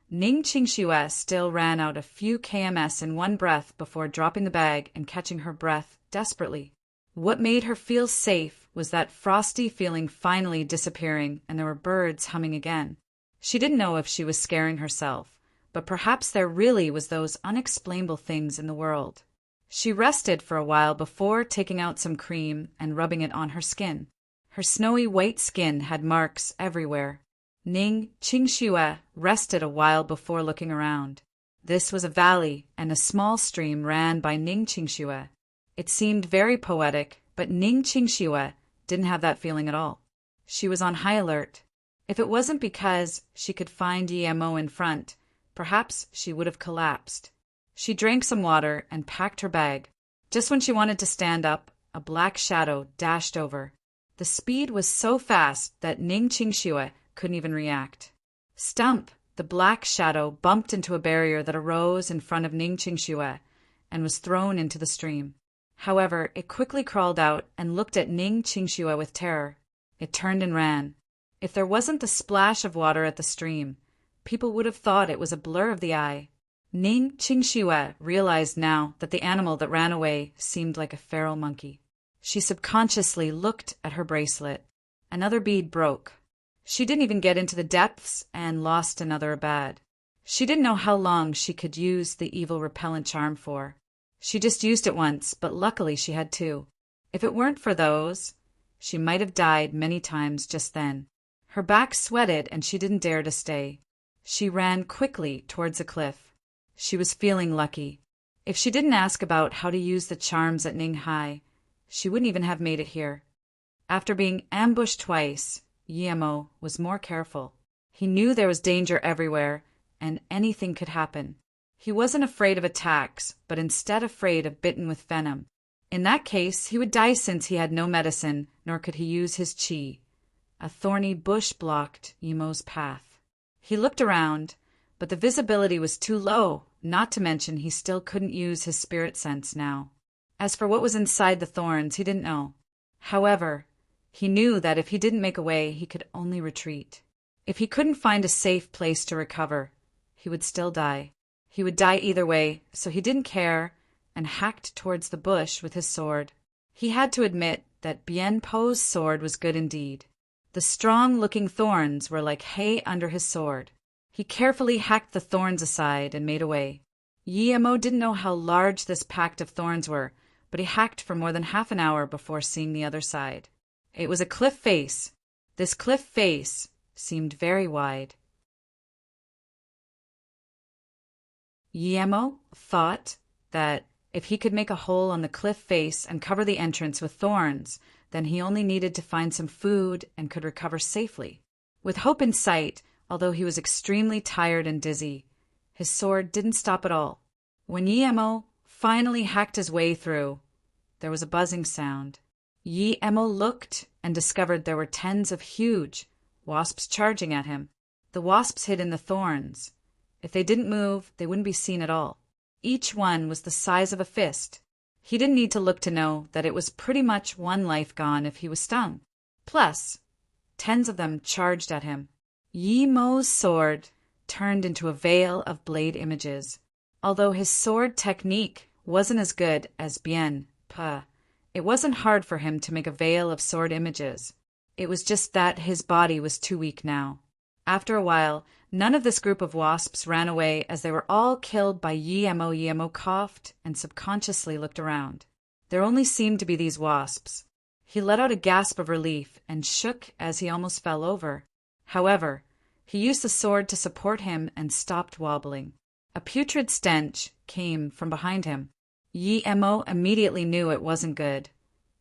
Ning Qingxue still ran out a few kms in one breath before dropping the bag and catching her breath desperately. What made her feel safe was that frosty feeling finally disappearing and there were birds humming again. She didn't know if she was scaring herself, but perhaps there really was those unexplainable things in the world. She rested for a while before taking out some cream and rubbing it on her skin. Her snowy white skin had marks everywhere. Ning Qingxue rested a while before looking around. This was a valley, and a small stream ran by Ning Qingxue. It seemed very poetic, but Ning Qingxue didn't have that feeling at all. She was on high alert. If it wasn't because she could find Yemo in front, perhaps she would have collapsed. She drank some water and packed her bag. Just when she wanted to stand up, a black shadow dashed over. The speed was so fast that Ning Qingxue couldn't even react. Stump, the black shadow, bumped into a barrier that arose in front of Ning Qingxue and was thrown into the stream. However, it quickly crawled out and looked at Ning Qingxue with terror. It turned and ran. If there wasn't the splash of water at the stream, people would have thought it was a blur of the eye. Ning Qingxue realized now that the animal that ran away seemed like a feral monkey. She subconsciously looked at her bracelet. Another bead broke. She didn't even get into the depths and lost another abad. She didn't know how long she could use the evil repellent charm for. She just used it once, but luckily she had two. If it weren't for those, she might have died many times just then. Her back sweated and she didn't dare to stay. She ran quickly towards a cliff. She was feeling lucky. If she didn't ask about how to use the charms at Ninghai, she wouldn't even have made it here. After being ambushed twice, Yemo was more careful. He knew there was danger everywhere, and anything could happen. He wasn't afraid of attacks, but instead afraid of bitten with venom. In that case, he would die since he had no medicine, nor could he use his chi. A thorny bush blocked Yemo's path. He looked around, but the visibility was too low, not to mention he still couldn't use his spirit sense now. As for what was inside the thorns, he didn't know. However, he knew that if he didn't make a way, he could only retreat. If he couldn't find a safe place to recover, he would still die. He would die either way, so he didn't care and hacked towards the bush with his sword. He had to admit that Bien Po's sword was good indeed. The strong-looking thorns were like hay under his sword. He carefully hacked the thorns aside and made away. Yemo didn't know how large this pack of thorns were, but he hacked for more than half an hour before seeing the other side. It was a cliff face. This cliff face seemed very wide. Yemo thought that if he could make a hole on the cliff face and cover the entrance with thorns, then he only needed to find some food and could recover safely. With hope in sight, although he was extremely tired and dizzy, his sword didn't stop at all. When Yi-Emo finally hacked his way through, there was a buzzing sound. Yi-Emo looked and discovered there were tens of huge wasps charging at him. The wasps hid in the thorns. If they didn't move, they wouldn't be seen at all. Each one was the size of a fist. He didn't need to look to know that it was pretty much one life gone if he was stung. Plus, tens of them charged at him. Yi-Mo's sword turned into a veil of blade images. Although his sword technique wasn't as good as Bien Pa, it wasn't hard for him to make a veil of sword images. It was just that his body was too weak now. After a while, none of this group of wasps ran away as they were all killed by Yi-Emo. Yi-Emo coughed and subconsciously looked around. There only seemed to be these wasps. He let out a gasp of relief and shook as he almost fell over. However, he used the sword to support him and stopped wobbling. A putrid stench came from behind him. Yi-Emo immediately knew it wasn't good.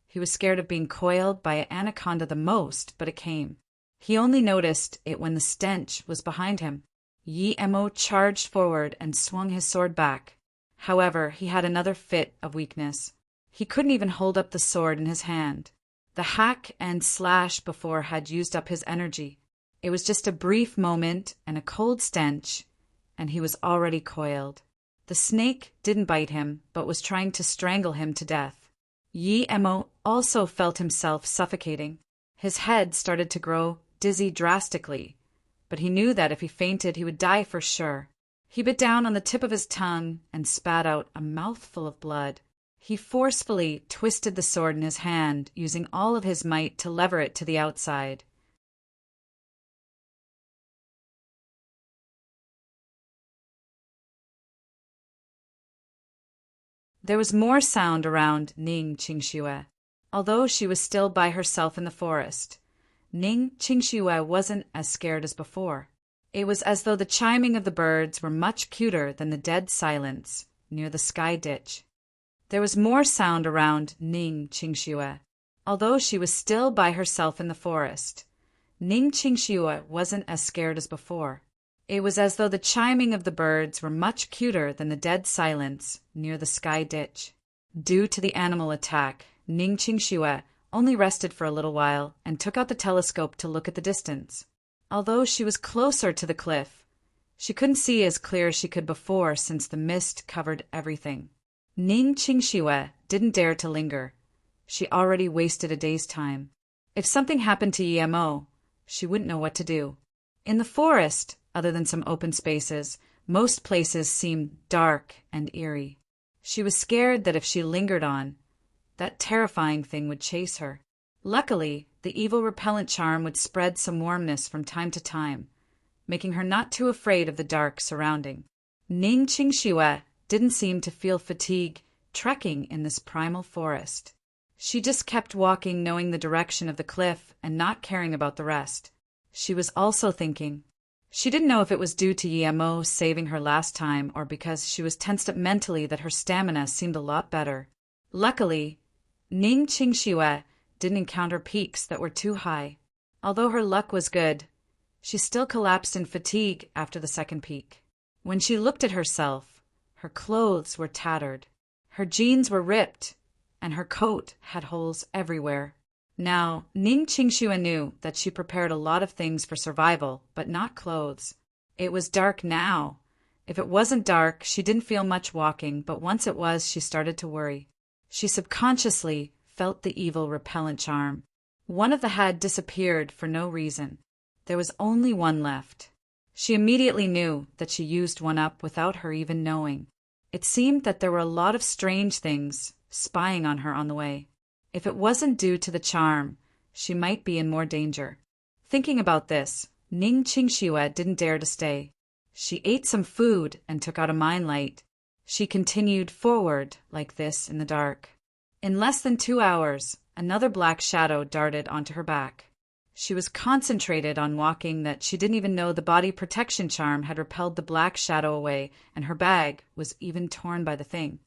He was scared of being coiled by an anaconda the most, but it came. He only noticed it when the stench was behind him. Yi-Emo charged forward and swung his sword back. However, he had another fit of weakness. He couldn't even hold up the sword in his hand. The hack and slash before had used up his energy. It was just a brief moment and a cold stench, and he was already coiled. The snake didn't bite him, but was trying to strangle him to death. Yi-Emo also felt himself suffocating. His head started to grow dizzy drastically, but he knew that if he fainted, he would die for sure. He bit down on the tip of his tongue and spat out a mouthful of blood. He forcefully twisted the sword in his hand, using all of his might to lever it to the outside. There was more sound around Ning Qingxue. Although she was still by herself in the forest, Ning Qingxue wasn't as scared as before. It was as though the chiming of the birds were much cuter than the dead silence near the sky ditch. There was more sound around Ning Qingxue. Although she was still by herself in the forest, Ning Qingxue wasn't as scared as before. It was as though the chiming of the birds were much cuter than the dead silence near the sky ditch. Due to the animal attack, Ning Qingxue only rested for a little while and took out the telescope to look at the distance. Although she was closer to the cliff, she couldn't see as clear as she could before since the mist covered everything. Ning Qingxue didn't dare to linger. She already wasted a day's time. If something happened to Yi-Emo, she wouldn't know what to do. In the forest, other than some open spaces, most places seemed dark and eerie. She was scared that if she lingered on, that terrifying thing would chase her. Luckily, the evil repellent charm would spread some warmness from time to time, making her not too afraid of the dark surrounding. Ning Qingxue didn't seem to feel fatigue trekking in this primal forest. She just kept walking, knowing the direction of the cliff and not caring about the rest. She was also thinking. She didn't know if it was due to Yi-Emo saving her last time or because she was tensed up mentally that her stamina seemed a lot better. Luckily, Ning Qingxue didn't encounter peaks that were too high. Although her luck was good, she still collapsed in fatigue after the second peak. When she looked at herself, her clothes were tattered. Her jeans were ripped, and her coat had holes everywhere. Now, Ning Qingxue knew that she prepared a lot of things for survival, but not clothes. It was dark now. If it wasn't dark, she didn't feel much walking, but once it was, she started to worry. She subconsciously felt the evil repellent charm. One of the had disappeared for no reason. There was only one left. She immediately knew that she used one up without her even knowing. It seemed that there were a lot of strange things spying on her on the way. If it wasn't due to the charm, she might be in more danger. Thinking about this, Ning Qingxue didn't dare to stay. She ate some food and took out a mine light. She continued forward like this in the dark. In less than 2 hours, another black shadow darted onto her back. She was concentrated on walking that she didn't even know the body protection charm had repelled the black shadow away, and her bag was even torn by the thing.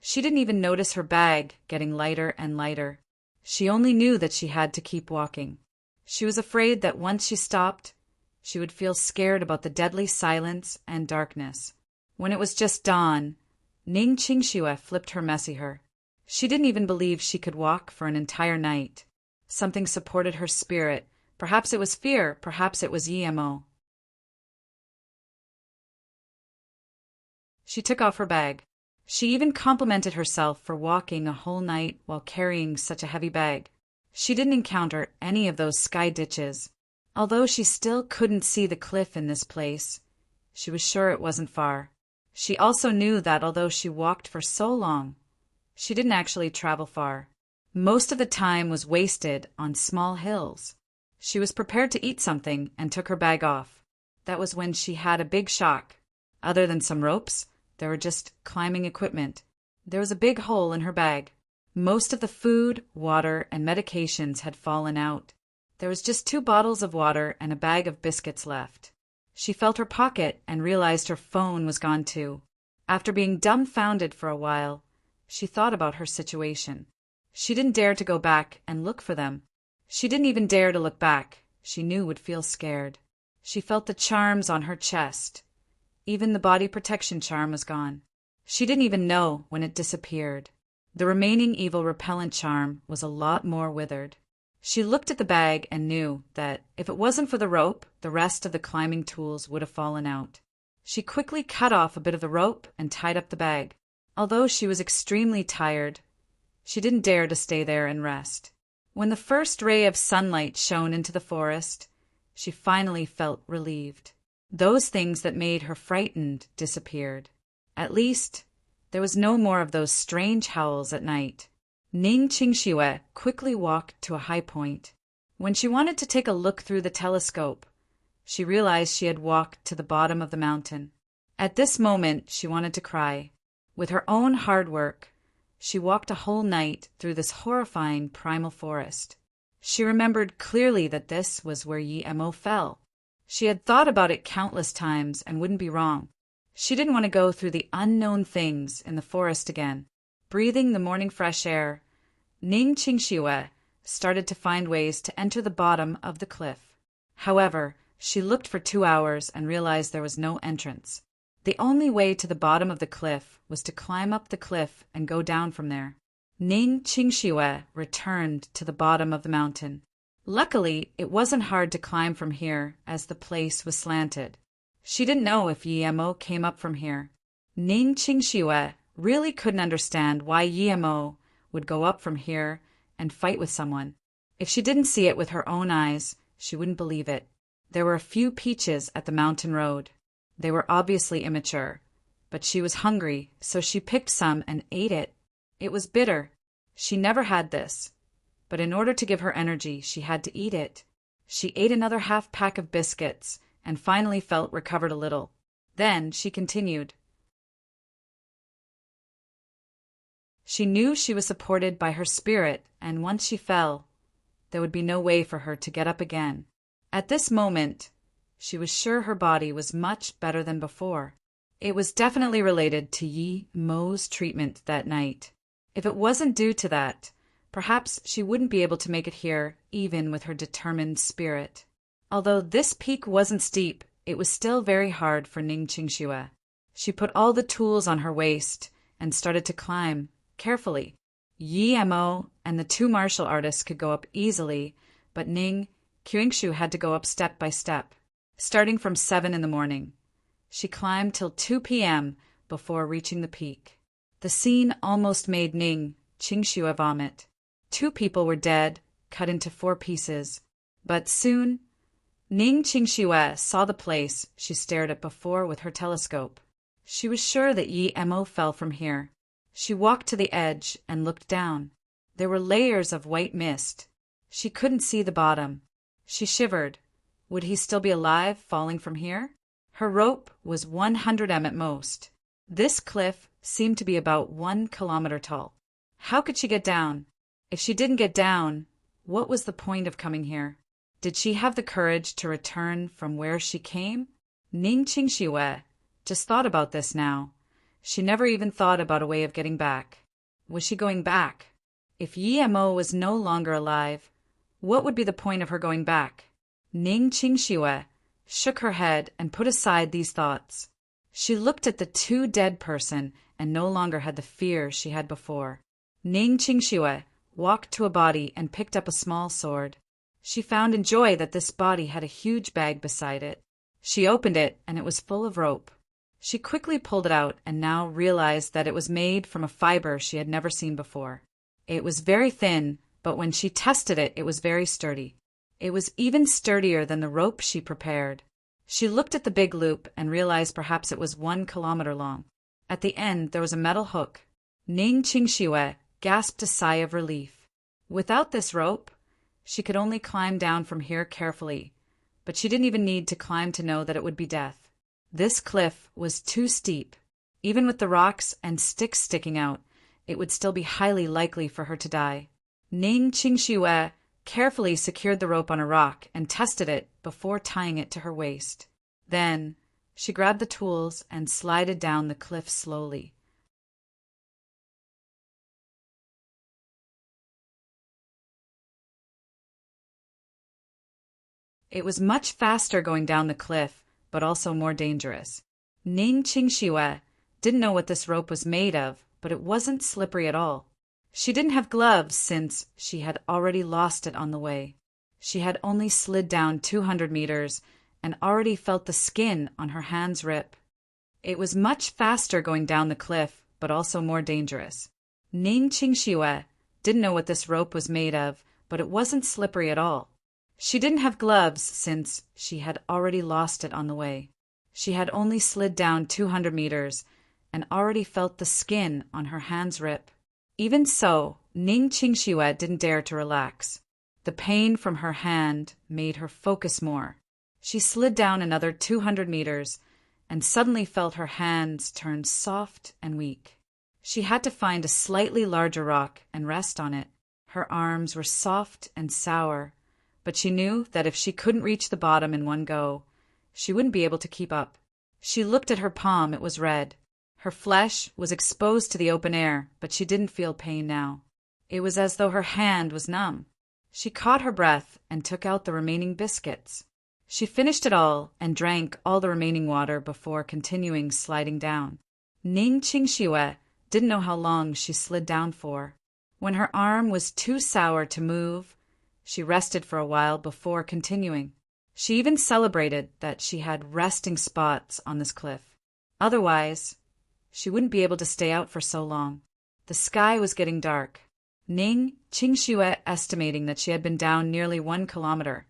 She didn't even notice her bag getting lighter and lighter. She only knew that she had to keep walking. She was afraid that once she stopped, she would feel scared about the deadly silence and darkness. When it was just dawn, Ning Qingxue flipped her messiher. She didn't even believe she could walk for an entire night. Something supported her spirit. Perhaps it was fear, perhaps it was Yimo. She took off her bag. She even complimented herself for walking a whole night while carrying such a heavy bag. She didn't encounter any of those sky ditches. Although she still couldn't see the cliff in this place, she was sure it wasn't far. She also knew that although she walked for so long, she didn't actually travel far. Most of the time was wasted on small hills. She was prepared to eat something and took her bag off. That was when she had a big shock. Other than some ropes, there were just climbing equipment. There was a big hole in her bag. Most of the food, water, and medications had fallen out. There was just 2 bottles of water and a bag of biscuits left. She felt her pocket and realized her phone was gone too. After being dumbfounded for a while, she thought about her situation. She didn't dare to go back and look for them. She didn't even dare to look back. She knew would feel scared. She felt the charms on her chest. Even the body protection charm was gone. She didn't even know when it disappeared. The remaining evil repellent charm was a lot more withered. She looked at the bag and knew that if it wasn't for the rope, the rest of the climbing tools would have fallen out. She quickly cut off a bit of the rope and tied up the bag. Although she was extremely tired, she didn't dare to stay there and rest. When the first ray of sunlight shone into the forest, she finally felt relieved. Those things that made her frightened disappeared. At least, there was no more of those strange howls at night. Ning Qingxue quickly walked to a high point. When she wanted to take a look through the telescope, she realized she had walked to the bottom of the mountain. At this moment, she wanted to cry. With her own hard work, she walked a whole night through this horrifying primal forest. She remembered clearly that this was where Yimo fell. She had thought about it countless times and wouldn't be wrong. She didn't want to go through the unknown things in the forest again. Breathing the morning fresh air, Ning Qingxue started to find ways to enter the bottom of the cliff. However, she looked for 2 hours and realized there was no entrance. The only way to the bottom of the cliff was to climb up the cliff and go down from there. Ning Qingxue returned to the bottom of the mountain. Luckily, it wasn't hard to climb from here as the place was slanted. She didn't know if Yimo came up from here. Ning Qingxue really couldn't understand why Yimo would go up from here and fight with someone. If she didn't see it with her own eyes, she wouldn't believe it. There were a few peaches at the mountain road. They were obviously immature, but she was hungry, so she picked some and ate it. It was bitter. She never had this, but in order to give her energy, she had to eat it. She ate another half pack of biscuits and finally felt recovered a little. Then she continued. She knew she was supported by her spirit, and once she fell, there would be no way for her to get up again. At this moment, she was sure her body was much better than before. It was definitely related to Yi Mo's treatment that night. If it wasn't due to that, perhaps she wouldn't be able to make it here even with her determined spirit. Although this peak wasn't steep, it was still very hard for Ning Qingxue. She put all the tools on her waist and started to climb, carefully. Yimo and the 2 martial artists could go up easily, but Ning Qingxue had to go up step by step, starting from 7 in the morning. She climbed till 2 p.m. before reaching the peak. The scene almost made Ning Qingxue vomit. 2 people were dead, cut into 4 pieces. But soon, Ning Qingxue saw the place she stared at before with her telescope. She was sure that Yimo fell from here. She walked to the edge and looked down. There were layers of white mist. She couldn't see the bottom. She shivered. Would he still be alive falling from here? Her rope was 100 m at most. This cliff seemed to be about 1 kilometer tall. How could she get down? If she didn't get down, what was the point of coming here? Did she have the courage to return from where she came? Ning Qingxue just thought about this now. She never even thought about a way of getting back. Was she going back? If Yi-mo was no longer alive, what would be the point of her going back? Ning Qingxue shook her head and put aside these thoughts. She looked at the two dead person and no longer had the fear she had before. Ning Qingxue walked to a body and picked up a small sword. She found in joy that this body had a huge bag beside it. She opened it and it was full of rope. She quickly pulled it out and now realized that it was made from a fiber she had never seen before. It was very thin, but when she tested it, it was very sturdy. It was even sturdier than the rope she prepared. She looked at the big loop and realized perhaps it was 1 kilometer long. At the end, there was a metal hook. Ning Qingxue gasped a sigh of relief. Without this rope, she could only climb down from here carefully, but she didn't even need to climb to know that it would be death. This cliff was too steep. Even with the rocks and sticks sticking out, it would still be highly likely for her to die. Ning Qingxue carefully secured the rope on a rock and tested it before tying it to her waist. Then, she grabbed the tools and slided down the cliff slowly. It was much faster going down the cliff, but also more dangerous. Ning Qingxue didn't know what this rope was made of, but it wasn't slippery at all. She didn't have gloves since she had already lost it on the way. She had only slid down 200 meters and already felt the skin on her hands rip. It was much faster going down the cliff, but also more dangerous. Ning Qingxue didn't know what this rope was made of, but it wasn't slippery at all. She didn't have gloves since she had already lost it on the way. She had only slid down 200 meters and already felt the skin on her hands rip. Even so, Ning Qingxue didn't dare to relax. The pain from her hand made her focus more. She slid down another 200 meters and suddenly felt her hands turn soft and weak. She had to find a slightly larger rock and rest on it. Her arms were soft and sour, but she knew that if she couldn't reach the bottom in one go, she wouldn't be able to keep up. She looked at her palm, it was red. Her flesh was exposed to the open air, but she didn't feel pain now. It was as though her hand was numb. She caught her breath and took out the remaining biscuits. She finished it all and drank all the remaining water before continuing sliding down. Ning Qingxue didn't know how long she slid down for. When her arm was too sour to move, she rested for a while before continuing. She even celebrated that she had resting spots on this cliff. Otherwise, she wouldn't be able to stay out for so long. The sky was getting dark. Ning Qingxue estimating that she had been down nearly 1 kilometer,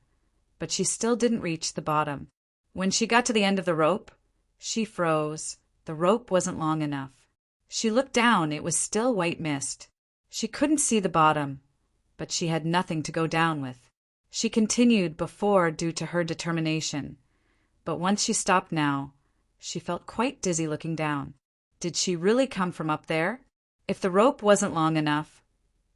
but she still didn't reach the bottom. When she got to the end of the rope, she froze. The rope wasn't long enough. She looked down. It was still white mist. She couldn't see the bottom, but she had nothing to go down with. She continued before due to her determination, but once she stopped now, she felt quite dizzy looking down. Did she really come from up there? If the rope wasn't long enough,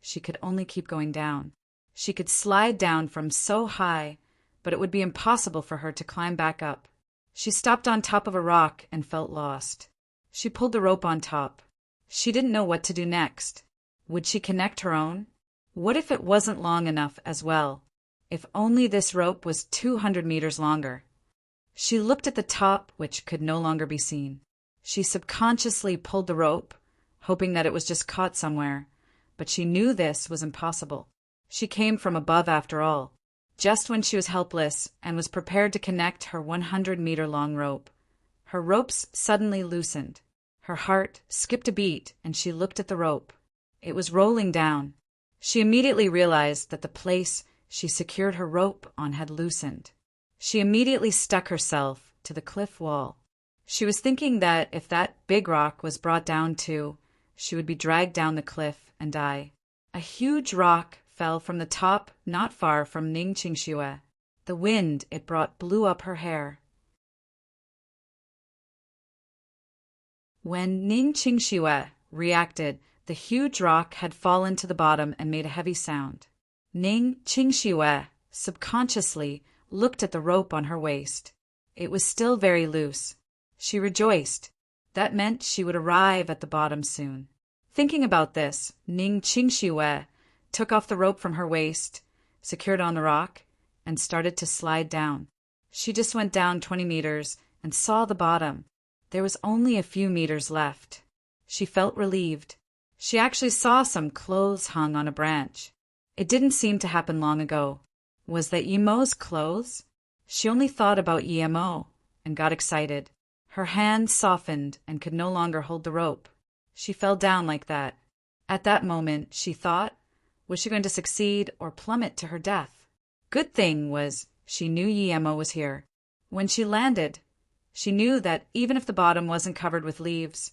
she could only keep going down. She could slide down from so high, but it would be impossible for her to climb back up. She stopped on top of a rock and felt lost. She pulled the rope on top. She didn't know what to do next. Would she connect her own? What if it wasn't long enough as well? If only this rope was 200 meters longer. She looked at the top, which could no longer be seen. She subconsciously pulled the rope, hoping that it was just caught somewhere, but she knew this was impossible. She came from above after all. Just when she was helpless and was prepared to connect her 100-meter-long rope, her ropes suddenly loosened. Her heart skipped a beat and she looked at the rope. It was rolling down. She immediately realized that the place she secured her rope on had loosened. She immediately stuck herself to the cliff wall. She was thinking that if that big rock was brought down too, she would be dragged down the cliff and die. A huge rock fell from the top not far from Ning Qingxue. The wind it brought blew up her hair. When Ning Qingxue reacted, the huge rock had fallen to the bottom and made a heavy sound. Ning Qingxue subconsciously looked at the rope on her waist. It was still very loose. She rejoiced. That meant she would arrive at the bottom soon. Thinking about this, Ning Qingxiue took off the rope from her waist, secured on the rock, and started to slide down. She just went down 20 meters and saw the bottom. There was only a few meters left. She felt relieved. She actually saw some clothes hung on a branch. It didn't seem to happen long ago. Was that Yimo's clothes? She only thought about Yimo and got excited. Her hands softened and could no longer hold the rope. She fell down like that. At that moment, she thought, was she going to succeed or plummet to her death? Good thing was she knew Yimo was here. When she landed, she knew that even if the bottom wasn't covered with leaves,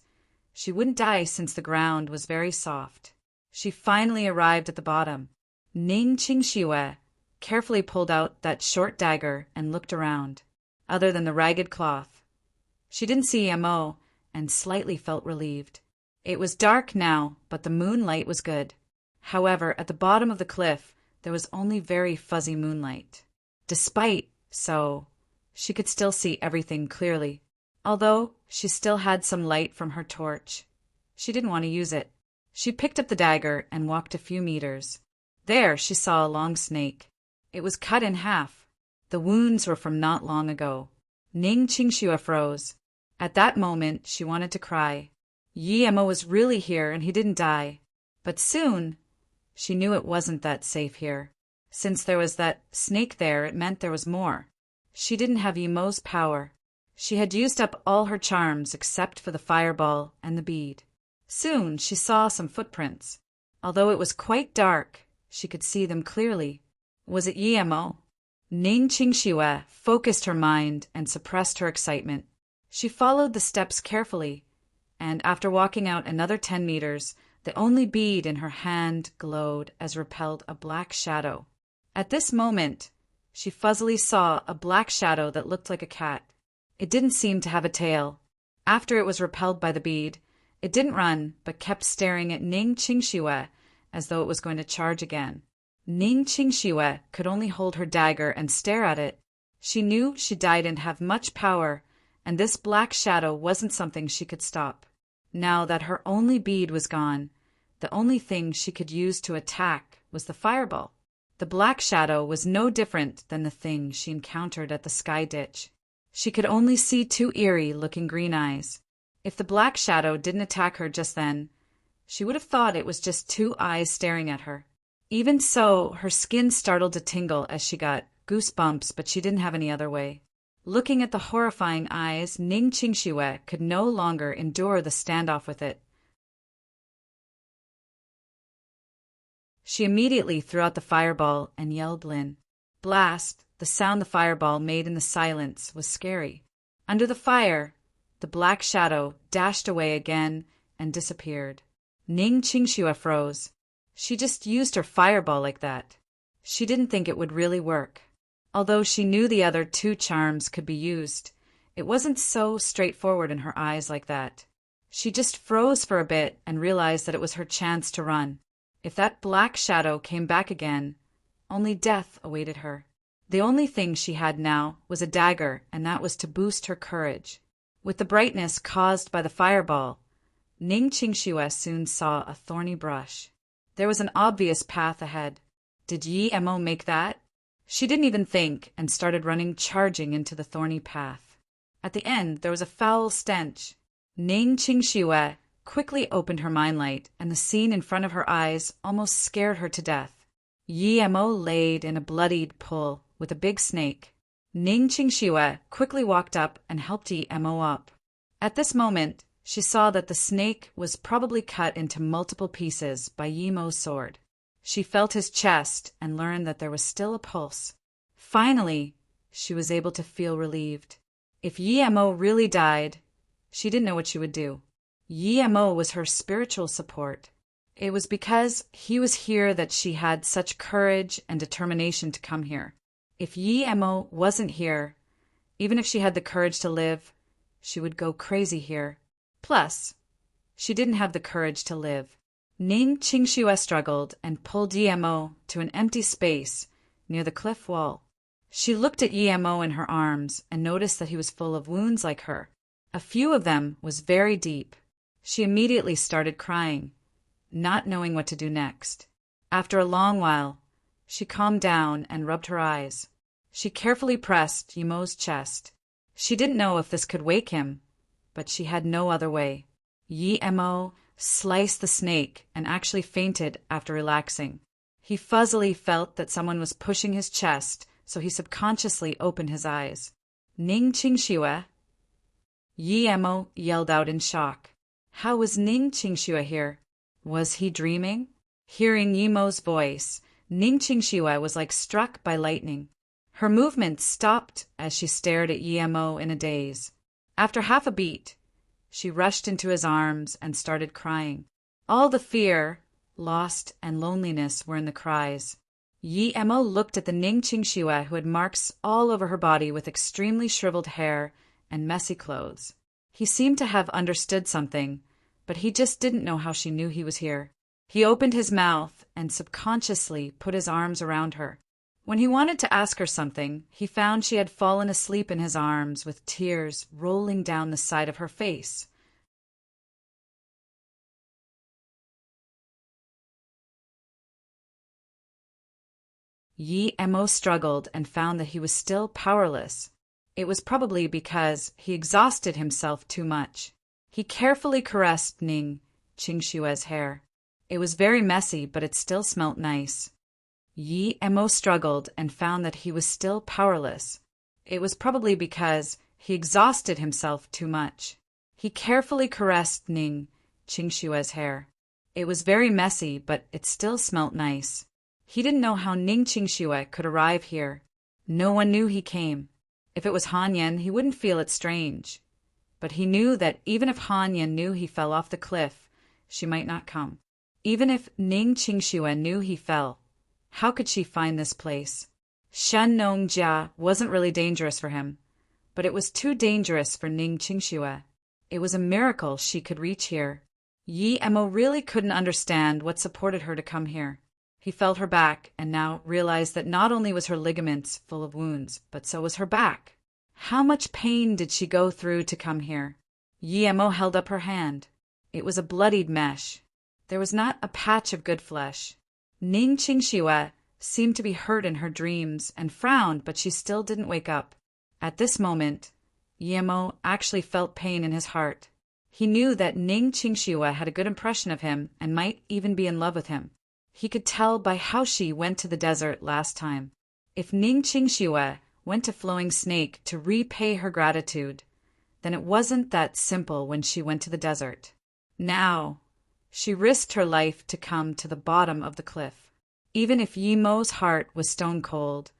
she wouldn't die since the ground was very soft. She finally arrived at the bottom. Ning Qingxiue carefully pulled out that short dagger and looked around. Other than the ragged cloth, she didn't see Yimo and slightly felt relieved. It was dark now, but the moonlight was good. However, at the bottom of the cliff, there was only very fuzzy moonlight. Despite so, she could still see everything clearly. Although she still had some light from her torch, she didn't want to use it. She picked up the dagger and walked a few meters. There she saw a long snake. It was cut in half. The wounds were from not long ago. Ning Qingxiue froze. At that moment, she wanted to cry. Yimo was really here and he didn't die. But soon, she knew it wasn't that safe here. Since there was that snake there, it meant there was more. She didn't have Yimo's power. She had used up all her charms except for the fireball and the bead. Soon she saw some footprints. Although it was quite dark, she could see them clearly. Was it Yimo? Ning Qingxiue focused her mind and suppressed her excitement. She followed the steps carefully, and after walking out another 10 meters, the only bead in her hand glowed as repelled a black shadow. At this moment, she fuzzily saw a black shadow that looked like a cat. It didn't seem to have a tail. After it was repelled by the bead, it didn't run, but kept staring at Ning Qingxiue as though it was going to charge again. Ning Qingxiue could only hold her dagger and stare at it. She knew she didn't have much power, and this black shadow wasn't something she could stop. Now that her only bead was gone, the only thing she could use to attack was the fireball. The black shadow was no different than the thing she encountered at the sky ditch. She could only see two eerie-looking green eyes. If the black shadow didn't attack her just then, she would have thought it was just two eyes staring at her. Even so, her skin started to tingle as she got goosebumps, but she didn't have any other way. Looking at the horrifying eyes, Ning Qingxiue could no longer endure the standoff with it. She immediately threw out the fireball and yelled Lin. Blast, the sound the fireball made in the silence, was scary. Under the fire, the black shadow dashed away again and disappeared. Ning Qingxiue froze. She just used her fireball like that. She didn't think it would really work. Although she knew the other two charms could be used, it wasn't so straightforward in her eyes like that. She just froze for a bit and realized that it was her chance to run. If that black shadow came back again, only death awaited her. The only thing she had now was a dagger, and that was to boost her courage. With the brightness caused by the fireball, Ning Qingxiue soon saw a thorny brush. There was an obvious path ahead. Did Yimo make that? She didn't even think and started running, charging into the thorny path. At the end, there was a foul stench. Ning Qingxiue quickly opened her mind light, and the scene in front of her eyes almost scared her to death. Yimo laid in a bloodied pool with a big snake. Ning Qingxiue quickly walked up and helped Yimo up. At this moment, she saw that the snake was probably cut into multiple pieces by Yimo's sword. She felt his chest and learned that there was still a pulse. Finally, she was able to feel relieved. If Yimo really died, she didn't know what she would do. Yimo was her spiritual support. It was because he was here that she had such courage and determination to come here. If Yimo wasn't here, even if she had the courage to live, she would go crazy here. Plus, she didn't have the courage to live. Ning Qingxiue struggled and pulled Yimo to an empty space near the cliff wall. She looked at Yimo in her arms and noticed that he was full of wounds like her. A few of them was very deep. She immediately started crying, not knowing what to do next. After a long while, she calmed down and rubbed her eyes. She carefully pressed Yimo's chest. She didn't know if this could wake him, but she had no other way. Yimo sliced the snake and actually fainted after relaxing. He fuzzily felt that someone was pushing his chest, so he subconsciously opened his eyes. Ning Qingxue? Yimo yelled out in shock. How was Ning Qingxue here? Was he dreaming? Hearing Yimo's voice, Ning Qingxue was like struck by lightning. Her movement stopped as she stared at Yimo in a daze. After half a beat, she rushed into his arms and started crying. All the fear, loss, and loneliness were in the cries. Yimo looked at the Ning Qingxue who had marks all over her body with extremely shriveled hair and messy clothes. He seemed to have understood something, but he just didn't know how she knew he was here. He opened his mouth and subconsciously put his arms around her. When he wanted to ask her something, he found she had fallen asleep in his arms with tears rolling down the side of her face. Yimo struggled and found that he was still powerless. It was probably because he exhausted himself too much. He carefully caressed Ning Qingxue's hair. It was very messy, but it still smelt nice. Yimo struggled and found that he was still powerless. It was probably because he exhausted himself too much. He carefully caressed Ning Qingxue's hair. It was very messy, but it still smelt nice. He didn't know how Ning Qingxue could arrive here. No one knew he came. If it was Han Yan, he wouldn't feel it strange. But he knew that even if Han Yan knew he fell off the cliff, she might not come. Even if Ning Qingxue knew he fell, how could she find this place? Shen Nongjia wasn't really dangerous for him, but it was too dangerous for Ning Qingxue. It was a miracle she could reach here. Yimo really couldn't understand what supported her to come here. He felt her back and now realized that not only was her ligaments full of wounds, but so was her back. How much pain did she go through to come here? Yimo held up her hand. It was a bloodied mesh. There was not a patch of good flesh. Ning Qingxue seemed to be hurt in her dreams and frowned, but she still didn't wake up. At this moment, Yimo actually felt pain in his heart. He knew that Ning Qingxue had a good impression of him and might even be in love with him. He could tell by how she went to the desert last time. If Ning Qingxue went to Flowing Snake to repay her gratitude, then it wasn't that simple when she went to the desert. Now, she risked her life to come to the bottom of the cliff. Even if Yimo's heart was stone cold,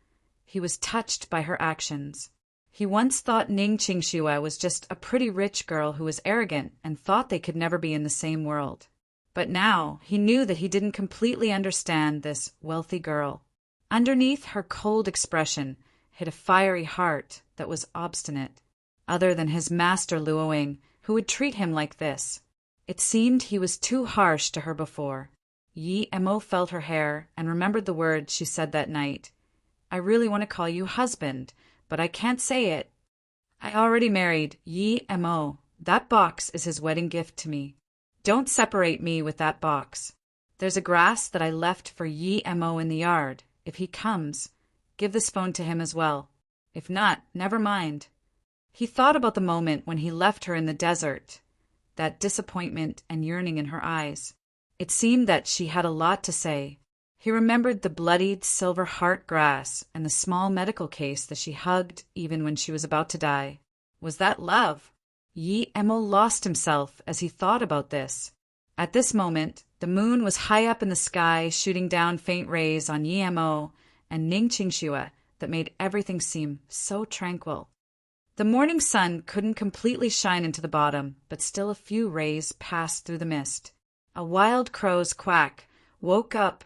he was touched by her actions. He once thought Ning Qingxue was just a pretty rich girl who was arrogant and thought they could never be in the same world. But now he knew that he didn't completely understand this wealthy girl. Underneath her cold expression hid a fiery heart that was obstinate. Other than his master Luoying, who would treat him like this. It seemed he was too harsh to her before. Yimo felt her hair and remembered the words she said that night. I really want to call you husband, but I can't say it. I already married Yimo. That box is his wedding gift to me. Don't separate me with that box. There's a grass that I left for Yimo in the yard. If he comes, give this phone to him as well. If not, never mind. He thought about the moment when he left her in the desert, that disappointment and yearning in her eyes. It seemed that she had a lot to say. He remembered the bloodied silver heart grass and the small medical case that she hugged even when she was about to die. Was that love? Yimo lost himself as he thought about this. At this moment, the moon was high up in the sky, shooting down faint rays on Yimo and Ning Qingxue that made everything seem so tranquil. The morning sun couldn't completely shine into the bottom, but still a few rays passed through the mist. A wild crow's quack woke up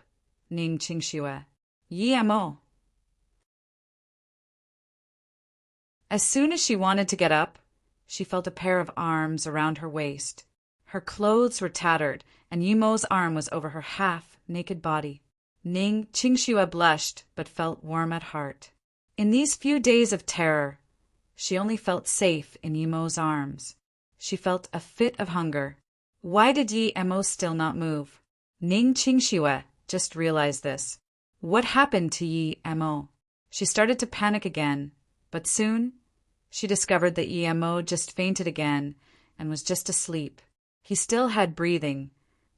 Ning Qingxue. Yimo. As soon as she wanted to get up, she felt a pair of arms around her waist. Her clothes were tattered, and Yimo's arm was over her half-naked body. Ning Qingxue blushed, but felt warm at heart. In these few days of terror, She only felt safe in Yemo's arms. She felt a fit of hunger. Why did Yemo still not move? Ning Qingxue just realized this. What happened to Yemo? She started to panic again, but soon she discovered that Yemo just fainted again and was just asleep. He still had breathing,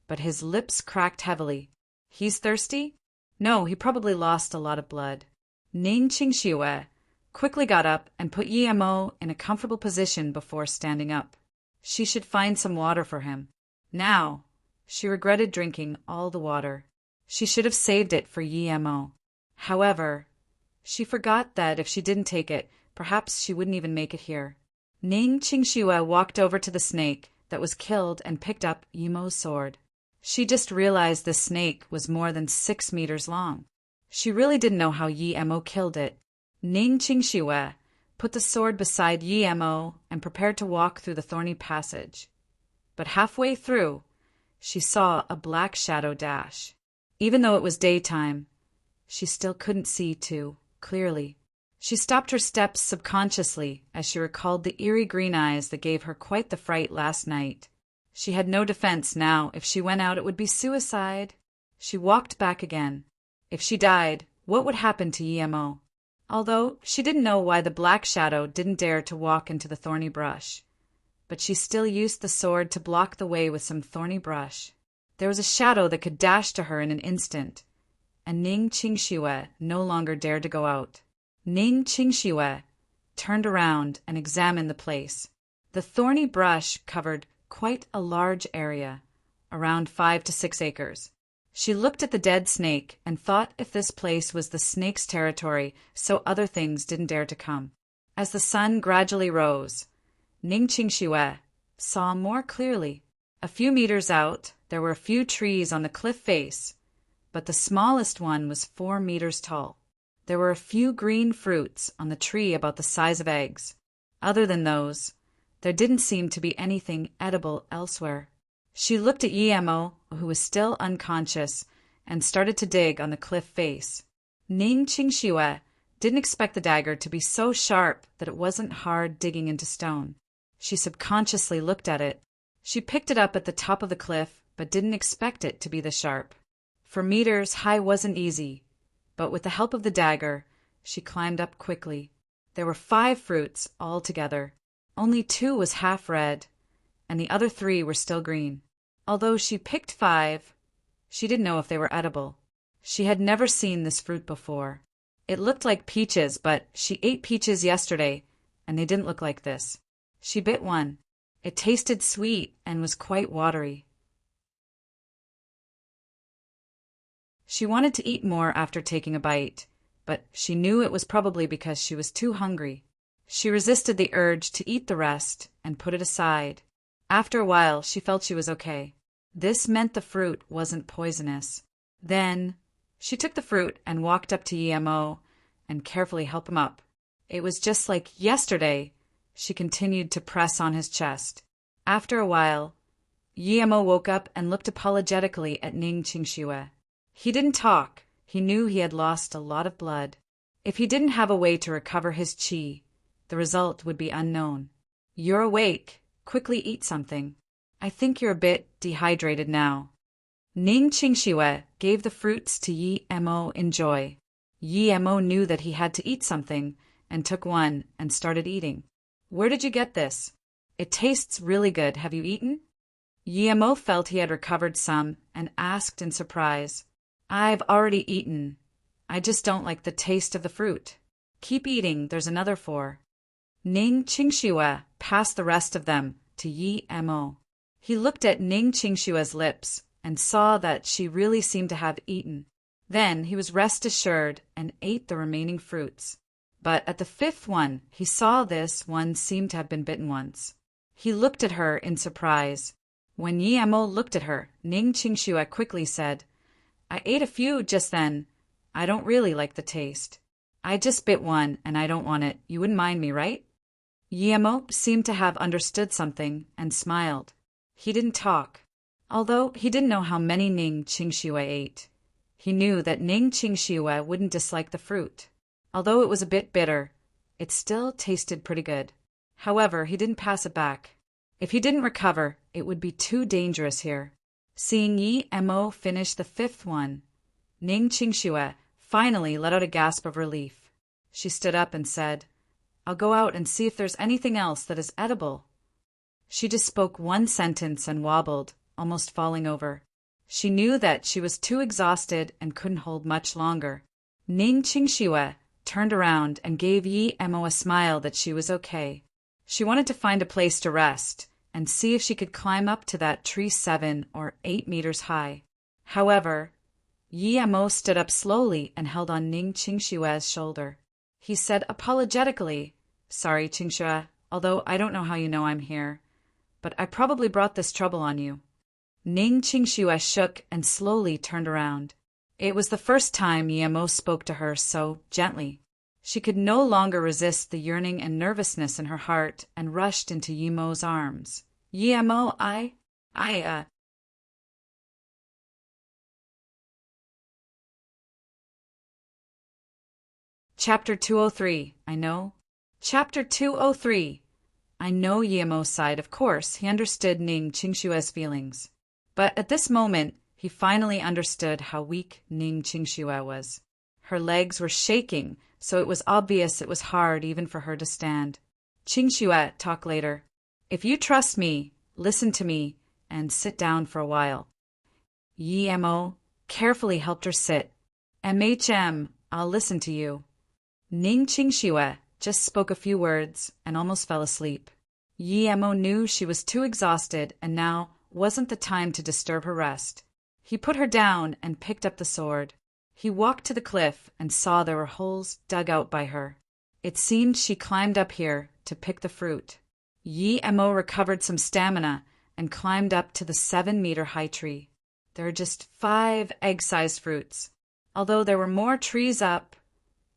but his lips cracked heavily. He's thirsty? No, he probably lost a lot of blood. Ning Qingxue quickly got up and put Yemo in a comfortable position before standing up. She should find some water for him. Now, she regretted drinking all the water. She should have saved it for Yemo. However, she forgot that if she didn't take it, perhaps she wouldn't even make it here. Ning Qingxue walked over to the snake that was killed and picked up Yemo's sword. She just realized the snake was more than 6 meters long. She really didn't know how Yemo killed it. Ning Qingxue put the sword beside Yemo and prepared to walk through the thorny passage. But halfway through, she saw a black shadow dash. Even though it was daytime, she still couldn't see too clearly. She stopped her steps subconsciously as she recalled the eerie green eyes that gave her quite the fright last night. She had no defense now. If she went out, it would be suicide. She walked back again. If she died, what would happen to Yemo? Although she didn't know why the black shadow didn't dare to walk into the thorny brush. But she still used the sword to block the way with some thorny brush. There was a shadow that could dash to her in an instant, and Ning Qingxue no longer dared to go out. Ning Qingxue turned around and examined the place. The thorny brush covered quite a large area, around 5 to 6 acres. She looked at the dead snake and thought if this place was the snake's territory, so other things didn't dare to come. As the sun gradually rose, Ning Qingxue saw more clearly. A few meters out, there were a few trees on the cliff face, but the smallest one was 4 meters tall. There were a few green fruits on the tree about the size of eggs. Other than those, there didn't seem to be anything edible elsewhere. She looked at Yemo, who was still unconscious, and started to dig on the cliff face. Ning Qingxue didn't expect the dagger to be so sharp that it wasn't hard digging into stone. She subconsciously looked at it. She picked it up at the top of the cliff, but didn't expect it to be this sharp. For meters high wasn't easy, but with the help of the dagger, she climbed up quickly. There were 5 fruits altogether. Only 2 was half red, and the other 3 were still green. Although she picked 5, she didn't know if they were edible. She had never seen this fruit before. It looked like peaches, but she ate peaches yesterday, and they didn't look like this. She bit one. It tasted sweet and was quite watery. She wanted to eat more after taking a bite, but she knew it was probably because she was too hungry. She resisted the urge to eat the rest and put it aside. After a while, she felt she was okay. This meant the fruit wasn't poisonous. Then she took the fruit and walked up to Yemo and carefully helped him up. It was just like yesterday. She continued to press on his chest. After a while, Yemo woke up and looked apologetically at Ning Qingxue. He didn't talk. He knew he had lost a lot of blood. If he didn't have a way to recover his qi, the result would be unknown. You're awake. Quickly eat something. I think you're a bit dehydrated now. Ning Qingxue gave the fruits to Yemo in joy. Yemo knew that he had to eat something and took one and started eating. Where did you get this? It tastes really good. Have you eaten? Yemo felt he had recovered some and asked in surprise. I've already eaten. I just don't like the taste of the fruit. Keep eating. There's another 4. Ning Qingxue passed the rest of them to Yemo. He looked at Ning Qingxue's lips and saw that she really seemed to have eaten. Then he was rest assured and ate the remaining fruits. But at the 5th one, he saw this one seemed to have been bitten once. He looked at her in surprise. When Yemo looked at her, Ning Qingxue quickly said, I ate a few just then. I don't really like the taste. I just bit one and I don't want it. You wouldn't mind me, right? Yemo seemed to have understood something and smiled. He didn't talk. Although he didn't know how many Ning Qingxue ate, he knew that Ning Qingxue wouldn't dislike the fruit. Although it was a bit bitter, It still tasted pretty good. However, he didn't pass it back. If he didn't recover, it would be too dangerous here. Seeing Yi Mo finish the fifth one, Ning Qingxue finally let out a gasp of relief. She stood up and said, "I'll go out and see if there's anything else that is edible." She just spoke one sentence and wobbled, almost falling over. She knew that she was too exhausted and couldn't hold much longer. Ning Qingxue turned around and gave Yi Mo a smile that she was okay. She wanted to find a place to rest and see if she could climb up to that tree 7 or 8 meters high. However, Yi Mo stood up slowly and held on Ning Qingxue's shoulder. He said apologetically, "Sorry, Qingxue, although I don't know how you know I'm here, but I probably brought this trouble on you." Ning Qingxue shook and slowly turned around. It was the first time Yi Mo spoke to her so gently. She could no longer resist the yearning and nervousness in her heart and rushed into Yi Mo's arms. "Yi Mo, Chapter 203, I know. Chapter 203. I know. Yi Mo sighed. Of course, he understood Ning Qingxue's feelings. But at this moment, he finally understood how weak Ning Qingxue was. Her legs were shaking, so it was obvious it was hard even for her to stand. "Qingxue, talk later. If you trust me, listen to me, and sit down for a while." Yi Mo carefully helped her sit. I'll listen to you." Ning Qingxue just spoke a few words and almost fell asleep. Yi Mo knew she was too exhausted and now wasn't the time to disturb her rest. He put her down and picked up the sword. He walked to the cliff and saw there were holes dug out by her. It seemed she climbed up here to pick the fruit. Yi Mo recovered some stamina and climbed up to the 7-meter-high tree. There were just 5 egg-sized fruits. Although there were more trees up,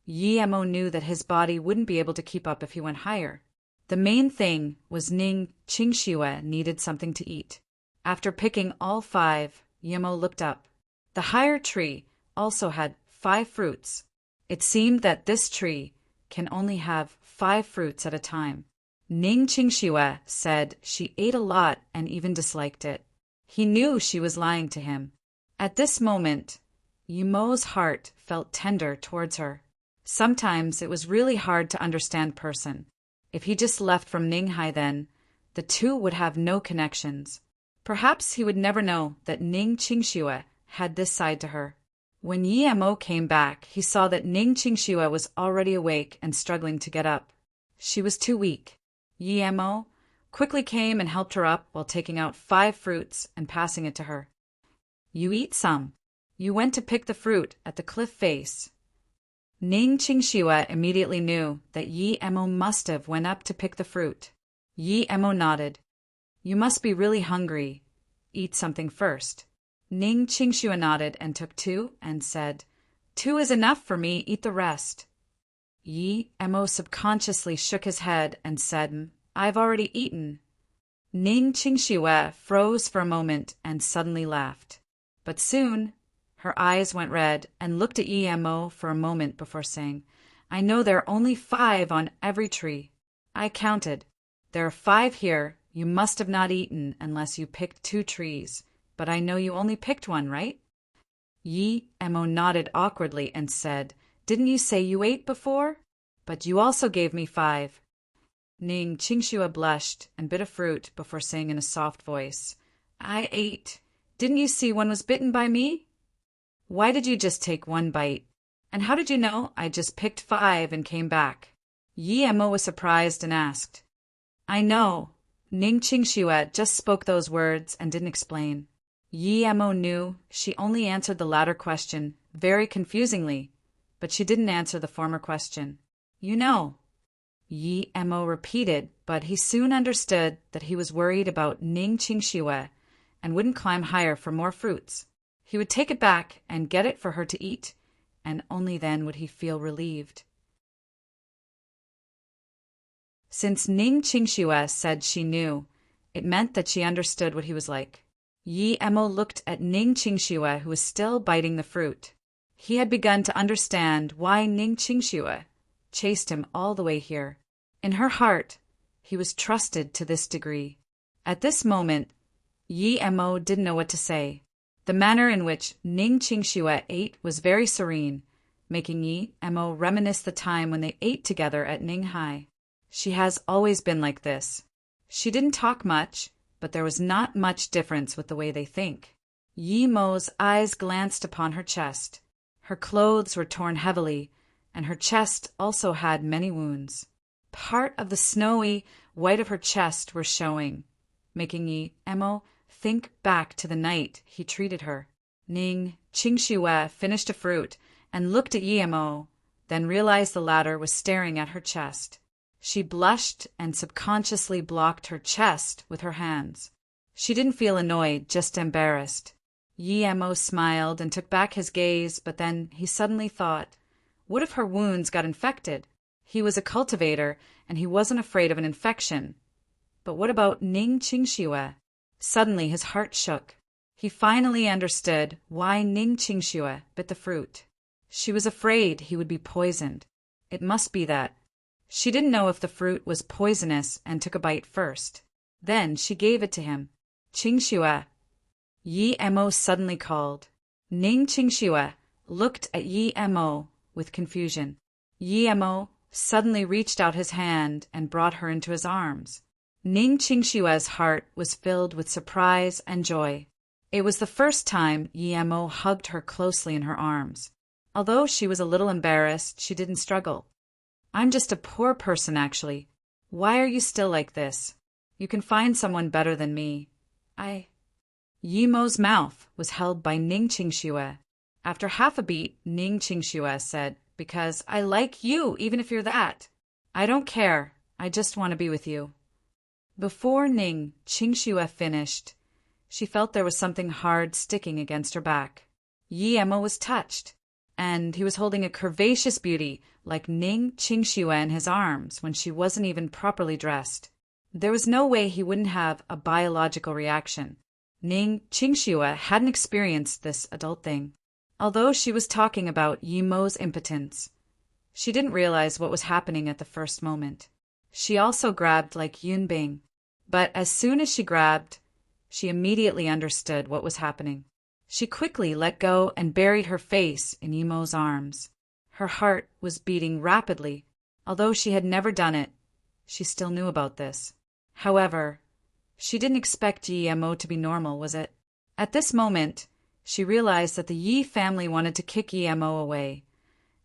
Yi Mo knew that his body wouldn't be able to keep up if he went higher. The main thing was Ning Qingxue needed something to eat. After picking all 5, Yi Mo looked up. The higher tree also had 5 fruits. It seemed that this tree can only have 5 fruits at a time. Ning Qingxue said she ate a lot and even disliked it. He knew she was lying to him. At this moment, Yi Mo's heart felt tender towards her. Sometimes it was really hard to understand person. If he just left from Ninghai then, the two would have no connections. Perhaps he would never know that Ning Qingxue had this side to her. When Yi Mo came back, he saw that Ning Qingxue was already awake and struggling to get up. She was too weak. Yi Mo quickly came and helped her up while taking out 5 fruits and passing it to her. "You eat some. You went to pick the fruit at the cliff face." Ning Qingxue immediately knew that Yi Mo must have went up to pick the fruit. Yi Mo nodded. "You must be really hungry. Eat something first." Ning Qingxue nodded and took 2 and said, "2 is enough for me, eat the rest." Yi Mo subconsciously shook his head and said, "I've already eaten." Ning Qingxue froze for a moment and suddenly laughed. But soon, her eyes went red and looked at Yi Mo for a moment before saying, "I know there are only 5 on every tree. I counted. There are 5 here. You must have not eaten unless you picked 2 trees. But I know you only picked 1, right?" Yi Mo nodded awkwardly and said, "Didn't you say you ate before? But you also gave me 5. Ning Qingxue blushed and bit a fruit before saying in a soft voice, "I ate. Didn't you see one was bitten by me? Why did you just take 1 bite? And how did you know I just picked 5 and came back?" Yi Mo was surprised and asked. "I know." Ning Qingxue just spoke those words and didn't explain. Yi Mo knew she only answered the latter question very confusingly, but she didn't answer the former question. "You know." Yi Mo repeated, but he soon understood that he was worried about Ning Qingxue and wouldn't climb higher for more fruits. He would take it back and get it for her to eat, and only then would he feel relieved. Since Ning Qingxue said she knew, it meant that she understood what he was like. Yi Mo looked at Ning Qingxue, who was still biting the fruit. He had begun to understand why Ning Qingxue chased him all the way here. In her heart, he was trusted to this degree. At this moment, Yi Mo didn't know what to say. The manner in which Ning Qingxue ate was very serene, making Yi Mo reminisce the time when they ate together at Ninghai. She has always been like this. She didn't talk much, but there was not much difference with the way they think. Yi Mo's eyes glanced upon her chest. Her clothes were torn heavily, and her chest also had many wounds. Part of the snowy white of her chest were showing, making Yi Mo think back to the night he treated her. Ning Qingxue finished a fruit and looked at Yi Mo, then realized the latter was staring at her chest. She blushed and subconsciously blocked her chest with her hands. She didn't feel annoyed, just embarrassed. Yi Mo smiled and took back his gaze, but then he suddenly thought, what if her wounds got infected? He was a cultivator, and he wasn't afraid of an infection. But what about Ning Qingxue? Suddenly his heart shook. He finally understood why Ning Qingxue bit the fruit. She was afraid he would be poisoned. It must be that. She didn't know if the fruit was poisonous and took a bite first. Then she gave it to him. Qingxue. Yi Mo suddenly called. Ning Qingxue looked at Yi Mo with confusion. Yi Mo suddenly reached out his hand and brought her into his arms. Ning Qingxue's heart was filled with surprise and joy. It was the first time Yi Mo hugged her closely in her arms. Although she was a little embarrassed, she didn't struggle. I'm just a poor person, actually. Why are you still like this? You can find someone better than me. Yi Mo's mouth was held by Ning Qingxue. After half a beat, Ning Qingxue said, because I like you, even if you're that. I don't care. I just want to be with you. Before Ning Qingxue finished, she felt there was something hard sticking against her back. Yi Mo was touched, and he was holding a curvaceous beauty like Ning Qingxue in his arms when she wasn't even properly dressed. There was no way he wouldn't have a biological reaction. Ning Qingxue hadn't experienced this adult thing. Although she was talking about Yi Mo's impotence, she didn't realize what was happening at the first moment. She also grabbed like Yun Bing, but as soon as she grabbed, she immediately understood what was happening. She quickly let go and buried her face in Yi Mo's arms. Her heart was beating rapidly. Although she had never done it, she still knew about this. However, she didn't expect Yi Mo to be normal, was it? At this moment, she realized that the Yi family wanted to kick Yi Mo away,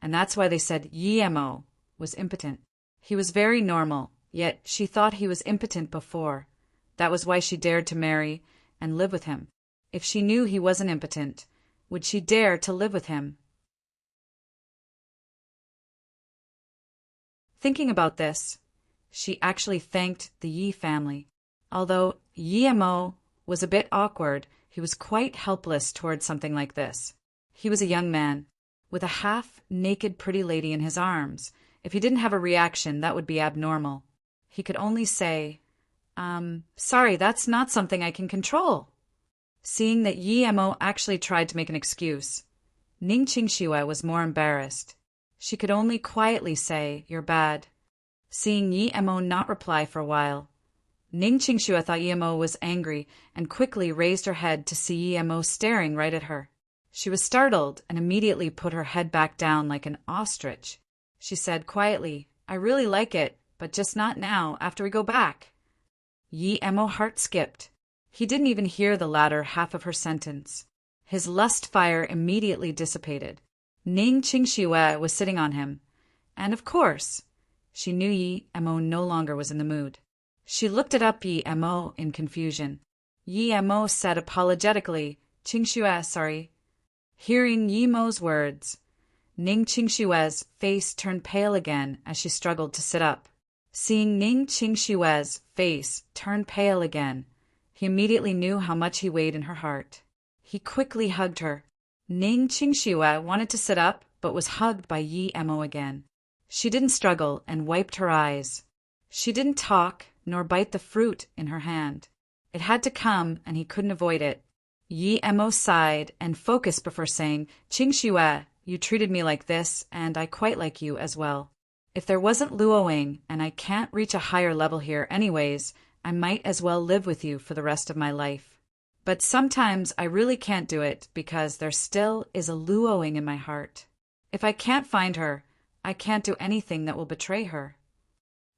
and that's why they said Yi Mo was impotent. He was very normal, yet she thought he was impotent before. That was why she dared to marry and live with him. If she knew he wasn't impotent, would she dare to live with him? Thinking about this, she actually thanked the Yi family. Although Yi Mo was a bit awkward, he was quite helpless towards something like this. He was a young man, with a half-naked pretty lady in his arms. If he didn't have a reaction, that would be abnormal. He could only say, sorry, that's not something I can control. Seeing that Yi Mo actually tried to make an excuse, Ning Qingxue was more embarrassed. She could only quietly say, you're bad. Seeing Yi Mo not reply for a while, Ning Qingxue thought Yi Mo was angry and quickly raised her head to see Yi Mo staring right at her. She was startled and immediately put her head back down like an ostrich. She said quietly, I really like it, but just not now, after we go back. Yi Mo heart skipped. He didn't even hear the latter half of her sentence. His lust fire immediately dissipated. Ning Qingxue was sitting on him, and of course, she knew Yi Mo no longer was in the mood. She looked at Yi Mo in confusion. Yi Mo said apologetically, Qingxue, sorry. Hearing Yi Mo's words, Ning Qingxue's face turned pale again as she struggled to sit up. Seeing Ning Qingxue's face turn pale again, he immediately knew how much he weighed in her heart. He quickly hugged her. Ning Qingxue wanted to sit up, but was hugged by Yi Mo again. She didn't struggle and wiped her eyes. She didn't talk nor bite the fruit in her hand. It had to come, and he couldn't avoid it. Yi Mo sighed and focused before saying, Qingxue, you treated me like this, and I quite like you as well. If there wasn't Luoing and I can't reach a higher level here anyways, I might as well live with you for the rest of my life. But sometimes I really can't do it because there still is a Luoing in my heart. If I can't find her, I can't do anything that will betray her."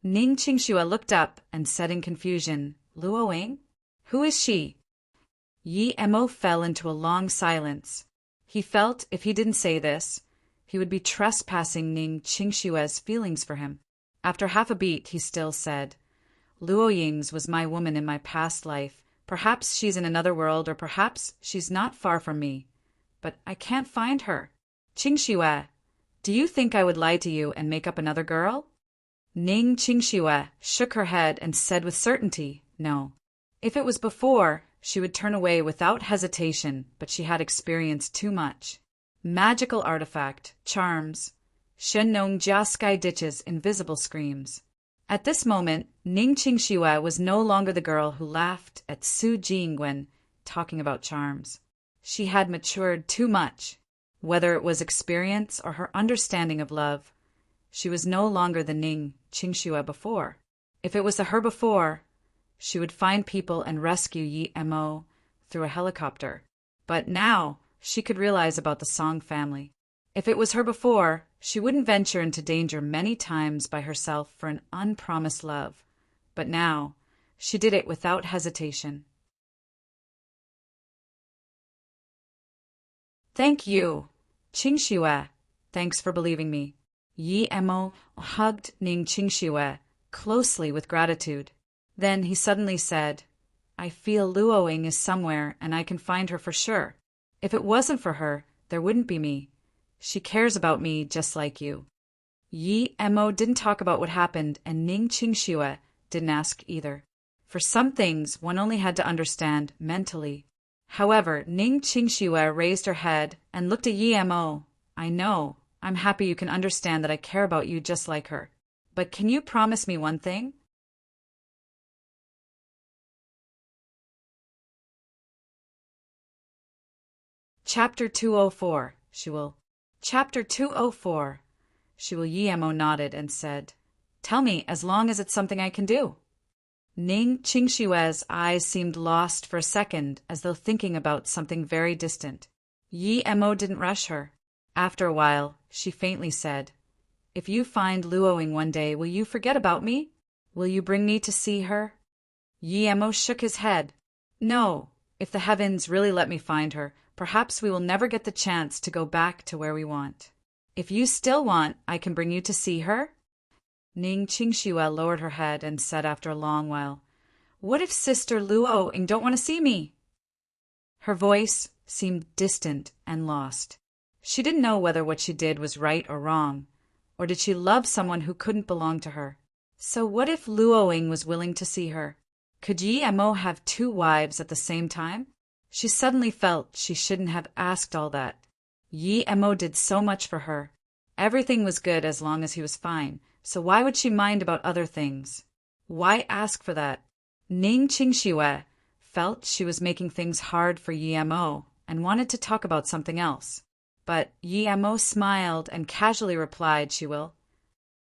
Ning Qingxue looked up and said in confusion, "Luoing? Who is she?" Yi Mo fell into a long silence. He felt if he didn't say this, he would be trespassing Ning Qingxue's feelings for him. After half a beat, he still said, "Luo Ying's was my woman in my past life. Perhaps she's in another world, or perhaps she's not far from me. But I can't find her. Qingxue, do you think I would lie to you and make up another girl?" Ning Qingxue shook her head and said with certainty, "No." If it was before, she would turn away without hesitation, but she had experienced too much. Magical artifact, charms, Shenong Jia sky ditches invisible screams. At this moment, Ning Qingxue was no longer the girl who laughed at Su Jing when talking about charms. She had matured too much. Whether it was experience or her understanding of love, she was no longer the Ning Qingxue before. If it was her before, she would find people and rescue Yi Mo through a helicopter. But now she could realize about the Song family. If it was her before, she wouldn't venture into danger many times by herself for an unpromised love. But now she did it without hesitation. "Thank you, Qingxue. Thanks for believing me." Yi Mo hugged Ning Qingxue closely with gratitude. Then he suddenly said, "I feel Luoing is somewhere and I can find her for sure. If it wasn't for her, there wouldn't be me. She cares about me just like you." Yi Mo didn't talk about what happened, and Ning Qingxue didn't ask either. For some things, one only had to understand mentally. However, Ning Qingxue raised her head and looked at Yi Mo. "I know. I'm happy you can understand that I care about you just like her. But can you promise me one thing?" Chapter 204. Chapter 204. Yi Mo nodded and said, "Tell me, as long as it's something I can do." Ning Qingxue's eyes seemed lost for a second, as though thinking about something very distant. Yi Mo didn't rush her. After a while, she faintly said, "If you find Luoing one day, will you forget about me? Will you bring me to see her?" Yi Mo shook his head. "No. If the heavens really let me find her, perhaps we will never get the chance to go back to where we want. If you still want, I can bring you to see her?" Ning Qingxue lowered her head and said after a long while, "What if Sister Luoing don't want to see me?" Her voice seemed distant and lost. She didn't know whether what she did was right or wrong, or did she love someone who couldn't belong to her. So what if Luoing was willing to see her? Could Yi Mo have two wives at the same time? She suddenly felt she shouldn't have asked all that. Yi Mo did so much for her. Everything was good as long as he was fine, so why would she mind about other things? Why ask for that? Ning Qingxue felt she was making things hard for Yi Mo and wanted to talk about something else. But Yi Mo smiled and casually replied she will.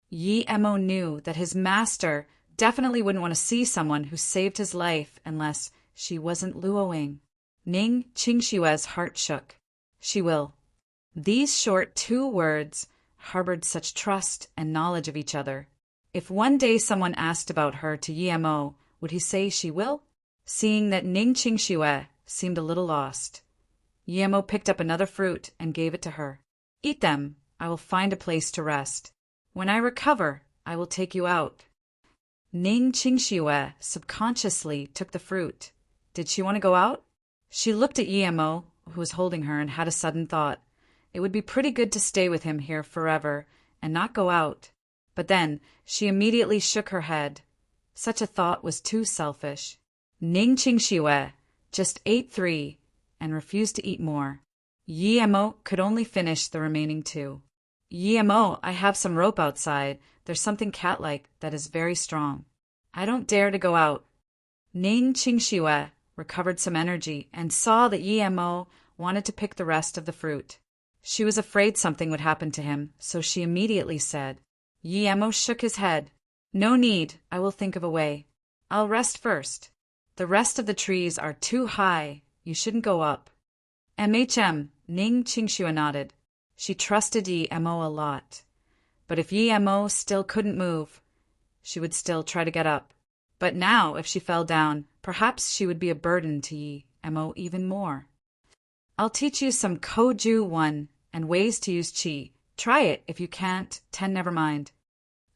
Yi Mo knew that his master definitely wouldn't want to see someone who saved his life unless she wasn't Luoing. Ning Qingxue's heart shook. She will. These short 2 words harbored such trust and knowledge of each other. If one day someone asked about her to Yi Mo, would he say she will? Seeing that Ning Qingxue seemed a little lost, Yi Mo picked up another fruit and gave it to her. "Eat them. I will find a place to rest. When I recover, I will take you out." Ning Qingxue subconsciously took the fruit. Did she want to go out? She looked at Yi Mo, who was holding her, and had a sudden thought. It would be pretty good to stay with him here forever and not go out. But then she immediately shook her head. Such a thought was too selfish. Ning Qingxue just ate 3 and refused to eat more. Yi Mo could only finish the remaining 2. "Yi Mo, I have some rope outside. There's something cat-like that is very strong. I don't dare to go out." Ning Qingxue recovered some energy and saw that Yi Mo wanted to pick the rest of the fruit. She was afraid something would happen to him, so she immediately said, Yi-Emo shook his head. No need, I will think of a way. I'll rest first. The rest of the trees are too high, you shouldn't go up. Ning Qingxue nodded. She trusted Yi-Emo a lot. But if Yi-Emo still couldn't move, she would still try to get up. But now, if she fell down, perhaps she would be a burden to Yi-Emo even more. I'll teach you some Koju 1 and ways to use Qi. Try it. If you can't, 10 never mind.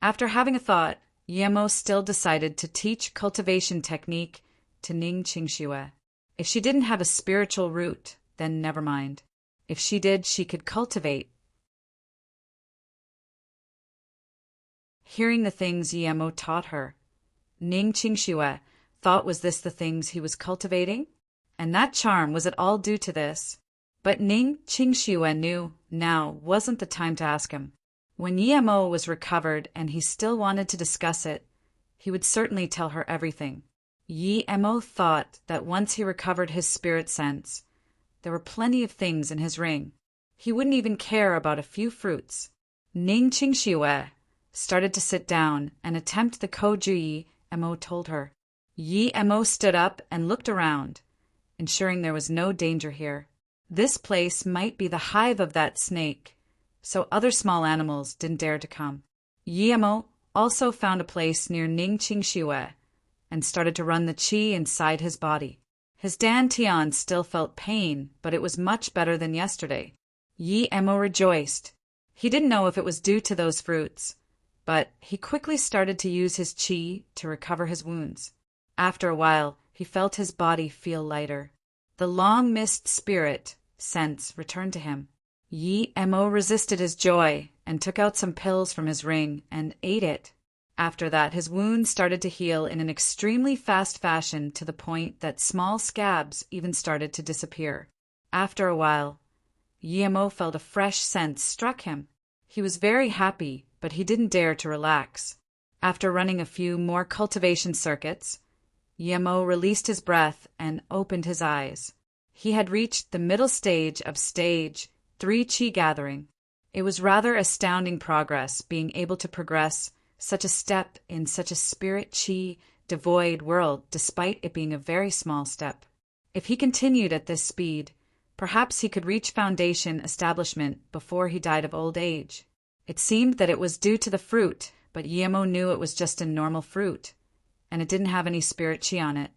After having a thought, Yi-Emo still decided to teach cultivation technique to Ning Qingxue. If she didn't have a spiritual root, then never mind. If she did, she could cultivate. Hearing the things Yi-Emo taught her, Ning Qingxue thought, was this the things he was cultivating? And that charm, was it all due to this? But Ning Qingxue knew now wasn't the time to ask him. When Yi-Emo was recovered and he still wanted to discuss it, he would certainly tell her everything. Yi-Emo thought that once he recovered his spirit sense, there were plenty of things in his ring. He wouldn't even care about a few fruits. Ning Qingxue started to sit down and attempt the Koju Yi-Emo told her. Yi-Emo stood up and looked around, ensuring there was no danger here. This place might be the hive of that snake, so other small animals didn't dare to come. Yi-Emo also found a place near Ning Qingxue and started to run the qi inside his body. His dantian still felt pain, but it was much better than yesterday. Yi-Emo rejoiced. He didn't know if it was due to those fruits, but he quickly started to use his qi to recover his wounds. After a while, he felt his body feel lighter. The long-missed spirit sense returned to him. Yi-Emo resisted his joy and took out some pills from his ring and ate it. After that, his wounds started to heal in an extremely fast fashion, to the point that small scabs even started to disappear. After a while, Yi-Emo felt a fresh sense struck him. He was very happy, but he didn't dare to relax. After running a few more cultivation circuits, Yi-Emo released his breath and opened his eyes. He had reached the middle stage of stage 3 Qi gathering. It was rather astounding progress, being able to progress such a step in such a spirit Qi devoid world, despite it being a very small step. If he continued at this speed, perhaps he could reach foundation establishment before he died of old age. It seemed that it was due to the fruit, but Yi-Emo knew it was just a normal fruit, and it didn't have any spirit Qi on it.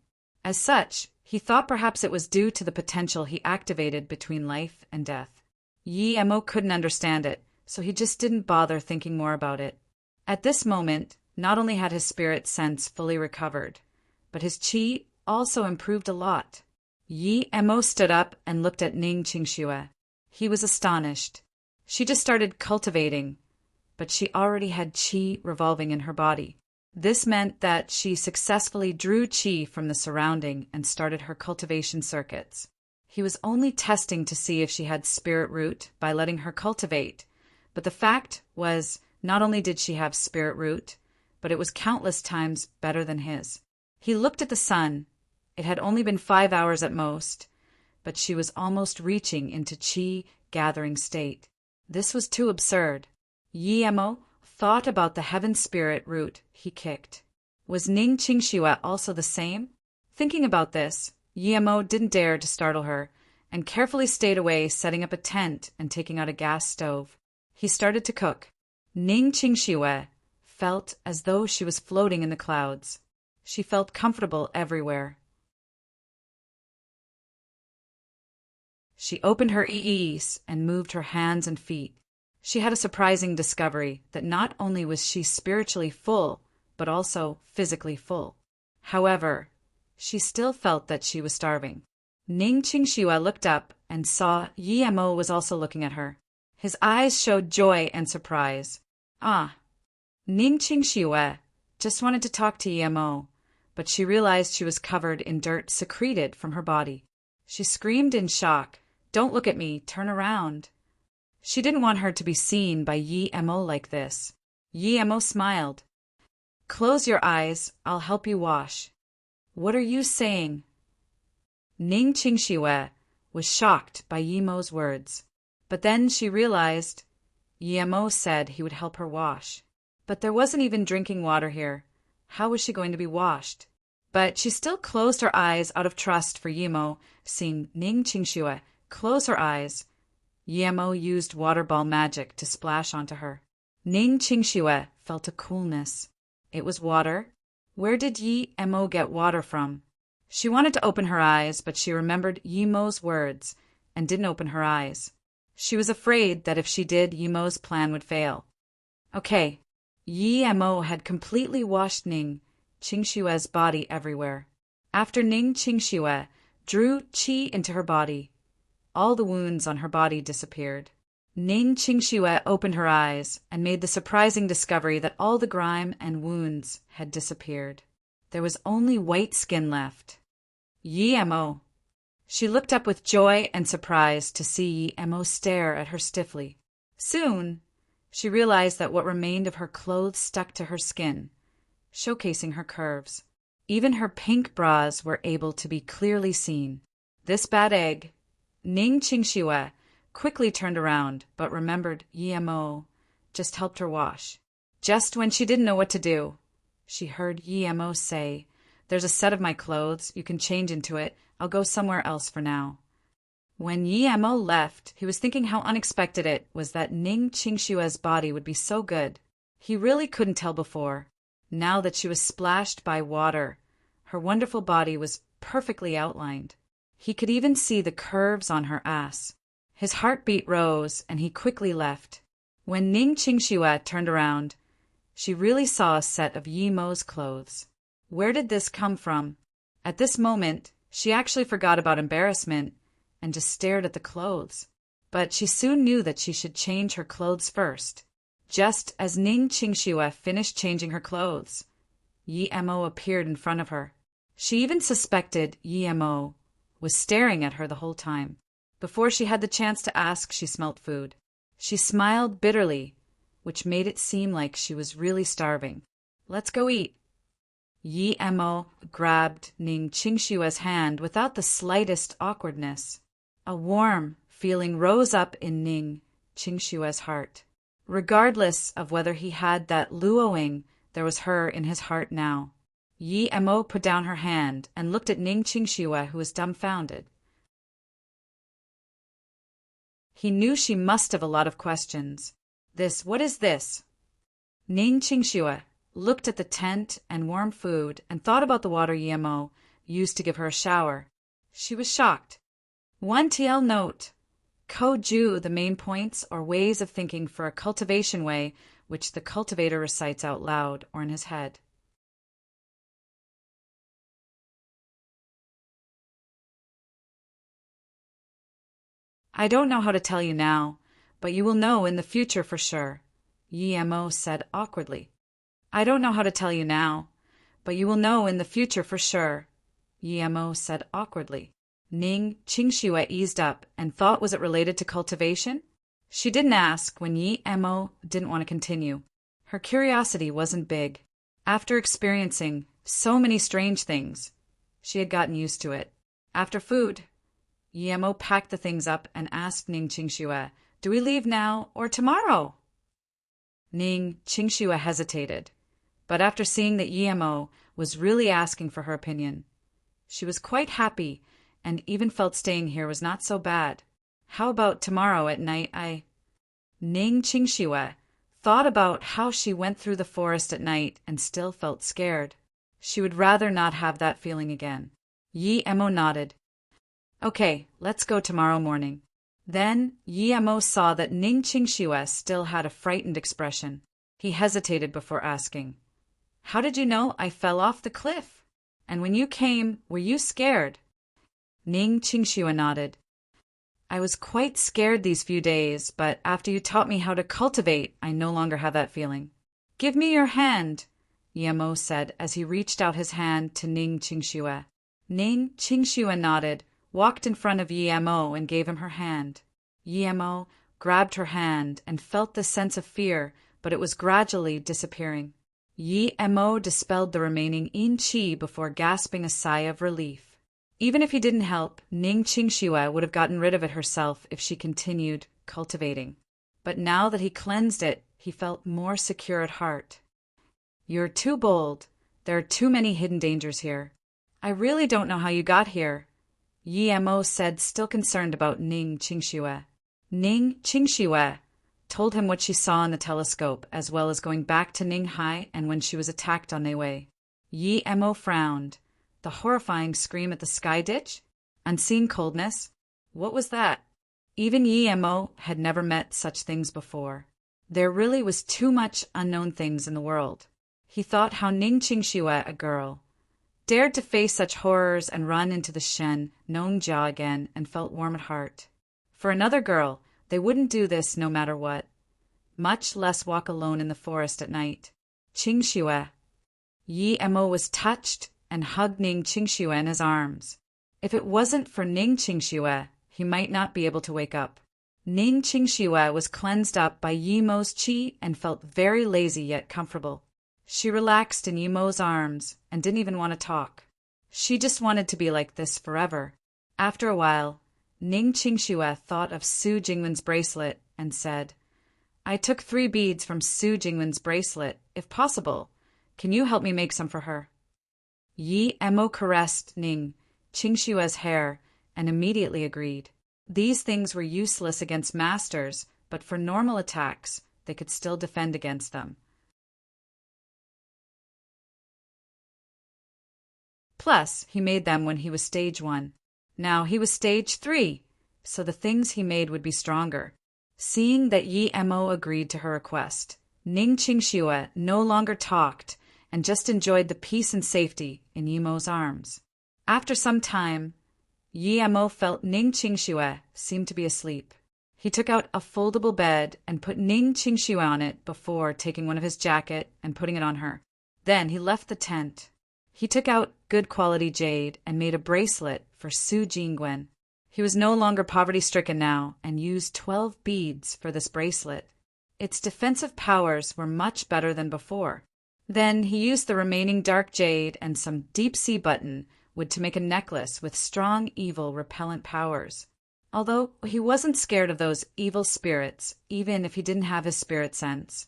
As such, he thought perhaps it was due to the potential he activated between life and death. Yi-Emo couldn't understand it, so he just didn't bother thinking more about it. At this moment, not only had his spirit sense fully recovered, but his qi also improved a lot. Yi-Emo stood up and looked at Ning Qingxue. He was astonished. She just started cultivating, but she already had qi revolving in her body. This meant that she successfully drew qi from the surrounding and started her cultivation circuits. He was only testing to see if she had spirit root by letting her cultivate, but the fact was, not only did she have spirit root, but it was countless times better than his. He looked at the sun. It had only been 5 hours at most, but she was almost reaching into qi gathering state. This was too absurd. Yi-Emo thought about the heaven spirit root he kicked. Was Ning Qingxue also the same? Thinking about this, Yi-Emo didn't dare to startle her, and carefully stayed away, setting up a tent and taking out a gas stove. He started to cook. Ning Qingxue felt as though she was floating in the clouds. She felt comfortable everywhere. She opened her ease and moved her hands and feet. She had a surprising discovery that not only was she spiritually full, but also physically full. However, she still felt that she was starving. Ning Qingxue looked up and saw Yi-Emo was also looking at her. His eyes showed joy and surprise. Ah, Ning Qingxue just wanted to talk to Yi-Emo, but she realized she was covered in dirt secreted from her body. She screamed in shock, "Don't look at me, turn around." She didn't want her to be seen by Yi-Emo like this. Yi-Emo smiled. "Close your eyes, I'll help you wash." "What are you saying?" Ning Qingxue was shocked by Yi-Emo's words, but then she realized Yi-Emo said he would help her wash. But there wasn't even drinking water here. How was she going to be washed? But she still closed her eyes out of trust for Yimo, seeing Ning Qingxue close her eyes. Yimo used water ball magic to splash onto her. Ning Qingxue felt a coolness. It was water. Where did Yimo get water from? She wanted to open her eyes, but she remembered Yimo's words and didn't open her eyes. She was afraid that if she did, Yimo's plan would fail. Okay, Yimo had completely washed Ning Qingshue's body everywhere. After Ning Qingxue drew qi into her body, all the wounds on her body disappeared. Ning Qingxue opened her eyes and made the surprising discovery that all the grime and wounds had disappeared. There was only white skin left. Yimo. She looked up with joy and surprise to see Yimo stare at her stiffly. Soon, she realized that what remained of her clothes stuck to her skin, showcasing her curves. Even her pink bras were able to be clearly seen. This bad egg. Ning Qingxue quickly turned around, but remembered Yimo just helped her wash. Just when she didn't know what to do, she heard Yimo say, "There's a set of my clothes. You can change into it. I'll go somewhere else for now." When Yimo left, he was thinking how unexpected it was that Ning Qingshue's body would be so good. He really couldn't tell before. Now that she was splashed by water, her wonderful body was perfectly outlined. He could even see the curves on her ass. His heartbeat rose, and he quickly left. When Ning Qingxue turned around, she really saw a set of Yimo's clothes. Where did this come from? At this moment, she actually forgot about embarrassment and just stared at the clothes. But she soon knew that she should change her clothes first. Just as Ning Qingxue finished changing her clothes, Yimo appeared in front of her. She even suspected Yimo was staring at her the whole time. Before she had the chance to ask, she smelt food. She smiled bitterly, which made it seem like she was really starving. "Let's go eat." Yimo grabbed Ning Qingshue's hand without the slightest awkwardness. A warm feeling rose up in Ning Qingshue's heart. Regardless of whether he had that luoing, there was her in his heart now. Yimo put down her hand and looked at Ning Qingxue, who was dumbfounded. He knew she must have a lot of questions. What is this? Ning Qingxue looked at the tent and warm food and thought about the water Yimo used to give her a shower. She was shocked. 1 TL note. Koju, the main points or ways of thinking for a cultivation way, which the cultivator recites out loud or in his head. I don't know how to tell you now, but you will know in the future for sure, Yimo said awkwardly. I don't know how to tell you now, but you will know in the future for sure, Yimo said awkwardly. Ning Qingxue eased up and thought, was it related to cultivation? She didn't ask when Yimo didn't want to continue. Her curiosity wasn't big. After experiencing so many strange things, she had gotten used to it. After food, Yimo packed the things up and asked Ning Qingxue, "Do we leave now or tomorrow?" Ning Qingxue hesitated, but after seeing that Yimo was really asking for her opinion, she was quite happy and even felt staying here was not so bad. How about tomorrow at night? Ning Qingxue thought about how she went through the forest at night and still felt scared. She would rather not have that feeling again. Yimo nodded. Okay, let's go tomorrow morning. Then Yimo saw that Ning Qingxue still had a frightened expression. He hesitated before asking, "How did you know I fell off the cliff? And when you came, were you scared?" Ning Qingxue nodded. "I was quite scared these few days, but after you taught me how to cultivate, I no longer have that feeling." "Give me your hand," Yimo said as he reached out his hand to Ning Qingxue. Ning Qingxue nodded, walked in front of Yimo and gave him her hand. Yimo grabbed her hand and felt the sense of fear, but it was gradually disappearing. Yimo dispelled the remaining yin qi before gasping a sigh of relief. Even if he didn't help, Ning Qingxue would have gotten rid of it herself if she continued cultivating. But now that he cleansed it, he felt more secure at heart. "You're too bold. There are too many hidden dangers here. I really don't know how you got here," Yi Mo said, still concerned about Ning Qingxue. Ning Qingxue told him what she saw in the telescope, as well as going back to Ninghai and when she was attacked on their way. Yi Mo frowned. The horrifying scream at the sky ditch? Unseen coldness? What was that? Even Yi Mo had never met such things before. There really was too much unknown things in the world. He thought how Ning Qingxue, a girl, dared to face such horrors and run into the Shen Nongjia again, and felt warm at heart. For another girl, they wouldn't do this no matter what, much less walk alone in the forest at night. Qingxue. Yi Mo was touched and hugged Ning Qingxue in his arms. If it wasn't for Ning Qingxue, he might not be able to wake up. Ning Qingxue was cleansed up by Yi Mo's qi and felt very lazy yet comfortable. She relaxed in Yi Mo's arms and didn't even want to talk. She just wanted to be like this forever. After a while, Ning Qingxue thought of Su Jingwen's bracelet and said, "I took 3 beads from Su Jingwen's bracelet. If possible, can you help me make some for her?" Yi Mo caressed Ning Qingxue's hair and immediately agreed. These things were useless against masters, but for normal attacks, they could still defend against them. Plus, he made them when he was stage 1. Now he was stage 3, so the things he made would be stronger. Seeing that Yi Mo agreed to her request, Ning Qingxue no longer talked and just enjoyed the peace and safety in Yi Mo's arms. After some time, Yi Mo felt Ning Qingxue seemed to be asleep. He took out a foldable bed and put Ning Qingxue on it before taking one of his jacket and putting it on her. Then he left the tent. He took out good quality jade and made a bracelet for Su Jingwen. He was no longer poverty-stricken now and used 12 beads for this bracelet. Its defensive powers were much better than before. Then he used the remaining dark jade and some deep-sea button wood to make a necklace with strong evil repellent powers. Although he wasn't scared of those evil spirits, even if he didn't have his spirit sense,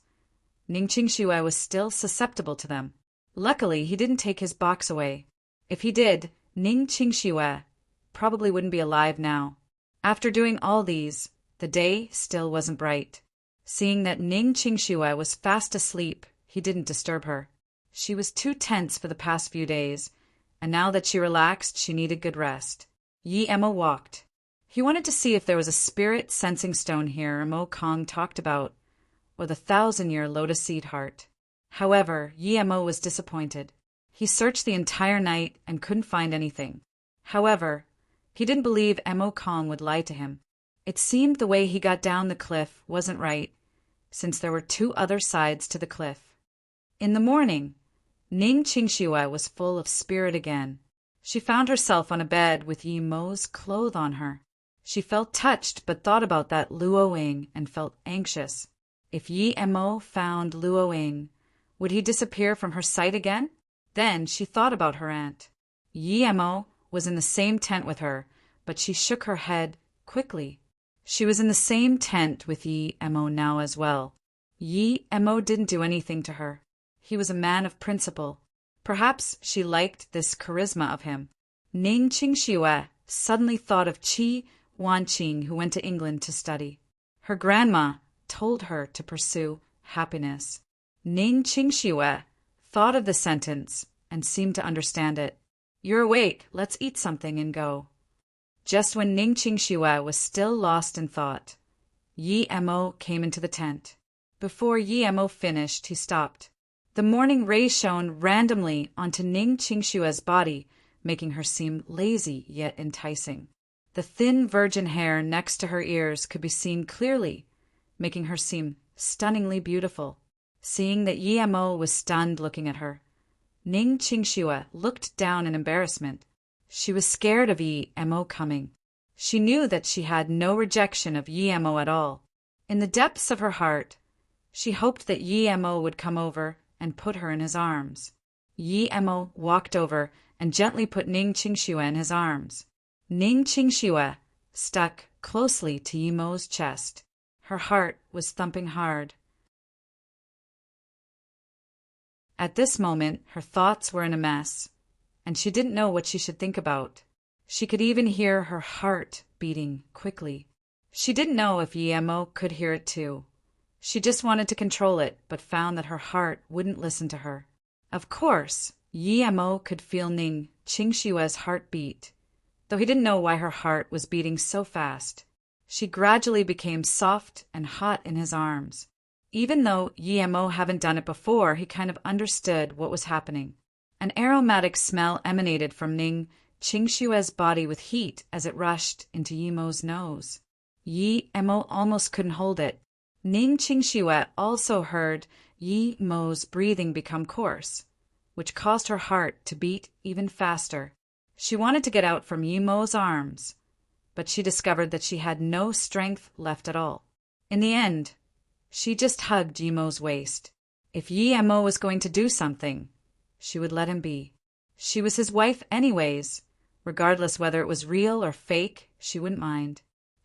Ning Qingxue was still susceptible to them. Luckily, he didn't take his box away. If he did, Ning Qingxue probably wouldn't be alive now. After doing all these, the day still wasn't bright. Seeing that Ning Qingxue was fast asleep, he didn't disturb her. She was too tense for the past few days, and now that she relaxed, she needed good rest. Yi Mo walked. He wanted to see if there was a spirit sensing stone here Mo Kong talked about, or the 1,000-year lotus seed heart. However, Yi Mo was disappointed. He searched the entire night and couldn't find anything. However, he didn't believe Mo Kong would lie to him. It seemed the way he got down the cliff wasn't right, since there were 2 other sides to the cliff. In the morning, Ning Qingxue was full of spirit again. She found herself on a bed with Yi Mo's clothes on her. She felt touched but thought about that Luo Ying and felt anxious. If Yi Mo found Luo Ying, would he disappear from her sight again? Then she thought about her aunt. Yi Mo was in the same tent with her, but she shook her head quickly. She was in the same tent with Yi Mo now as well. Yi Mo didn't do anything to her. He was a man of principle. Perhaps she liked this charisma of him. Ning Qingxue suddenly thought of Qi Wanqing, who went to England to study. Her grandma told her to pursue happiness. Ning Qingxue thought of the sentence and seemed to understand it. "You're awake, let's eat something and go." Just when Ning Qingxue was still lost in thought, Yi Mo came into the tent. Before Yi Mo finished, he stopped. The morning rays shone randomly onto Ning Qingxue's body, making her seem lazy yet enticing. The thin virgin hair next to her ears could be seen clearly, making her seem stunningly beautiful. Seeing that Yi Mo was stunned looking at her, Ning Qingxue looked down in embarrassment. She was scared of Yi Mo coming. She knew that she had no rejection of Yi Mo at all. In the depths of her heart, she hoped that Yi Mo would come over and put her in his arms. Yi Mo walked over and gently put Ning Qingxue in his arms. Ning Qingxue stuck closely to Yi Mo's chest. Her heart was thumping hard. At this moment, her thoughts were in a mess, and she didn't know what she should think about. She could even hear her heart beating quickly. She didn't know if Yemo could hear it too. She just wanted to control it, but found that her heart wouldn't listen to her. Of course, Yemo could feel Ning Qingshue's heartbeat, though he didn't know why her heart was beating so fast. She gradually became soft and hot in his arms. Even though Yemo hadn't done it before, he kind of understood what was happening. An aromatic smell emanated from Ning Qingshue's body with heat as it rushed into Yemo's nose. Yemo almost couldn't hold it. Ning Qingxue also heard Yemo's breathing become coarse, which caused her heart to beat even faster. She wanted to get out from Yemo's arms, but she discovered that she had no strength left at all. In the end, she just hugged Yemo's waist. If Yemo was going to do something, she would let him be. She was his wife anyways. Regardless whether it was real or fake, she wouldn't mind.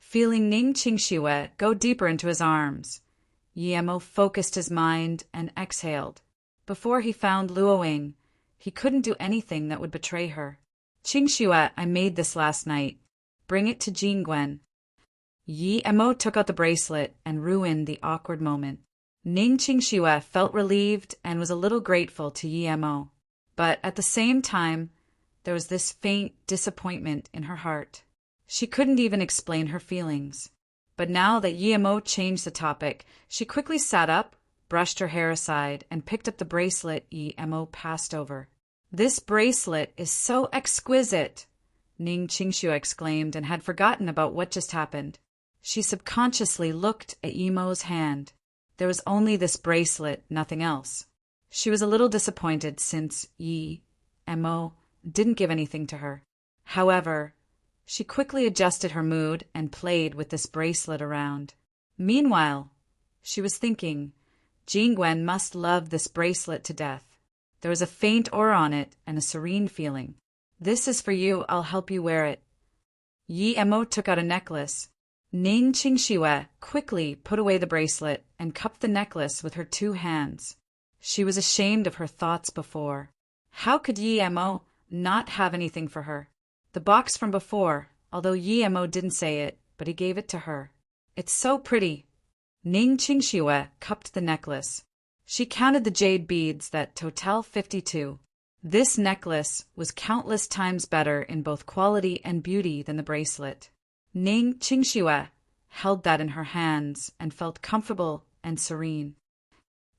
Feeling Ning Qingxue go deeper into his arms, Yemo focused his mind and exhaled. Before he found Luoying, he couldn't do anything that would betray her. Qingxue, I made this last night. Bring it to Jingwen. Yemo took out the bracelet and ruined the awkward moment. Ning Qingxue felt relieved and was a little grateful to Yemo, but at the same time, there was this faint disappointment in her heart. She couldn't even explain her feelings. But now that Yemo changed the topic, she quickly sat up, brushed her hair aside, and picked up the bracelet Yemo passed over. This bracelet is so exquisite, Ning Qingxue exclaimed and had forgotten about what just happened. She subconsciously looked at Yemo's hand. There was only this bracelet, nothing else. She was a little disappointed since Yemo didn't give anything to her. However, she quickly adjusted her mood and played with this bracelet around. Meanwhile, she was thinking, Jingwen must love this bracelet to death. There was a faint aura on it and a serene feeling. This is for you, I'll help you wear it. Yemo took out a necklace. Ning Qingxue quickly put away the bracelet and cupped the necklace with her two hands. She was ashamed of her thoughts before. How could Yemo not have anything for her? The box from before, although Yemo didn't say it, but he gave it to her. It's so pretty. Ning Qingxue cupped the necklace. She counted the jade beads that total 52. This necklace was countless times better in both quality and beauty than the bracelet. Ning Qingxue held that in her hands and felt comfortable and serene.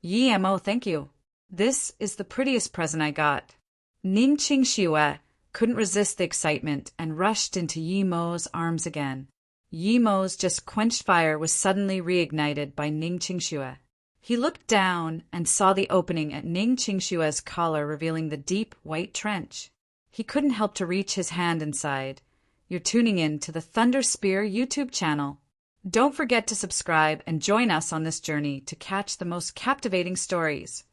Yemo, thank you. This is the prettiest present I got. Ning Qingxue couldn't resist the excitement and rushed into Yemo's arms again. Yemo's just quenched fire was suddenly reignited by Ning Qingxue. He looked down and saw the opening at Ning Qingxue's collar revealing the deep white trench. He couldn't help to reach his hand inside. You're tuning in to the Thunder Spear YouTube channel. Don't forget to subscribe and join us on this journey to catch the most captivating stories.